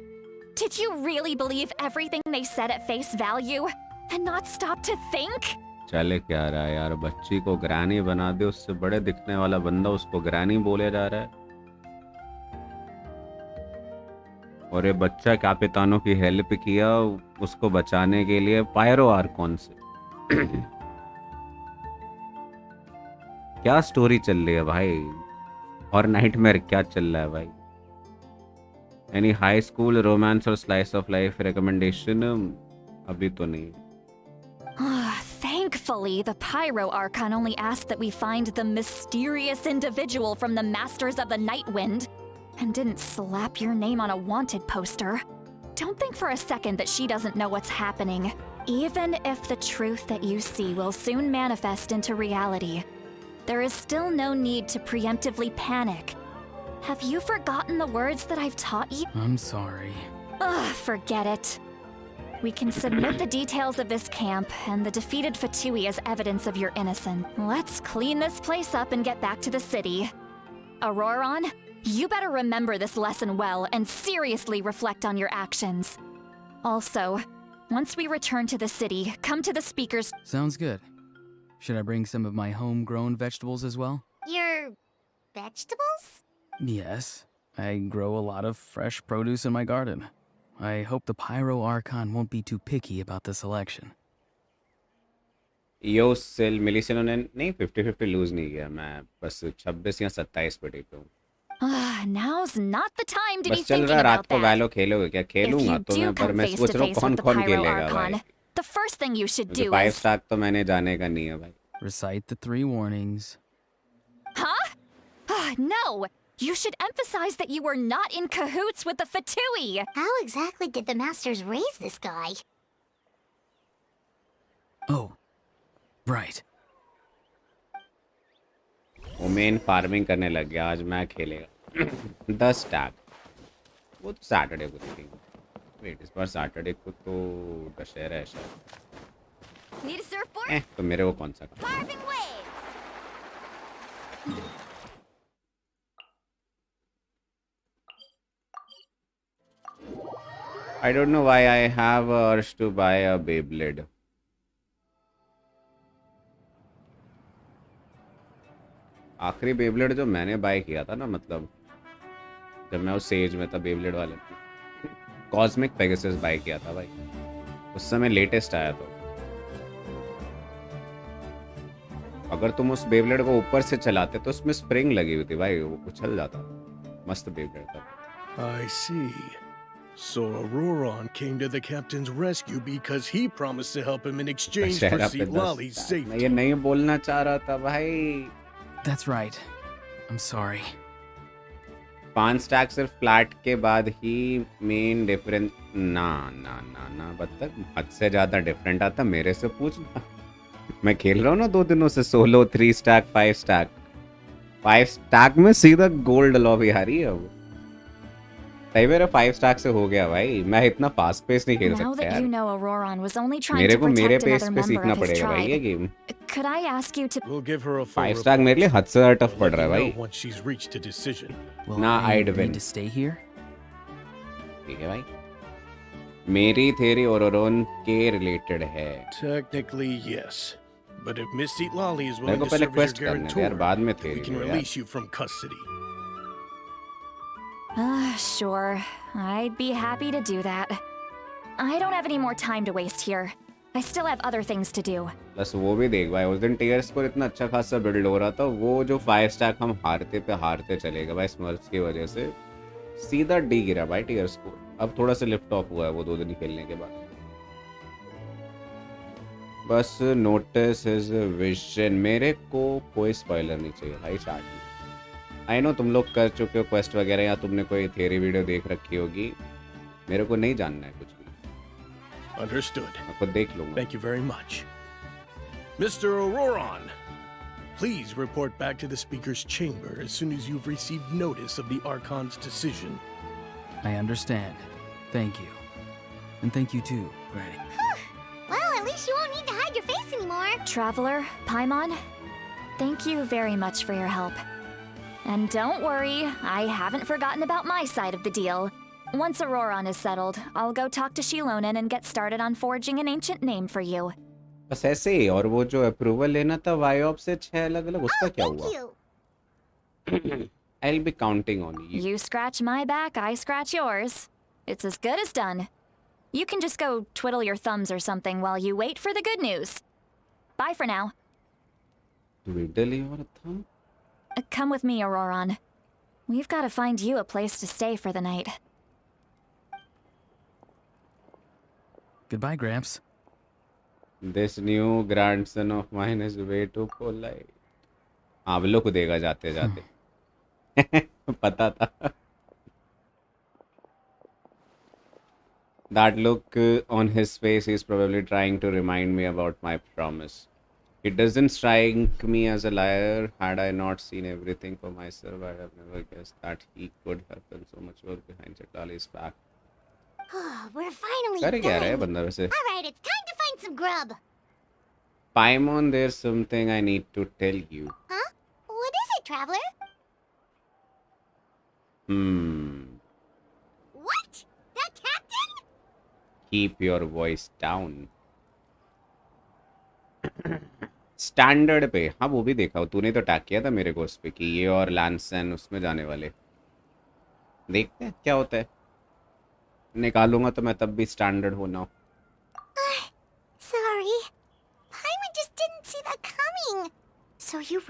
Did you really believe everything they said at face value and not stop to think? चले क्या रहा है यार, बच्ची को granny बना दे, उससे बड़े दिखने वाला बंदा उसको ग्रैनी बोले जा रहा है। और ये बच्चा कैपितानो की हेल्प किया उसको बचाने के लिए पायरो आर्कॉन से। क्या स्टोरी चल रही है भाई, और नाइटमेयर क्या चल रहा है भाई? एनी हाई स्कूल रोमांस और स्लाइस ऑफ लाइफ रिकमेंडेशन? अभी तो नहीं। Thankfully, the Pyro Archon only asked that we find the mysterious individual from the Masters of the Nightwind and didn't slap your name on a wanted poster. Don't think for a second that she doesn't know what's happening. Even if the truth that you see will soon manifest into reality, there is still no need to preemptively panic. Have you forgotten the words that I've taught you? I'm sorry. Ugh, forget it. We can submit the details of this camp and the defeated Fatui as evidence of your innocence. Let's clean this place up and get back to the city. Auroron, you better remember this lesson well and seriously reflect on your actions. Also, once we return to the city, come to the speakers. Sounds good. Should I bring some of my homegrown vegetables as well? Your vegetables? Yes. I grow a lot of fresh produce in my garden. I hope the Pyro Archon won't be too picky about the selection. यो सेल मिलीसेनो ने नहीं 50-50 loose नहीं किया, मैं बस 26 या 27 पे टिका हूँ। Now's not the time to be बस चल thinking रहा है, रात about को that. वैलो खेलोगे क्या? खेलूंगा तो मैं, पर मैं सोच रहा हूँ कौन कौन खेलेगा भाई। The first thing you should do 5 is... star तो मैंने जाने का नहीं है भाई। Recite the 3 warnings. Huh? No! You should emphasize that you were not in cahoots with the Fatui! How exactly did the masters raise this guy? Oh, right. वो main farming करने लग गया, आज मैं खेलेगा 10 स्टैक। वो तो सैटरडे को देखेंगे। वेट, इस बार सैटरडे को तो दशहरा है शायद। Need a surfboard? तो मेरे को कौन सा काम? Carving waves! I don't know why I have a urge to buy a Beyblade. आखिरी बेब्लेड जो मैंने बाय किया था ना, मतलब जब मैं उस एज में था बेब्लेड वाले, कॉस्मिक पेगासस बाय किया था भाई। उस समय लेटेस्ट आया तो अगर तुम उस बेब्लेड को ऊपर से चलाते तो उसमें स्प्रिंग लगी हुई थी भाई, वो उछल जाता। मस्त बेब्लेड था। I see. So Auroron came to the captain's rescue because he promised to help him in exchange for Sealali's safety. मैं ये नहीं बोलना चाह रहा था भाई। That's right. I'm sorry. 5 stack सिर्फ फ्लैट के बाद ही मेन डिफरेंस। ना ना ना ना, बत्तख हद से ज्यादा डिफरेंट आता, मेरे से पूछना। मैं खेल रहा हूँ ना 2 दिनों से सोलो 3 स्टैक 5 स्टैक। 5 स्टैक में सीधा गोल्ड लॉबी हारी है वो। सही मेरा 5 स्टैक से हो गया भाई, मैं इतना फास्ट पेस नहीं खेल सकता यार। मेरे को मेरे पेस पे सीखना पड़ेगा भाई ये game. Could I ask you to... We'll give her a 5 stack मेरे लिए हद से ज्यादा टफ पड़ रहा है भाई। Once she's reached a decision. Well, ना I I'd need win। to stay here? ठीक है भाई, मेरी थ्योरी औरोरॉन के रिलेटेड है। Technically, yes. But if Miss Lolly is मेरे willing को to पहले serve as your क्वेस्ट करने थे यार, guarantor, बाद में we theory can लो यार. release you from custody. Sure. I'd be happy to do that. I don't have any more time to waste here. I still have other things to do. Plus वो भी देख भाई, उस दिन tier score इतना अच्छा खासा बिल्ड हो रहा था, वो जो 5 स्टैक हम हारते पे हारते चले गए भाई स्मर्फ्स की वजह से, सीधा डी गिरा भाई टीयर स्कोर. अब थोड़ा सा लिफ्ट ऑफ हुआ है वो 2 दिन खेलने के बाद. बस नोटिस हिज विजन. मेरे को कोई स्पॉइलर नहीं चाहिए भाई चैट में. आई नो तुम लोग कर चुके हो क्वेस्ट वगैरह या तुमने कोई थियरी वीडियो देख रखी होगी, मेरे को नहीं जानना है कुछ भी. Understood. मैं खुद देख लूंगा. Thank you very much. Mr. Auroron, please report back to the Speaker's chamber as soon as you've received notice of the Archon's decision. I understand. Thank you. And thank you too, Granny. Well, at least you won't need to hide your face anymore. Traveler, Paimon, thank you very much for your help. And don't worry, I haven't forgotten about my side of the deal. Once Auroron is settled, I'll go talk to Shilonen and get started on forging an ancient name for you. बस ऐसे ही. और वो जो approval लेना था वायोप से 6 अलग-अलग, उसका क्या हुआ? I'll be counting on you. You scratch my back, I scratch yours. It's as good as done. You can just go twiddle your thumbs or something while you wait for the good news. Bye for now. Twiddle your thumb? Come with me, Auroron. We've got to find you a place to stay for the night. Goodbye, Gramps. This new grandson of mine is way too polite. आंवलों को देगा जाते जाते. पता था. That look on his face is probably trying to remind me about my promise. It doesn't strike me as a liar. Had I not seen everything for myself, I have never guessed that he could have done so much work behind Chitlali's back. We're finally कर क्या रहा है done. बंदा वैसे? All right, it's time to find some grub. Paimon, there's something I need to tell you. Huh? What is it, Traveler? What? The captain? Keep your voice down. Standard पे. हाँ वो भी देखा. तूने तो टैग किया था मेरे को उस पे कि ये और लैंसन उसमें जाने वाले. देखते हैं क्या होता है. निकालूंगा तो मैं तब भी स्टैंडर्ड होना. Sorry. Paimon just didn't see that coming. So you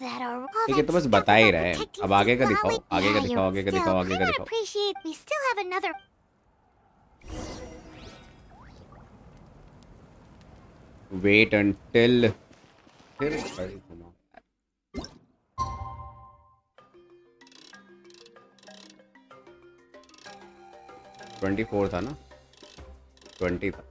that are ठीक है तो बस बता ही रहे हैं. अब आगे का दिखाओ, आगे का दिखाओ, आगे का दिखाओ, आगे का दिखाओ. Appreciate we still have another. Wait until फिर बड़ी घुमा. 24 था ना? 20 था.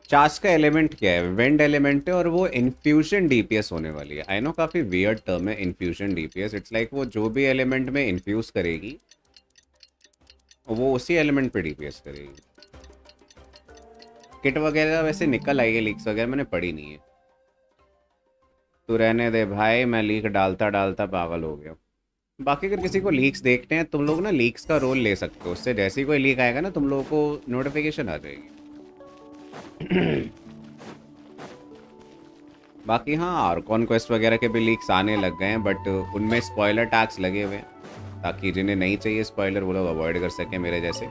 चास का एलिमेंट क्या है? विंड एलिमेंट है और वो इन्फ्यूजन डीपीएस होने वाली है. आई नो काफी वियर्ड टर्म है इन्फ्यूजन डीपीएस. इट्स लाइक वो जो भी एलिमेंट में इन्फ्यूज करेगी वो उसी एलिमेंट पे डीपीएस करेगी. किट वगैरह वैसे निकल आई है, लीक्स वगैरह मैंने पढ़ी नहीं है. तू रहने दे भाई, मैं लीक डालता डालता पागल हो गया. बाकी अगर किसी को लीक्स देखते हैं तुम लोग ना, लीक्स का रोल ले सकते हो. उससे जैसे ही कोई लीक आएगा ना तुम लोगों को नोटिफिकेशन आ जाएगी. बाकी हाँ, आर्कॉन क्वेस्ट वगैरह के भी लीक्स आने लग गए हैं, बट उनमें स्पॉइलर टैग्स लगे हुए हैं ताकि जिन्हें नहीं चाहिए स्पॉइलर वो लोग अवॉइड कर सकें मेरे जैसे.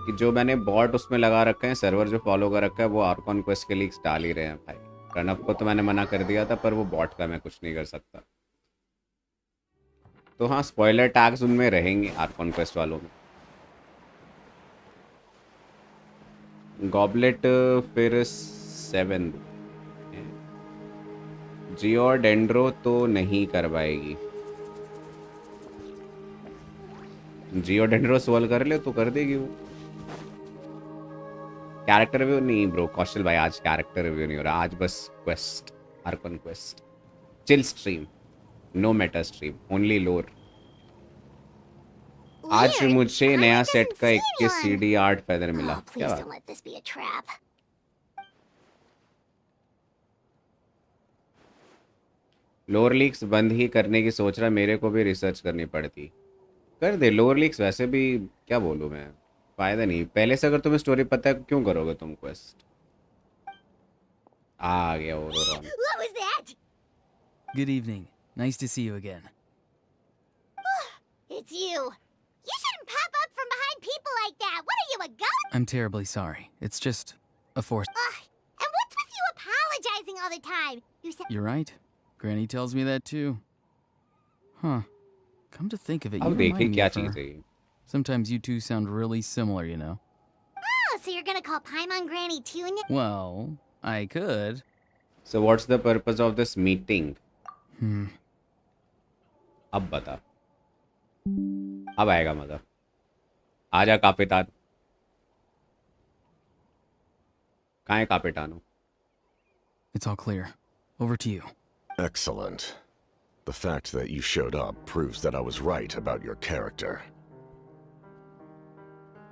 कि जो मैंने बॉट उसमें लगा रखे हैं, सर्वर जो फॉलो कर रखा है, वो आर्कॉन क्वेस्ट के लीक्स डाल ही रहे हैं भाई. प्रणव को तो मैंने मना कर दिया था, पर वो बॉट का मैं कुछ नहीं कर सकता. तो हाँ, स्पॉइलर टैग्स उनमें रहेंगे आर्कॉन क्वेस्ट वालों में. गॉबलेट फिर 7 जियो डेंड्रो तो नहीं करवाएगी. जियो डेंड्रो सोल्व कर ले तो कर देगी वो. कैरेक्टर रिव्यू नहीं ब्रो कौशल भाई, आज कैरेक्टर रिव्यू नहीं हो रहा. आज बस quest, archon quest, chill stream, no meta stream, only lore. आज मुझे नया सेट का 21 सीडी आर्ट फेदर मिला. क्या बात? लोर लीक्स बंद ही करने की सोच रहा. मेरे को भी रिसर्च करनी पड़ती. कर दे लोअर लीग्स, वैसे भी क्या बोलूँ मैं, फायदा नहीं। पहले से अगर तुम्हें स्टोरी पता है क्यों करोगे तुम क्वेस्ट। आ गया ओरोरॉन। What was that? Good evening. Nice to see you again. It's you. You shouldn't pop up from behind people like that. What are you, a ghost? I'm terribly sorry. It's just a force. Ugh. And what's with you apologizing all the time? You said You're right. Granny tells me that too. Huh. Come to think of it, you अब देखिए remind me क्या of her. चीज़ है ये। Sometimes you two sound really similar, you know. oh, so you're gonna call Paimon Granny too now? Well, I could. So what's the purpose of this meeting? Hmm. अब बता, अब आएगा मजा। आजा Capitan. कहाँ है कापितानो? It's all clear. Over to you. Excellent. The fact that you showed up proves that I was right about your character.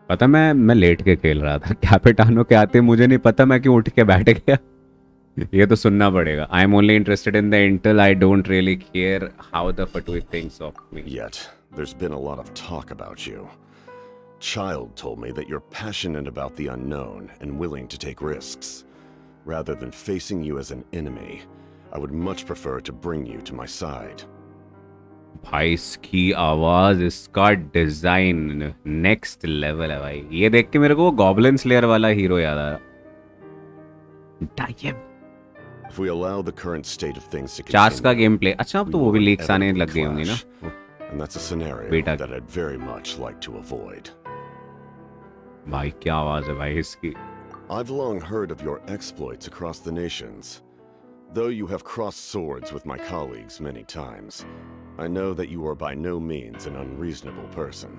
पता मैं लेट के खेल रहा था, कैपिटानो के आते मुझे नहीं पता मैं क्यों उठ के बैठ गया। ये तो सुनना पड़ेगा। I am only interested in the intel, I don't really care how the Fatui thinks of me. Yet, there's been a lot of talk about you. Child told me that you're passionate about the unknown and willing to take risks. Rather than facing you as an enemy, I would much prefer to bring you to my side. भाई इसकी आवाज, इसका design next level है भाई। ये देख के मेरे को गॉब्लिन स्लेयर वाला हीरो याद आ रहा। डायम If we allow the current state of things to चार्स का continue, गेम प्ले। अच्छा अब तो वो भी लीक्स आने लग गए होंगे ना। and that's a scenario Beta. that I'd very much like to avoid. भाई क्या आवाज है भाई इसकी। I've long heard of your exploits across the nations. Though you have crossed swords with my colleagues many times, I know that you are by no means an unreasonable person.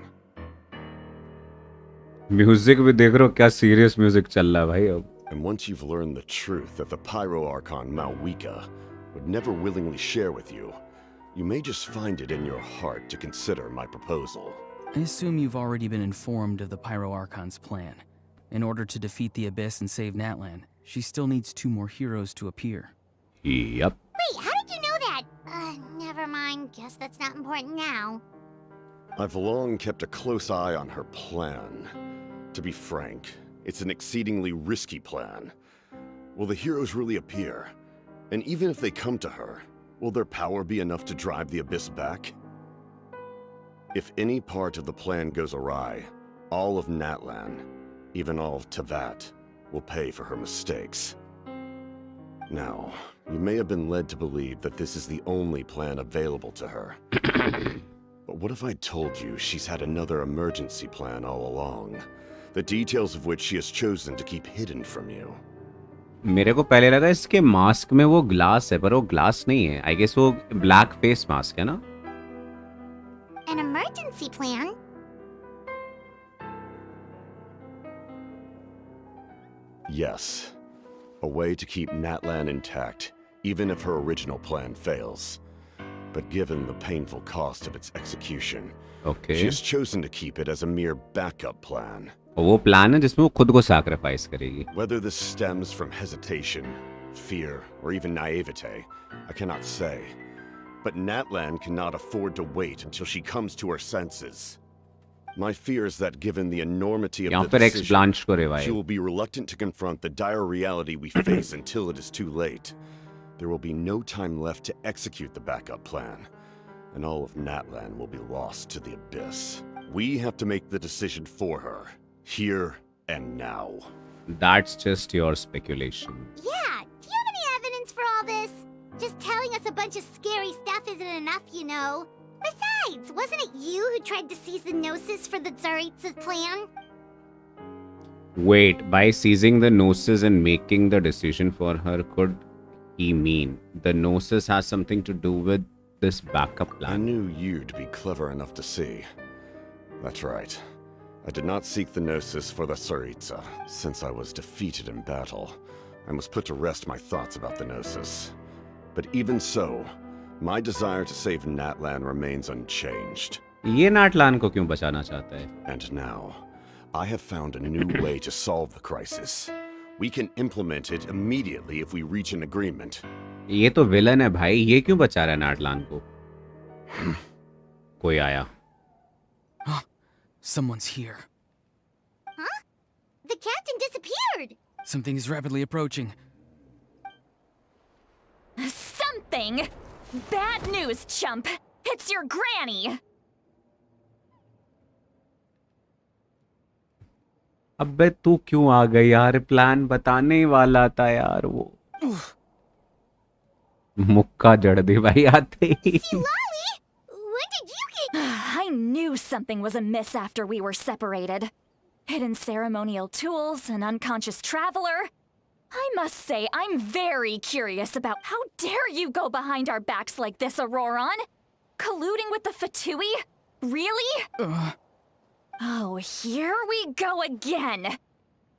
Music भी देख रहे हो, क्या serious music चल रहा है भाई अब। And once you've learned the truth that the Pyro Archon Malwika would never willingly share with you, you may just find it in your heart to consider my proposal. I assume you've already been informed of the Pyro Archon's plan. In order to defeat the Abyss and save Natlan, she still needs 2 more heroes to appear. Yep. Wait, how did you know that? Never mind. Guess that's not important now. I've long kept a close eye on her plan. To be frank, it's an exceedingly risky plan. Will the heroes really appear? And even if they come to her, will their power be enough to drive the Abyss back? If any part of the plan goes awry, all of Natlan, even all of Tevat, will pay for her mistakes. Now, you may have been led to believe that this is the only plan available to her. But what if I told you she's had another emergency plan all along, the details of which she has chosen to keep hidden from you? मेरे को पहले लगा इसके mask में वो glass है, पर वो ग्लास नहीं है। आई गेस वो ब्लैक फेस मास्क है ना। An emergency plan? Yes. A way to keep Natlan intact, even if her original plan fails. But given the painful cost of its execution, Okay. she has chosen to keep it as a mere backup plan. और वो plan है जिसमें वो खुद को sacrifice करेगी। Whether this stems from hesitation, fear, or even naivete, I cannot say. But Natlan cannot afford to wait until she comes to her senses. My fear is that given the enormity of यहाँ the पर x decision, blanch को revive. she will be reluctant to confront the dire reality we face until it is too late. There will be no time left to execute the backup plan, and all of Natlan will be lost to the Abyss. We have to make the decision for her, here and now. That's just your speculation. Yeah, do you have any evidence for all this? Just telling us a bunch of scary stuff isn't enough, you know. Besides, wasn't it you who tried to seize the Gnosis for the Tsaritsa plan? Wait, by seizing the Gnosis and making the decision for her, could he mean the Gnosis has something to do with this backup I plan? knew you to be clever enough to see. That's right. I did not seek the Gnosis for the Tsaritsa. Since I was defeated in battle, I must put to rest my thoughts about the Gnosis. But even so, my desire to save Natlan remains unchanged. ये नाटलान को क्यों बचाना चाहता है? And now, I have found a new way to solve the crisis. We can implement it immediately if we reach an agreement. ये तो villain है भाई, ये क्यों बचा रहा है नाटलान को? कोई आया। Someone's here. Huh? The captain disappeared! Something is rapidly approaching. Something? Bad news, chump. It's your granny. अबे तू क्यों आ गई यार? प्लान बताने ही वाला था यार वो. मुक्का जड़ दे भाई आते ही. See, Lolly! When did you get... I knew something was amiss after we were separated. Hidden ceremonial tools, an unconscious traveler. I must say, I'm very curious about how dare you go behind our backs like this, Auroron? Colluding with the Fatui? Really? Oh, here we go again.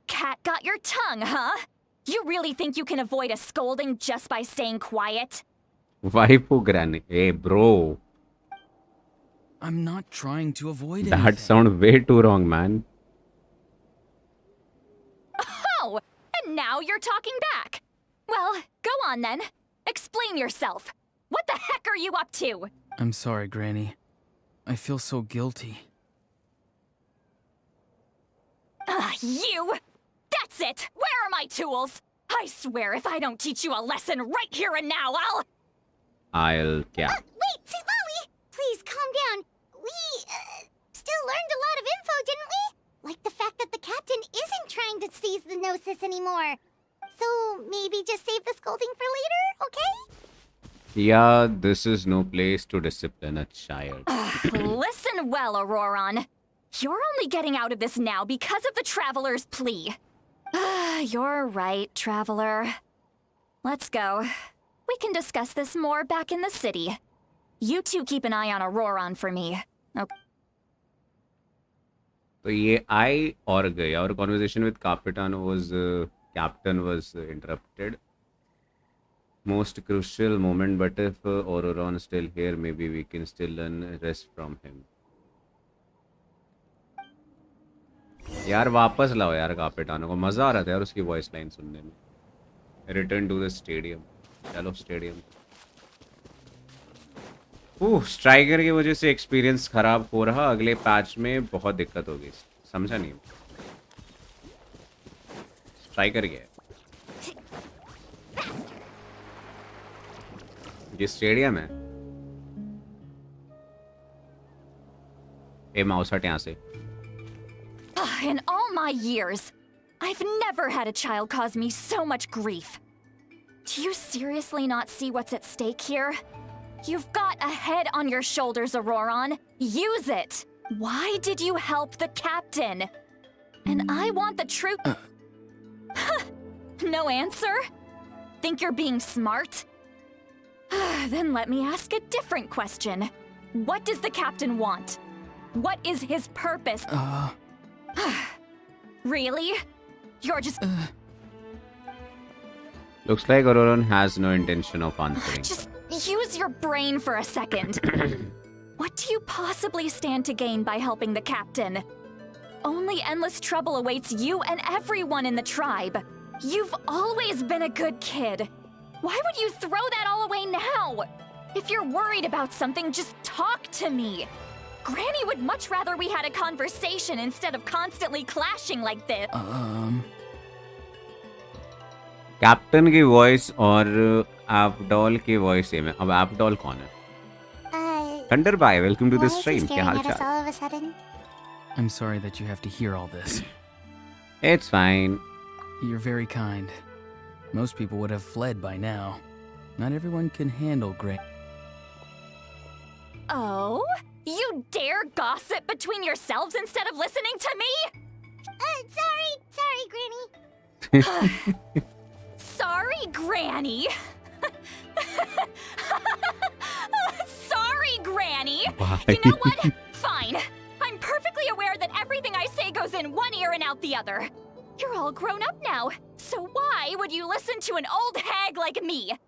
Cat got your tongue, huh? You really think you can avoid a scolding just by staying quiet? Waifu granny. Hey, bro. I'm not trying to avoid That anything. sounds way too wrong, man. Oh, and now you're talking back. Well, go on then. Explain yourself. What the heck are you up to? I'm sorry, Granny. I feel so guilty. You! That's it! Where are my tools? I swear if I don't teach you a lesson right here and now, I'll... क्या? Wait, see, Lolly! Please, calm down. We, still learned a lot of info, didn't we? Like the fact that the captain isn't trying to seize the Gnosis anymore. So, maybe just save the scolding for later, okay? Yeah, this is no place to discipline a child. Listen well, Auroron. You're only getting out of this now because of the Traveler's plea. You're right, Traveler. Let's go. We can discuss this more back in the city. You two keep an eye on Auroron for me. Okay. तो ये I और गई. Our conversation with Captain was interrupted. Most crucial moment, but if Auroron is still here, maybe we can still learn rest from him. यार वापस लाओ यार कापिटानो को. मजा आ रहा था यार उसकी वॉइस लाइन सुनने में. Return to the stadium. चलो स्टेडियम. स्ट्राइकर की वजह से एक्सपीरियंस खराब हो रहा. अगले पैच में बहुत दिक्कत होगी. समझा नहीं. स्ट्राइकर क्या है? ये स्टेडियम है. ए माउस हट यहाँ से. In all my years, I've never had a child cause me so much grief. Do you seriously not see what's at stake here? You've got a head on your shoulders, Auroron. Use it! Why did you help the captain? And I want the truth. No answer? Think you're being smart? Then let me ask a different question. What does the captain want? What is his purpose? Really? You're just... Looks like Auroron has no intention of answering. Just use your brain for a second. What do you possibly stand to gain by helping the captain? Only endless trouble awaits you and everyone in the tribe. You've always been a good kid. Why would you throw that all away now? If you're worried about something, just talk to me. Granny would much rather we had a conversation instead of constantly clashing like this. Captain की voice और एपडॉल की voice same है. अब एपडॉल कौन है? Thunder bye, welcome to the stream. क्या हाल चाल? all of a sudden? I'm sorry that you have to hear all this. It's fine. You're very kind. Most people would have fled by now. Not everyone can handle great. Oh? You dare gossip between yourselves instead of listening to me? Sorry, Granny. Sorry, Granny. Sorry, Granny. Why? You know what? Fine. I'm perfectly aware that everything I say goes in one ear and out the other. You're all grown up now, so why would you listen to an old hag like me?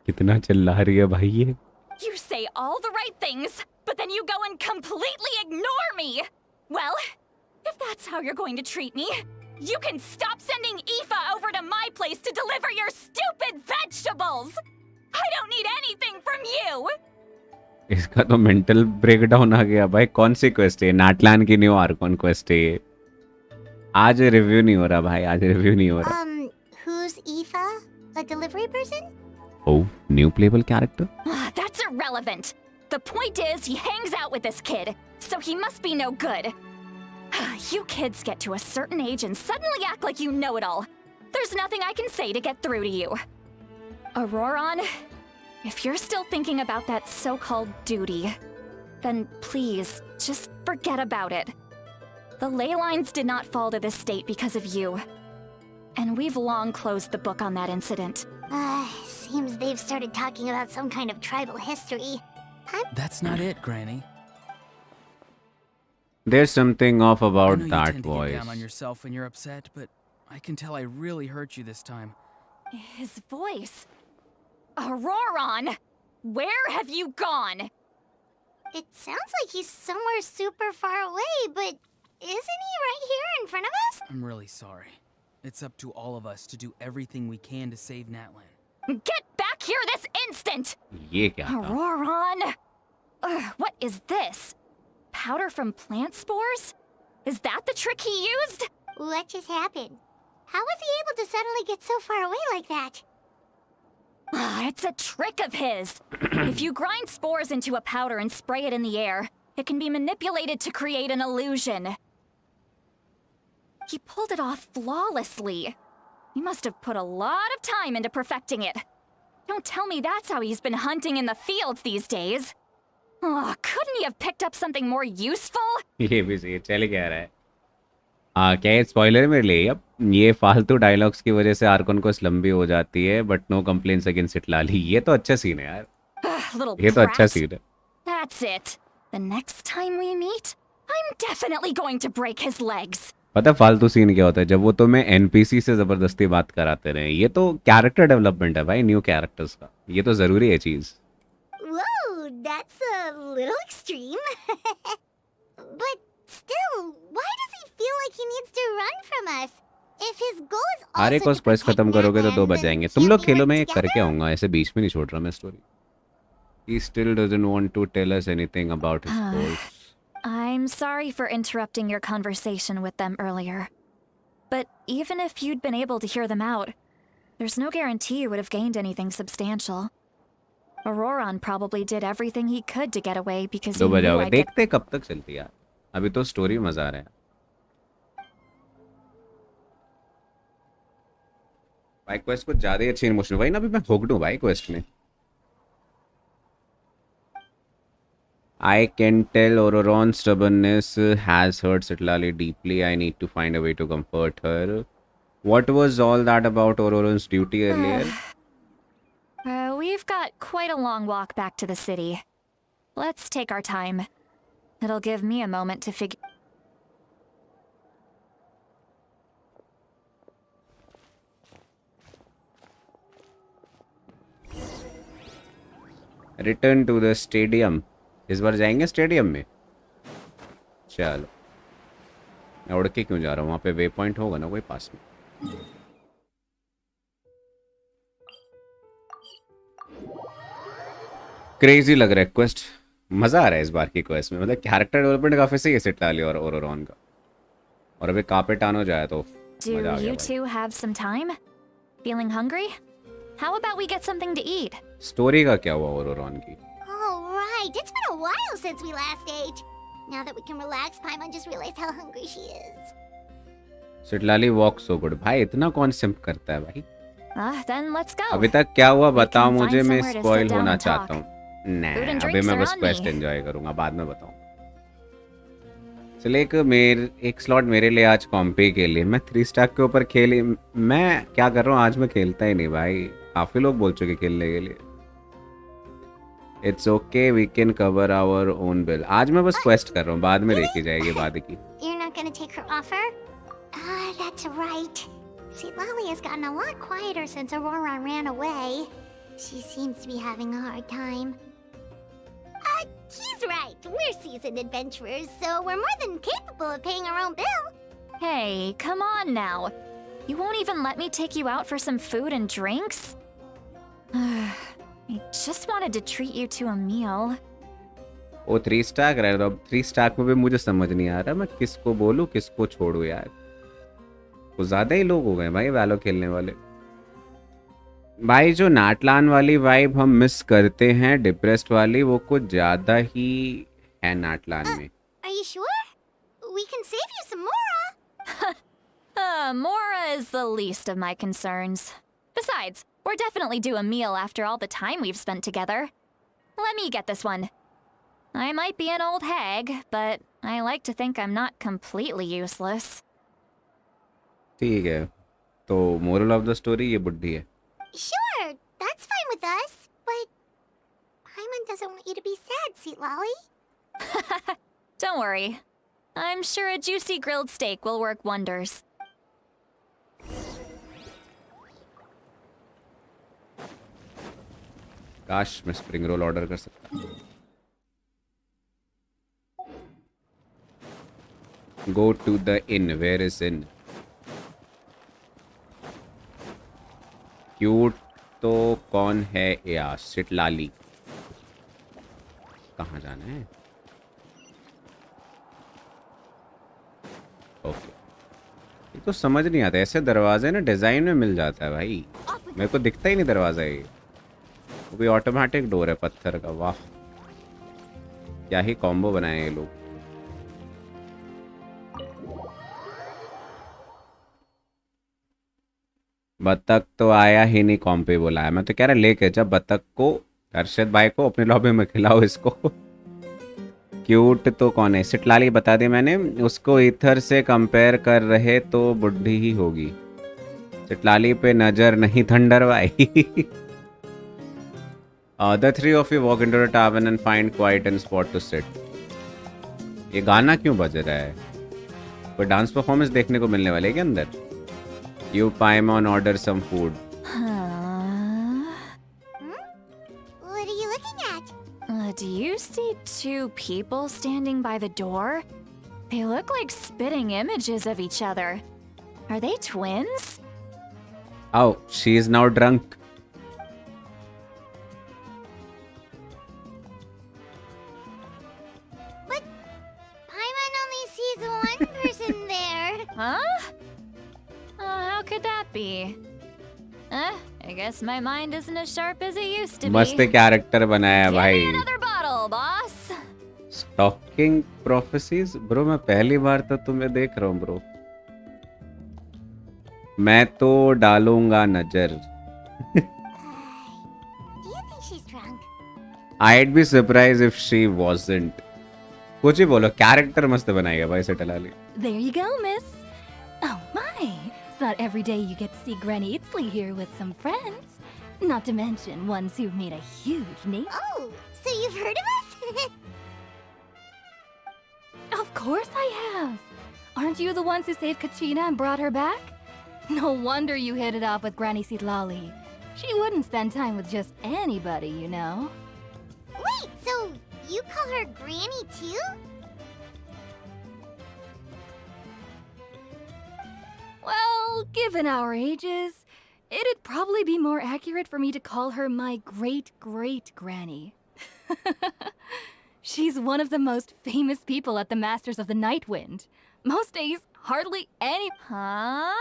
कितना चिल्ला रही है भाई ये? You say all the right things, but then you go and completely ignore me! Well, if that's how you're going to treat me, you can stop sending Aoife over to my place to deliver your stupid vegetables! I don't need anything from you! इसका तो mental breakdown आ गया भाई। कौन सी quest है? नाटलान की new Arcon quest है ये। आज रिव्यू नहीं हो रहा भाई, आज रिव्यू नहीं हो रहा। Who's Aoife? A delivery person? Oh, new playable character? That's irrelevant. The point is, he hangs out with this kid, so he must be no good. You kids get to a certain age and suddenly act like you know it all. There's nothing I can say to get through to you. Auroron, if you're still thinking about that so-called duty, then please, just forget about it. The ley lines did not fall to this state because of you. And we've long closed the book on that incident. Seems they've started talking about some kind of tribal history. That's not it, Granny. There's something off I about know you that tend to get voice. down on yourself when you're upset, but I can tell I really hurt you this time. His voice. Auroron! Where have you gone? It sounds like he's somewhere super far away, but isn't he right here in front of us? I'm really sorry. It's up to all of us to do everything we can to save Natlan. Get back here this instant! ये क्या था? Auroron! What is this? Powder from plant spores? Is that the trick he used? What just happened? How was he able to suddenly get so far away like that? It's a trick of his. If you grind spores into a powder and spray it in the air, it can be manipulated to create an illusion. He pulled it off flawlessly. He must have put a lot of time into perfecting it. Don't tell me that's how he's been hunting in the fields these days. Oh, couldn't he have picked up something more useful? ये भी सही है, चल क्या रहा है? क्या ये स्पॉइलर मेरे लिए? अब ये फालतू डायलॉग्स की वजह से आर्कन को लंबी हो जाती है, बट नो कंप्लेंट्स अगेंस्ट इटलाली। ये तो अच्छा सीन है यार। Little ये तो अच्छा brat. सीन है। That's it. The next time we meet, I'm definitely going to break his legs. पता है फालतू सीन क्या होता है? जब वो तुम्हें एनपीसी से जबरदस्ती बात कराते रहे। ये तो कैरेक्टर डेवलपमेंट है भाई, न्यू कैरेक्टर्स का। ये तो जरूरी है चीज। Whoa, that's a little extreme. But still, why does he feel like he needs to run from us? If his goal is also अरे to कोस क्वेस्ट protect खत्म करोगे तो Natlan, दो बज then जाएंगे। तुम can't लोग we खेलो, work मैं ये together? करके आऊंगा। ऐसे बीच में नहीं छोड़ रहा मैं story. He still doesn't want to tell us anything about his goals. I'm sorry for interrupting your conversation with them earlier. But even if you'd been able to hear them out, there's no guarantee you would have gained anything substantial. Auroron probably did everything he could to get away because he दो knew बजाओगे। I'd get... देखते कब तक चलती है यार। अभी तो story मजा आ रहा है। भाई क्वेस्ट कुछ ज्यादा ही अच्छी इमोशनल भाई ना। अभी मैं हुक्ड हूँ भाई क्वेस्ट में। I can tell Auroron's stubbornness has hurt Citlali deeply. I need to find a way to comfort her. What was all that about Auroron's duty earlier? We've got quite a long walk back to the city. Let's take our time. It'll give me a moment to figure... Return to the stadium. इस बार जाएंगे stadium में। चलो, मैं उड़ के क्यों जा रहा हूँ? वहाँ पे वे पॉइंट होगा ना कोई पास में। क्रेजी लग रहा है क्वेस्ट। मजा आ रहा है इस बार की क्वेस्ट में। मतलब कैरेक्टर डेवलपमेंट काफी सही है सिटलाली और ओरोरॉन का। और अभी कापेटानो जाए तो Do मजा आ गया you भाई। two have some time? Feeling hungry? How about we get something to eat? Story का क्या हुआ ओरोरॉन की? Right, it's been a while since we last ate. Now that we can relax, Paimon just realized how hungry she is. Citlali walk so good. भाई इतना कौन simp करता है भाई? Then let's go. अभी तक क्या हुआ बताओ can मुझे। find मैं somewhere to spoil sit down होना and चाहता talk. हूँ। Food नहीं, and अभी drinks मैं are बस on क्वेस्ट me. एंजॉय करूंगा, बाद में बताऊँ। चलिए एक स्लॉट मेरे लिए आज कॉम्पे के लिए। मैं 3 स्टैक के ऊपर खेली। मैं क्या कर रहा हूँ आज? मैं खेलता ही नहीं भाई। काफी लोग बोल चुके खेलने के लिए। It's okay, we can cover our own bill. आज मैं बस क्वेस्ट कर रहा हूँ, बाद में देखी जाएगी बाद की। You're not gonna take her offer? That's right. See, Lally has gotten a lot quieter since Aurora ran away. She seems to be having a hard time. He's right. We're seasoned adventurers, so we're more than capable of paying our own bill. Hey, come on now. You won't even let me take you out for some food and drinks? I just wanted to treat you to a meal. वो 3 stack रहे, तो अब 3 stack में भी मुझे समझ नहीं आ रहा मैं किसको बोलूँ किसको छोड़ू यार। कुछ ज़्यादा ही लोग हो गए भाई वैलो खेलने वाले। भाई जो नाटलान वाली वाइब हम मिस करते हैं डिप्रेस्ड वाली, वो कुछ ज़्यादा ही है नाटलान में। Are you sure? We can save you some Mora. Mora is the least of my concerns. Besides, we're definitely due a meal after all the time we've spent together. Let me get this one. I might be an old hag, but I like to think I'm not completely useless. ठीक है, तो moral of the story ये बुड्ढी है। Sure, that's fine with us. But Paimon doesn't want you to be sad, sweet lolly. Don't worry. I'm sure a juicy grilled steak will work wonders. काश मैं spring roll order कर सकता। Go to the inn. Where is inn? Cute तो कौन है या सिटलाली? कहाँ जाना है? ओके, ये तो समझ नहीं आता, ऐसे दरवाजे ना डिजाइन में मिल जाता है भाई, मेरे को दिखता ही नहीं दरवाजा ये। वो भी ऑटोमेटिक डोर है पत्थर का। वाह, क्या ही कॉम्बो बनाए ये लोग। बतख तो आया ही नहीं, कॉम्पे बुलाया। मैं तो कह रहा लेके जब बतख को अर्शद भाई को अपने लॉबी में खिलाओ इसको। क्यूट तो कौन है? सिटलाली बता दे मैंने उसको, ईथर से कंपेयर कर रहे तो बुढ़ी ही होगी। सिटलाली पे नजर नहीं थंडर भाई। The three of you walk into a tavern and find quiet and spot to sit. ये गाना क्यों बज रहा है? कोई डांस परफॉर्मेंस देखने को मिलने वाले है क्या अंदर? You Paimon order some food. What are you looking at? Do you see two people standing by the door? They look like spitting images of each other. Are they twins? Oh, she is now drunk. But Paimon only sees one person there. Huh? How could that be? I guess my mind isn't as sharp as it used to be. मस्त character बनाया भाई। Give me another bottle, boss. Stalking prophecies, bro मैं पहली बार तो तुम्हें देख रहा हूँ ब्रो। मैं तो डालूंगा नजर। Do you think she's drunk? I'd be surprised if she wasn't. कुछ ही बोलो, कैरेक्टर मस्त बनाई है भाई सिटलाली। There you go, miss. Oh my! It's not every day you get to see Granny Itzley here with some friends. Not to mention ones who've made a huge name. Oh, so you've heard of us? Of course I have. Aren't you the ones who saved Kachina and brought her back? No wonder you hit it off with Granny Sitlali. She wouldn't spend time with just anybody, you know. Wait, so you call her Granny too? Well, given our ages, it'd probably be more accurate for me to call her my great-great-granny. She's one of the most famous people at the Masters of the Nightwind. Most days, hardly any... Huh?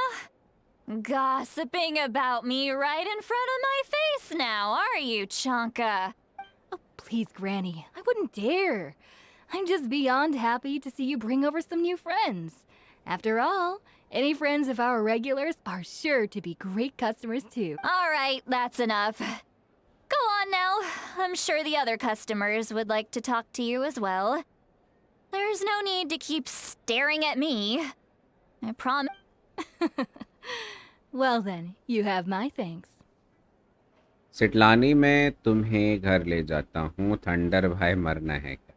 Gossiping about me right in front of my face now, are you, Chonka? Oh, please, Granny, I wouldn't dare. I'm just beyond happy to see you bring over some new friends. After all, any friends of our regulars are sure to be great customers too. All right, that's enough. Go on now. I'm sure the other customers would like to talk to you as well. There's no need to keep staring at me. I promise. Well then, you have my thanks. सिटलानी मैं तुम्हें घर ले जाता हूँ, thunder भाई मरना है क्या?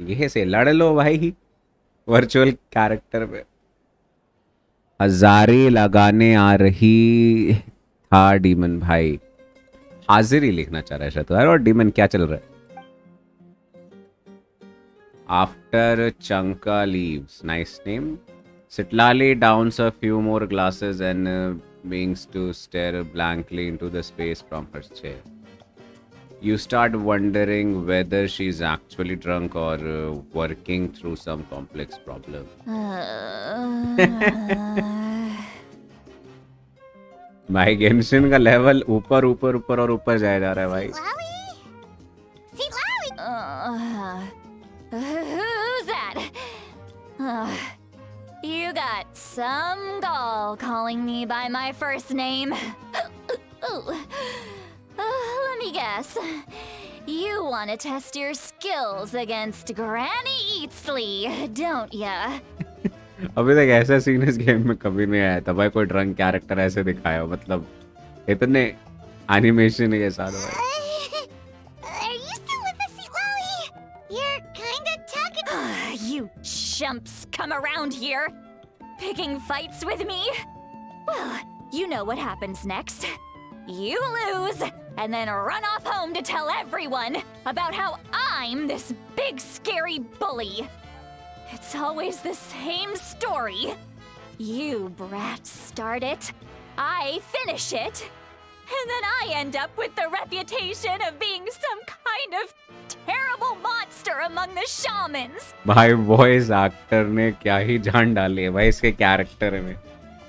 ये से लड़ लो भाई वर्चुअल कैरेक्टर पे। हजारी लगाने आ रही था डीमन भाई। हाजिरी लिखना चाह रहा है शायद। और डीमन क्या चल रहा है? आफ्टर चंका leaves, nice name. Citlali downs a few more glasses and begins to stare blankly into the space from her chair. You start wondering whether she's actually drunk or working through some complex problem. भाई Genshin का level ऊपर ऊपर ऊपर और ऊपर जाया जा रहा है भाई. Who's that? You got some gall calling me by my first name. Let me guess. You want to test your skills against Granny Eatsley, don't ya? अभी तक ऐसा सीन इस गेम में कभी नहीं आया था भाई, कोई ड्रंक कैरेक्टर ऐसे दिखाया हो. मतलब इतने एनिमेशन के साथ भाई. Are you still with us, Lolly? You're kinda talking. You chumps come around here, picking fights with me? Well, you know what happens next. You lose, and then run off home to tell everyone about how I'm this big scary bully. It's always the same story. You brats start it, I finish it, and then I end up with the reputation of being some kind of terrible monster among the shamans. भाई voice actor ने क्या ही जान डाली है भाई इसके character में.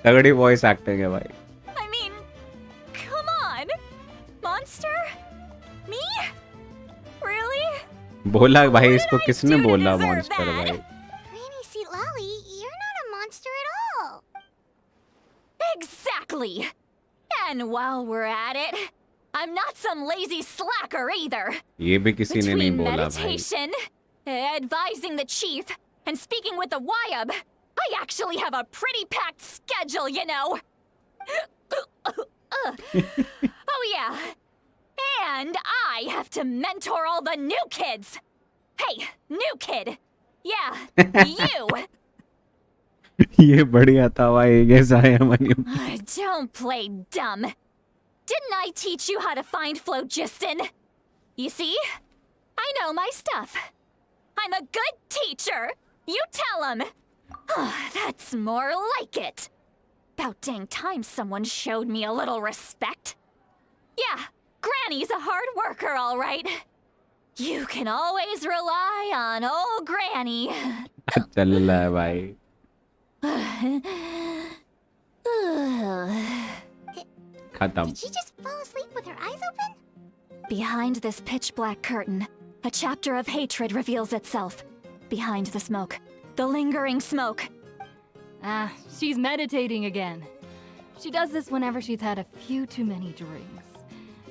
तगड़ी वॉइस एक्टिंग है भाई. I mean, come on, monster? Me? Really? बोला भाई इसको किसने बोला मॉन्स्टर भाई. Granny Seat Lolly, you're not a monster at all. Exactly. And while we're at it, I'm not some lazy slacker either. ये भी किसी ने नहीं Between बोला भाई. meditation, advising the chief, and speaking with the Wyab, I actually have a pretty packed schedule, you know. Oh yeah. And I have to mentor all the new kids. Hey, new kid. Yeah, you. ये बढ़िया था भाई. कैसा है money. Don't play dumb. Didn't I teach you how to find phlogiston? You see? I know my stuff. I'm a good teacher. You tell him. That's more like it. About dang time someone showed me a little respect. Yeah, Granny's a hard worker, all right. You can always rely on old Granny. चल रहा है भाई. खत्म. Did she just fall asleep with her eyes open? Behind this pitch black curtain, a chapter of hatred reveals itself. Behind the smoke, the lingering smoke. She's meditating again. She does this whenever she's had a few too many drinks.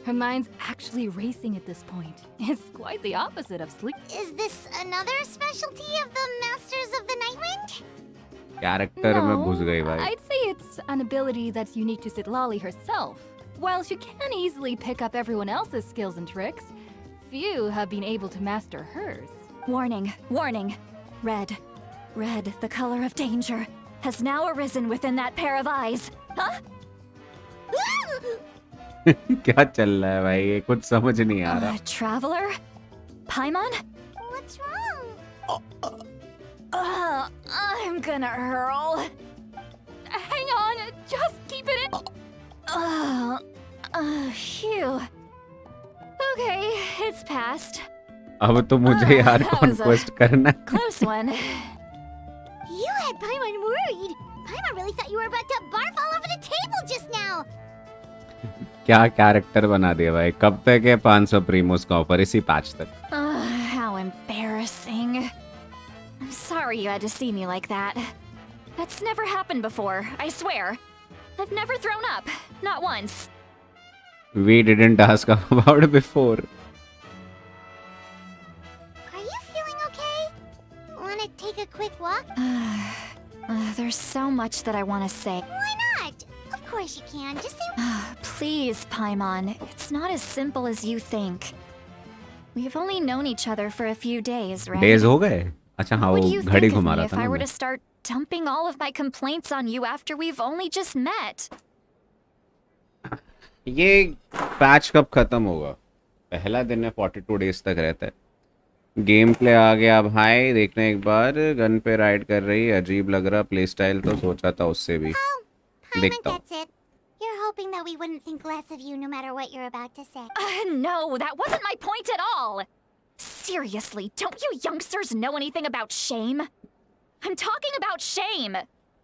Her mind's actually racing at this point. It's quite the opposite of sleep. Is this another specialty of the Masters of the Nightwind? Character में घुस गई भाई. I'd say it's an ability that's unique to Sitlali herself. While she can easily pick up everyone else's skills and tricks, few have been able to master hers. Warning, warning. Red, the color of danger, has now arisen within that pair of eyes. Huh? क्या चल रहा है भाई. ये कुछ समझ नहीं आ रहा. Traveler? Paimon? What's wrong? I'm gonna hurl. Hang on, just keep it in. Phew. Okay, it's passed. अब तो मुझे यार that was a कॉन्क्वेस्ट करना है. Close one. You had Paimon worried. Paimon really thought you were about to barf all over the table just now. क्या character बना दिया भाई. कब तक है 500 प्रीमोस का ऑफर. इसी पैच तक. How embarrassing. I'm sorry you had to see me like that. That's never happened before, I swear. I've never thrown up. Not once. We didn't ask about it before. Are you feeling okay? Wanna take a quick walk? There's so much that I want to say. Why not? Of course you can. Just say. Please, Paimon. It's not as simple as you think. We've only known each other for a few days, right? Days हो गए. अच्छा हाँ What वो do you घड़ी think of घुमा me रहा if था I ना were मैं. to start dumping all of my complaints on you after we've only just met? ये पैच कब खत्म होगा. पहला दिन है 42 डेज तक रहता है. गेम प्ले आ गया भाई. देखने एक बार. गन पे राइड कर रही है. अजीब लग रहा प्ले स्टाइल. तो सोचा था उससे भी Paimon देखता हूँ. gets it. You're hoping hoping that we wouldn't think less of you no matter what you're about to say. No, that wasn't my point at all. Seriously, don't you youngsters know anything about shame? I'm talking about shame.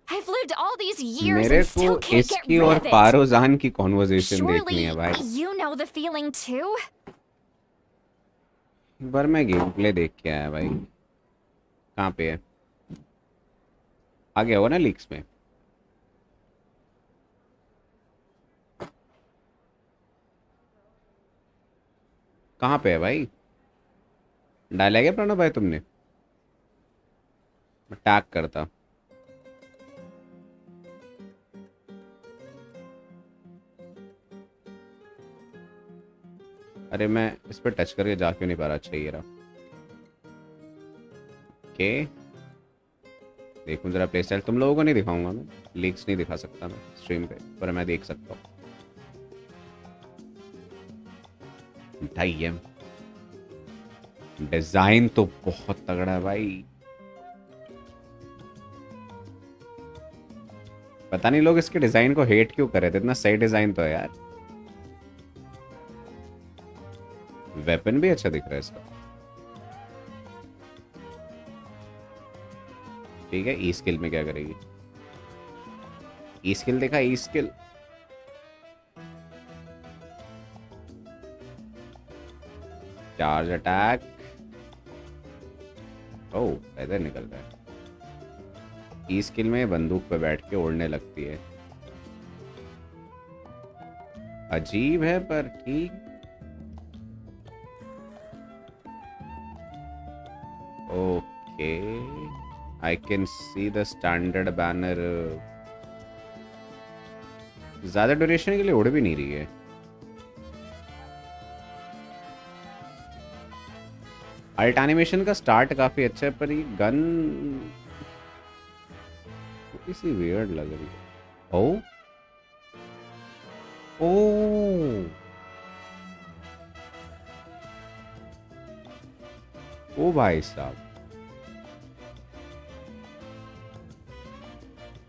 I've lived all these years मेरे and still को can't get इसकी rid और of it. पारोजान की conversation देखनी Surely है भाई. you know the feeling too? पर मैं गेम प्ले देख के आया भाई. कहाँ पे है? आ गया होगा ना लीक्स में. कहाँ पे है भाई? डाला क्या प्रणव भाई तुमने? मैं टैग करता. अरे मैं इस पर टच करके जा क्यों नहीं पा रहा? अच्छा ये रहा. ओके देखूं जरा प्ले स्टाइल. तुम लोगों को नहीं दिखाऊंगा मैं. लीक्स नहीं दिखा सकता मैं स्ट्रीम पे, पर मैं देख सकता हूँ. डिजाइन तो बहुत तगड़ा है भाई. पता नहीं लोग इसके डिजाइन को हेट क्यों कर रहे थे. इतना सही डिजाइन तो है यार. वेपन भी अच्छा दिख रहा है इसका. ठीक है. ई स्किल में क्या करेगी? ई स्किल देखा? ई स्किल चार्ज अटैक. ओह इधर निकल रहा है. ई स्किल में बंदूक पे बैठ के उड़ने लगती है. अजीब है पर ठीक. Okay I can see the standard banner. ज्यादा ड्यूरेशन के लिए उड़ भी नहीं रही है. अल्ट एनिमेशन का स्टार्ट काफी अच्छा है पर ये गन इसी वियर्ड लग रही है. ओ ओ भाई साहब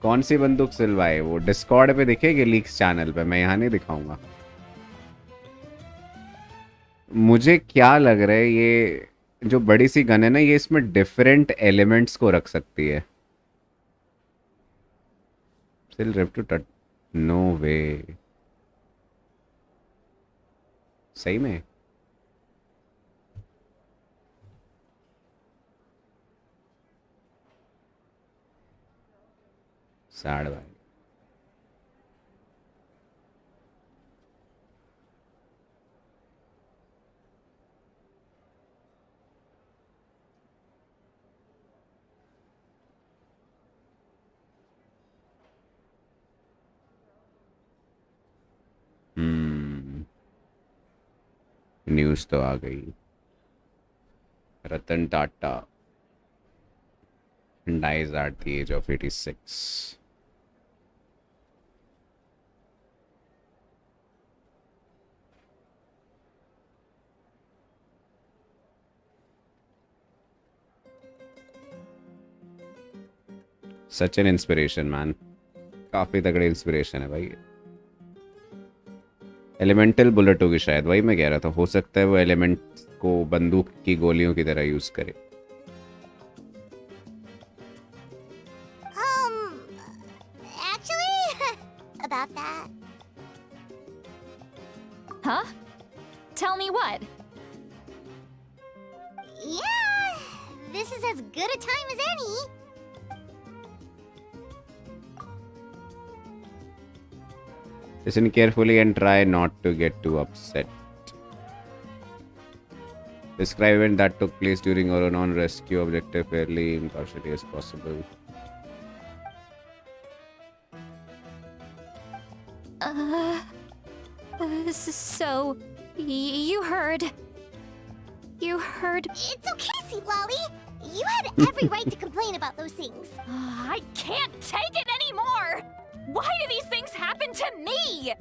कौन सी बंदूक सिलवाए? वो डिस्कॉर्ड पे दिखेगी लीक्स चैनल पे. मैं यहाँ नहीं दिखाऊंगा. मुझे क्या लग रहा है ये जो बड़ी सी गन है ना, ये इसमें डिफरेंट एलिमेंट्स को रख सकती है. Still rip to touch. No way. सही में सैड भाई. न्यूज़ तो आ गई. Ratan Tata dies at the age of 86. Such an inspiration, man. काफी तगड़ी इंस्पिरेशन है भाई. एलिमेंटल बुलेट होगी शायद. वही मैं कह रहा था. हो सकता है वो एलिमेंट को बंदूक की गोलियों की तरह यूज करे. Actually, about that. Huh? Tell me what? Yeah, this is as good a time as any. Listen carefully and try not to get too upset. Describe event that took place during our non-rescue objective fairly impartially as possible. So, you heard... You heard... It's okay, Sealolly. You had every right to complain about those things. I can't take it anymore! Why do these things happen to me?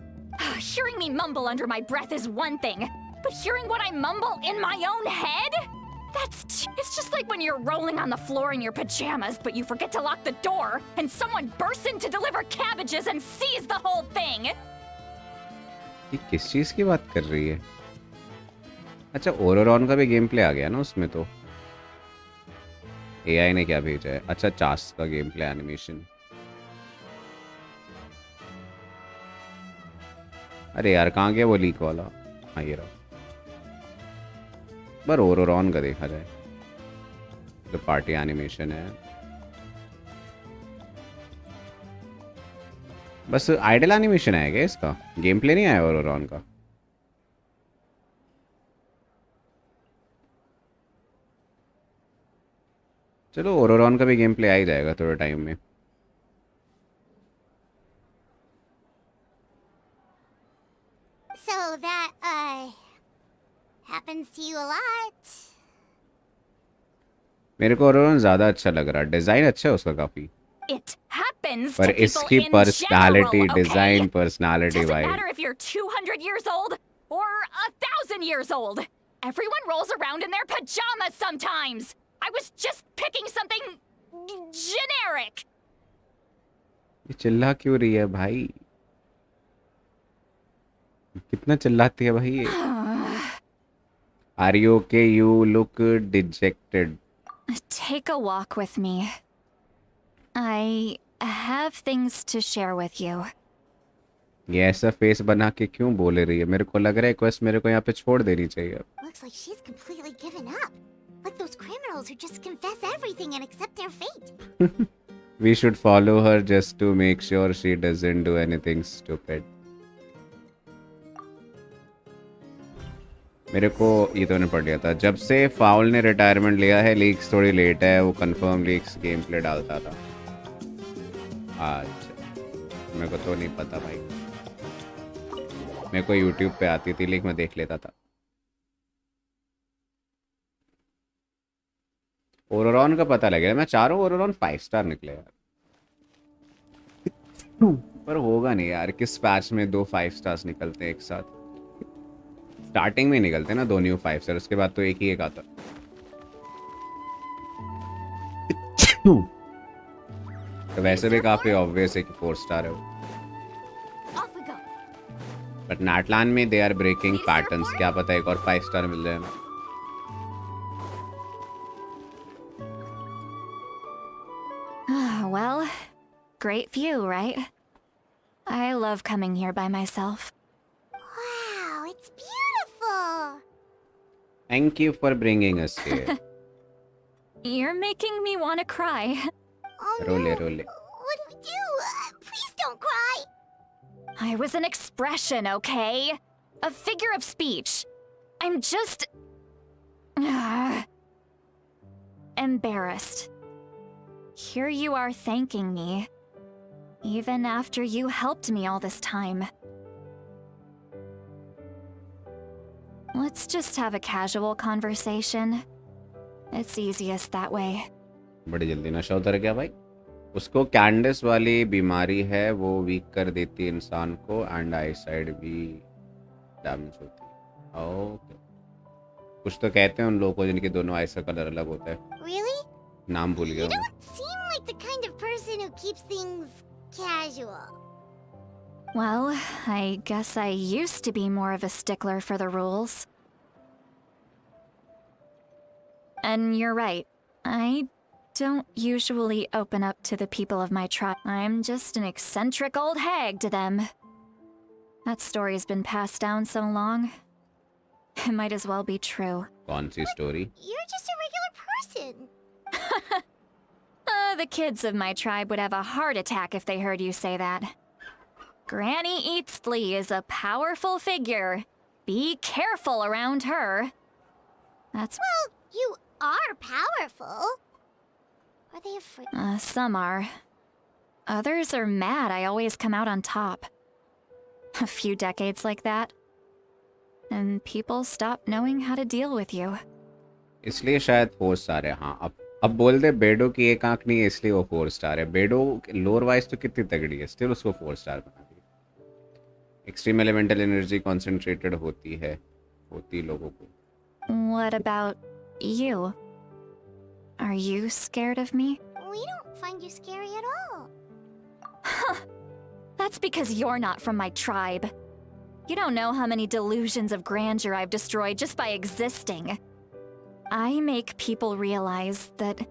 Hearing me mumble under my breath is one thing, but hearing what I mumble in my own head? It's just like when you're rolling on the floor in your pajamas, but you forget to lock the door, and someone bursts in to deliver cabbages and sees the whole thing. ये किस चीज़ की बात कर रही है? अच्छा, ओरोरॉन का भी गेम प्ले आ गया ना उसमें तो। एआई ने क्या भेजा है? अच्छा, चास का गेम प्ले एनिमेशन। अरे यार, कहाँ गया वो लीक वाला? हाँ, ये रहा। पर ओरोरॉन का देखा जाए तो पार्टी एनिमेशन है। बस आइडल एनिमेशन आएगा इसका, गेम प्ले नहीं आया ओरोरॉन का। चलो, ओरोरॉन का भी गेम प्ले आ ही जाएगा थोड़े टाइम में। So that, happens to you a lot. मेरे को ओरोरॉन ज़्यादा अच्छा लग रहा है, डिज़ाइन अच्छा है उसका काफ़ी। It happens पर to people इसकी in personality, general, okay? Design, personality Doesn't भाई। matter if you're 200 years old or 1,000 years old. Everyone rolls around in their pajamas sometimes. I was just picking something generic. ये चिल्ला क्यों रही है भाई? कितना चिल्लाती है भाई ये? Are you okay? You look dejected. Take a walk with me. I have things to share with you. ये ऐसा फेस बना के क्यों बोल रही है? मेरे को लग रहा है क्वेस्ट मेरे को यहाँ पे छोड़ देनी चाहिए। Looks like she's completely given up. Like those criminals who just confess everything and accept their fate. We should follow her just to make sure she doesn't do anything stupid. मेरे को ये तो नहीं पढ़ लिया था। जब से फाउल ने रिटायरमेंट लिया है, लीक्स थोड़ी लेट है। वो कंफर्म लीक्स गेम प्ले डालता था। अच्छा, मेरे को तो नहीं पता भाई। मेरे को यूट्यूब पे आती थी लीक, मैं देख लेता था। ओरोरॉन का पता लगेगा। मैं चाह रहा हूँ ओरोरॉन 5 स्टार निकले यार। पर होगा नहीं यार, किस पैच में 2 5 स्टार्स निकलते हैं एक साथ? स्टार्टिंग में निकलते ना 2 न्यू 5 स्टार, उसके बाद तो एक ही एक आता। तो वैसे भी काफी ऑब्वियस है कि 4 स्टार है वो। बट नाटलान में दे आर ब्रेकिंग पैटर्न्स, क्या पता एक और 5 स्टार मिल जाए ना। Well, great view, right? I love coming here by myself. Wow, it's beautiful. Thank you for bringing us here. You're making me want to cry. Oh Role, no. role. What do we do? Please don't cry. I was an expression, okay? A figure of speech. I'm just... embarrassed. Here you are thanking me, even after you helped me all this time. Let's just have a casual conversation. It's easiest that way. बड़ी जल्दी नशा उतर गया भाई। उसको कैंडिस वाली बीमारी है, वो वीक कर देती है इंसान को, एंड आई साइड भी डैमेज होती है। ओके, कुछ तो कहते हैं उन लोगों को जिनके दोनों आइस का कलर अलग होता है। Really? नाम भूल गया You मैं। don't seem like the kind of person who keeps things casual. Well, I guess I used to be more of a stickler for the rules. And you're right. I don't usually open up to the people of my tribe. I'm just an eccentric old hag to them. That story's been passed down so long. It might as well be true. कौन सी story? You're just a regular person. The kids of my tribe would have a heart attack if they heard you say that. Granny Eatsley is a powerful figure. Be careful around her. That's... Well, you are powerful. Are they afraid? Some are. Others are mad I always come out on top. A few decades like that. And people stop knowing how to deal with you. इसलिए शायद 4 star है। हाँ, अब बोल दे बेडो की एक आंख नहीं है इसलिए वो 4 स्टार है। बेडो लोर वाइज तो कितनी तगड़ी है, स्टिल उसको 4 स्टार बना दिया। एक्सट्रीम एलिमेंटल एनर्जी कॉन्सेंट्रेटेड होती लोगों को। What about you? Are you scared of me? We don't find you scary at all. Huh. That's because you're not from my tribe. You don't know how many delusions of grandeur I've destroyed just by existing. I make people realize that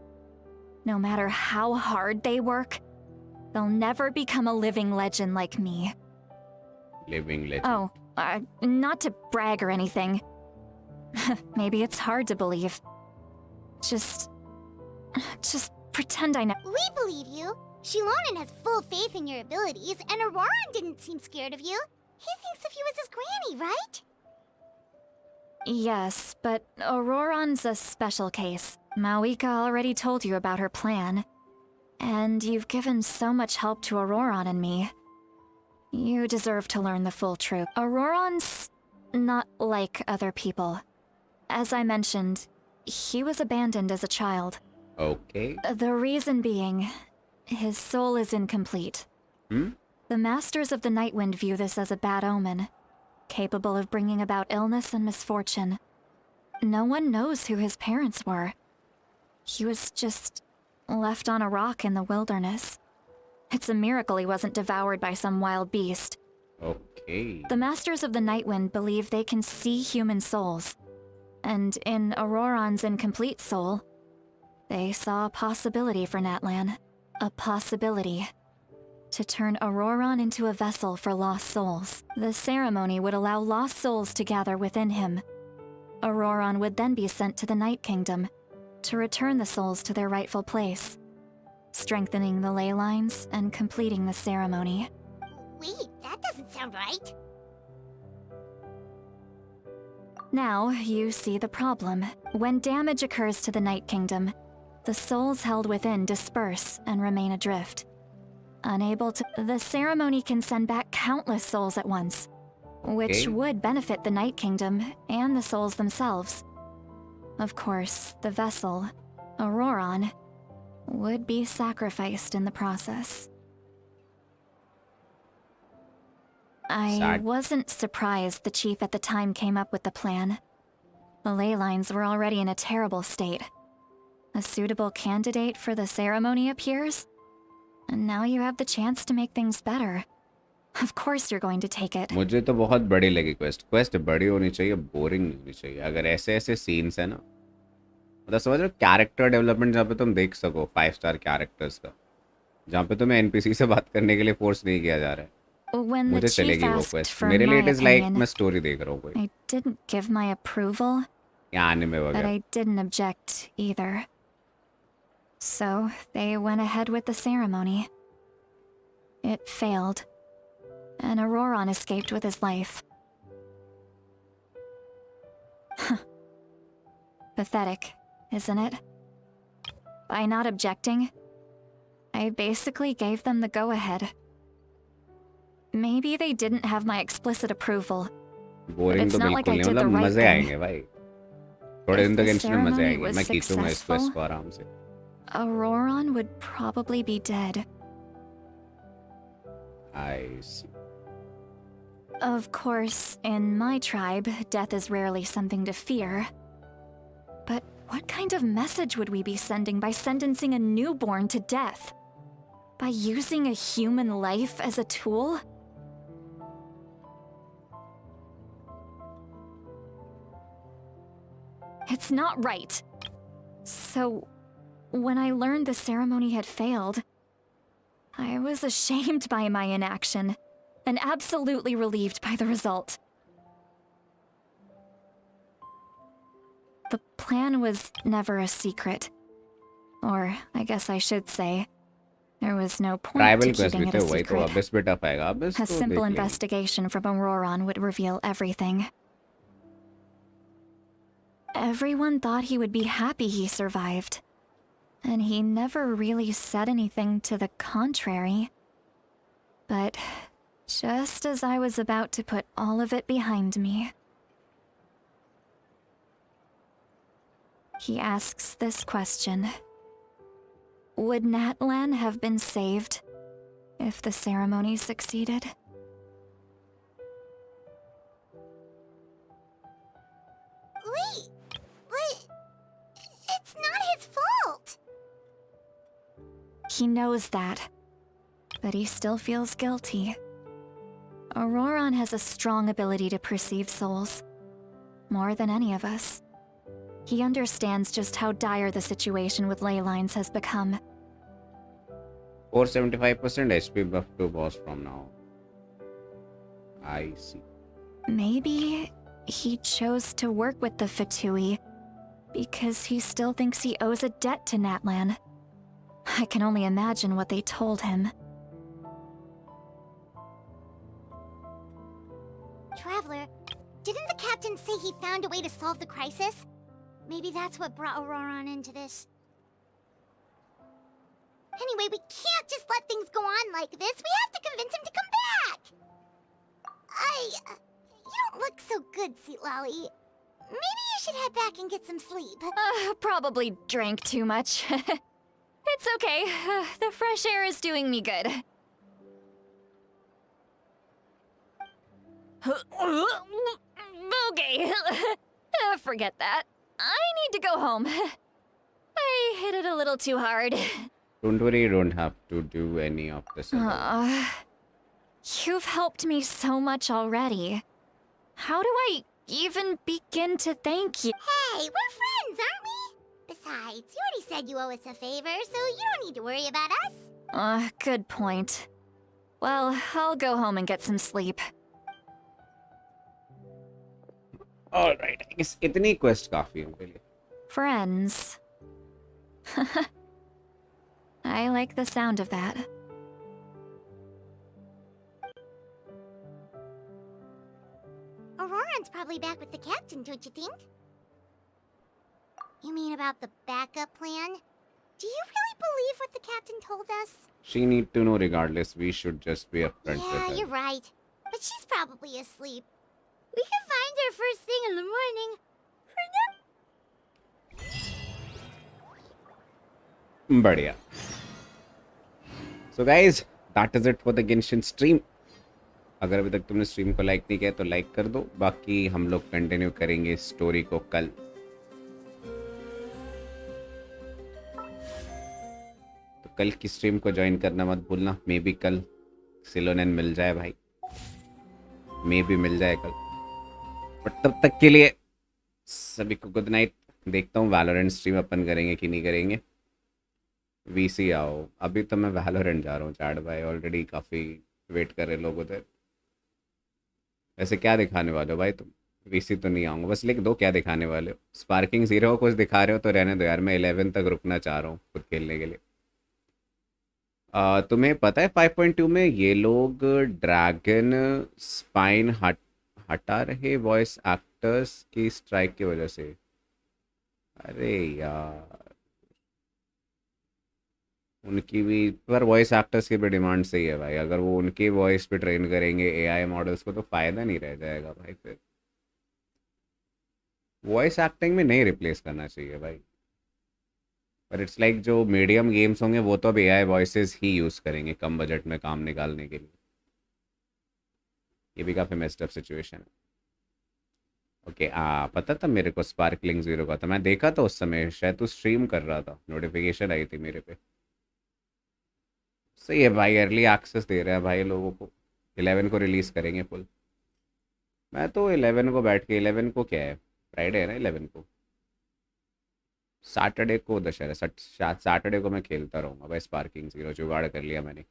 no matter how hard they work, they'll never become a living legend like me. Living legend. Oh, not to brag or anything. Maybe it's hard to believe. Just pretend I know. We believe you. Shilonen has full faith in your abilities, and Auroran didn't seem scared of you. He thinks of you as his granny, right? Yes, but Auroran's a special case. Mawika already told you about her plan. And you've given so much help to Auroran and me. You deserve to learn the full truth. Auroran's not like other people. As I mentioned, he was abandoned as a child. Okay. The reason being, his soul is incomplete. The Masters of the Nightwind view this as a bad omen, capable of bringing about illness and misfortune. No one knows who his parents were. He was just left on a rock in the wilderness. It's a miracle he wasn't devoured by some wild beast. Okay. The Masters of the Nightwind believe they can see human souls. And in Auroran's incomplete soul, they saw a possibility for Natlan. A possibility to turn Auroran into a vessel for lost souls. The ceremony would allow lost souls to gather within him. Auroran would then be sent to the Night Kingdom to return the souls to their rightful place, strengthening the ley lines and completing the ceremony. Wait, that doesn't sound right. Now, you see the problem. When damage occurs to the Night Kingdom, the souls held within disperse and remain adrift. Unable to... The ceremony can send back countless souls at once, which would benefit the Night Kingdom and the souls themselves. Of course, the vessel, Auroran, would be sacrificed in the process. I wasn't surprised the chief at the time came up with the plan. The ley lines were already in a terrible state. A suitable candidate for the ceremony appears, and now you have the chance to make things better. Of course you're going to take it. मुझे तो बहुत बड़ी लगी quest बड़ी होनी चाहिए, boring नहीं होनी चाहिए. अगर ऐसे ऐसे सीन्स है ना, मतलब समझ रहे हो, कैरेक्टर डेवलपमेंट जहाँ पे तुम देख सको 5 स्टार कैरेक्टर्स का, जहाँ पे तुम्हें एनपीसी से बात करने के लिए फोर्स नहीं किया जा रहा है. मुझे चलेगी वो क्वेस्ट. मेरे लिए इट इज लाइक मैं स्टोरी देख रहा हूँ कोई. I didn't give my approval, या एनिमे but वगैरह. I didn't object either. So they went ahead with the ceremony. It failed, and Auroran escaped with his life. Pathetic, isn't it? By not objecting, I basically gave them the go-ahead. Maybe they didn't have my explicit approval. Boring तो बिल्कुल नहीं, मतलब मजे आएंगे भाई. थोड़े दिन तक गेंशिन में मजे आएंगे. मैं खींचूंगा इस क्वेस्ट को आराम से. Auroran would probably be dead. I see. Of course, in my tribe, death is rarely something to fear. But what kind of message would we be sending by sentencing a newborn to death? By using a human life as a tool? It's not right. So, when I learned the ceremony had failed, I was ashamed by my inaction, and absolutely relieved by the result. The plan was never a secret. Or, I guess I should say, there was no point to keeping it a secret. A simple investigation from Auroran would reveal everything. Everyone thought he would be happy he survived. And he never really said anything to the contrary. But just as I was about to put all of it behind me, he asks this question. Would Natlan have been saved if the ceremony succeeded? Wait, but it's not his fault. He knows that, but he still feels guilty. Auroron has a strong ability to perceive souls. More than any of us. He understands just how dire the situation with ley lines has become. 475% HP buff to boss from now. I see. Maybe he chose to work with the Fatui because he still thinks he owes a debt to Natlan. I can only imagine what they told him. Traveler, didn't the captain say he found a way to solve the crisis? Maybe that's what brought Auroron into this. Anyway, we can't just let things go on like this. We have to convince him to come back! You don't look so good, Sweet Lolly. Maybe you should head back and get some sleep. Probably drank too much. It's okay. The fresh air is doing me good. Okay. Forget that. I need to go home. I hit it a little too hard. Don't worry, you don't have to do any of this alone. You've helped me so much already. How do I even begin to thank you? Hey, we're friends, aren't we? Besides, you already said you owe us a favor, so you don't need to worry about us. Good point. Well, I'll go home and get some sleep. Alright, I guess itni quest काफी है मेरे लिए. Friends. I like the sound of that. Auroron's probably back with the captain, don't you think? You mean about the backup plan? Do you really believe what the captain told us? She need to know regardless. We should just be upfront with Yeah, her. you're right. But she's probably asleep. We can find her first thing in the morning. बढ़िया. So guys, that is it for the Genshin stream. अगर अभी तक तुमने stream को like नहीं किया तो like कर दो. बाकी हम लोग कंटिन्यू करेंगे स्टोरी को कल. तो कल की स्ट्रीम को ज्वाइन करना मत भूलना. मे बी कल सिलोनेन मिल जाए भाई. मे बी मिल जाए कल. बट तब तक के लिए सभी को गुड नाइट. देखता हूँ वैलोरेंट स्ट्रीम अपन करेंगे कि नहीं करेंगे. वीसी आओ. अभी तो मैं वैलोरेंट जा रहा हूँ चैट भाई. ऑलरेडी काफ़ी वेट कर रहे लोग उधर. वैसे क्या दिखाने वाले हो भाई तुम? वीसी तो नहीं आऊँगा. बस लिख दो क्या दिखाने वाले हो. स्पार्किंग जीरो को कुछ दिखा रहे हो तो रहने दो यार. मैं 11 तक रुकना चाह रहा हूँ खुद खेलने के लिए. तुम्हें पता है 5.2 में ये लोग ड्रैगन स्पाइन हटा रहे वॉइस एक्टर्स की स्ट्राइक की वजह से. अरे यार उनकी भी पर वॉइस एक्टर्स की भी डिमांड सही है भाई. अगर वो उनकी वॉइस पे ट्रेन करेंगे एआई मॉडल्स को तो फ़ायदा नहीं रह जाएगा भाई. फिर वॉइस एक्टिंग में नहीं रिप्लेस करना चाहिए भाई. पर इट्स लाइक जो मीडियम गेम्स होंगे वो तो अब एआई वॉइसेस ही यूज़ करेंगे कम बजट में काम निकालने के लिए. ये भी काफ़ी मेस्ड अप सिचुएशन है. ओके पता था मेरे को स्पार्कलिंग जीरो का. तो मैं देखा था उस समय शायद तू स्ट्रीम कर रहा था. नोटिफिकेशन आई थी मेरे पे. सही है भाई. अर्ली एक्सेस दे रहा है भाई लोगों को. 11 को रिलीज़ करेंगे फुल. मैं तो 11 को बैठ के 11 को क्या है फ्राइडे है ना 11 को. सैटरडे को दशहरा. सैटरडे को मैं खेलता रहूँगा भाई. स्पार्किंग जीरो जुगाड़ कर लिया मैंने.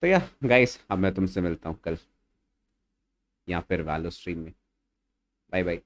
तो या गाइस अब मैं तुमसे मिलता हूँ कल या फिर वैलो स्ट्रीम में. Bye bye.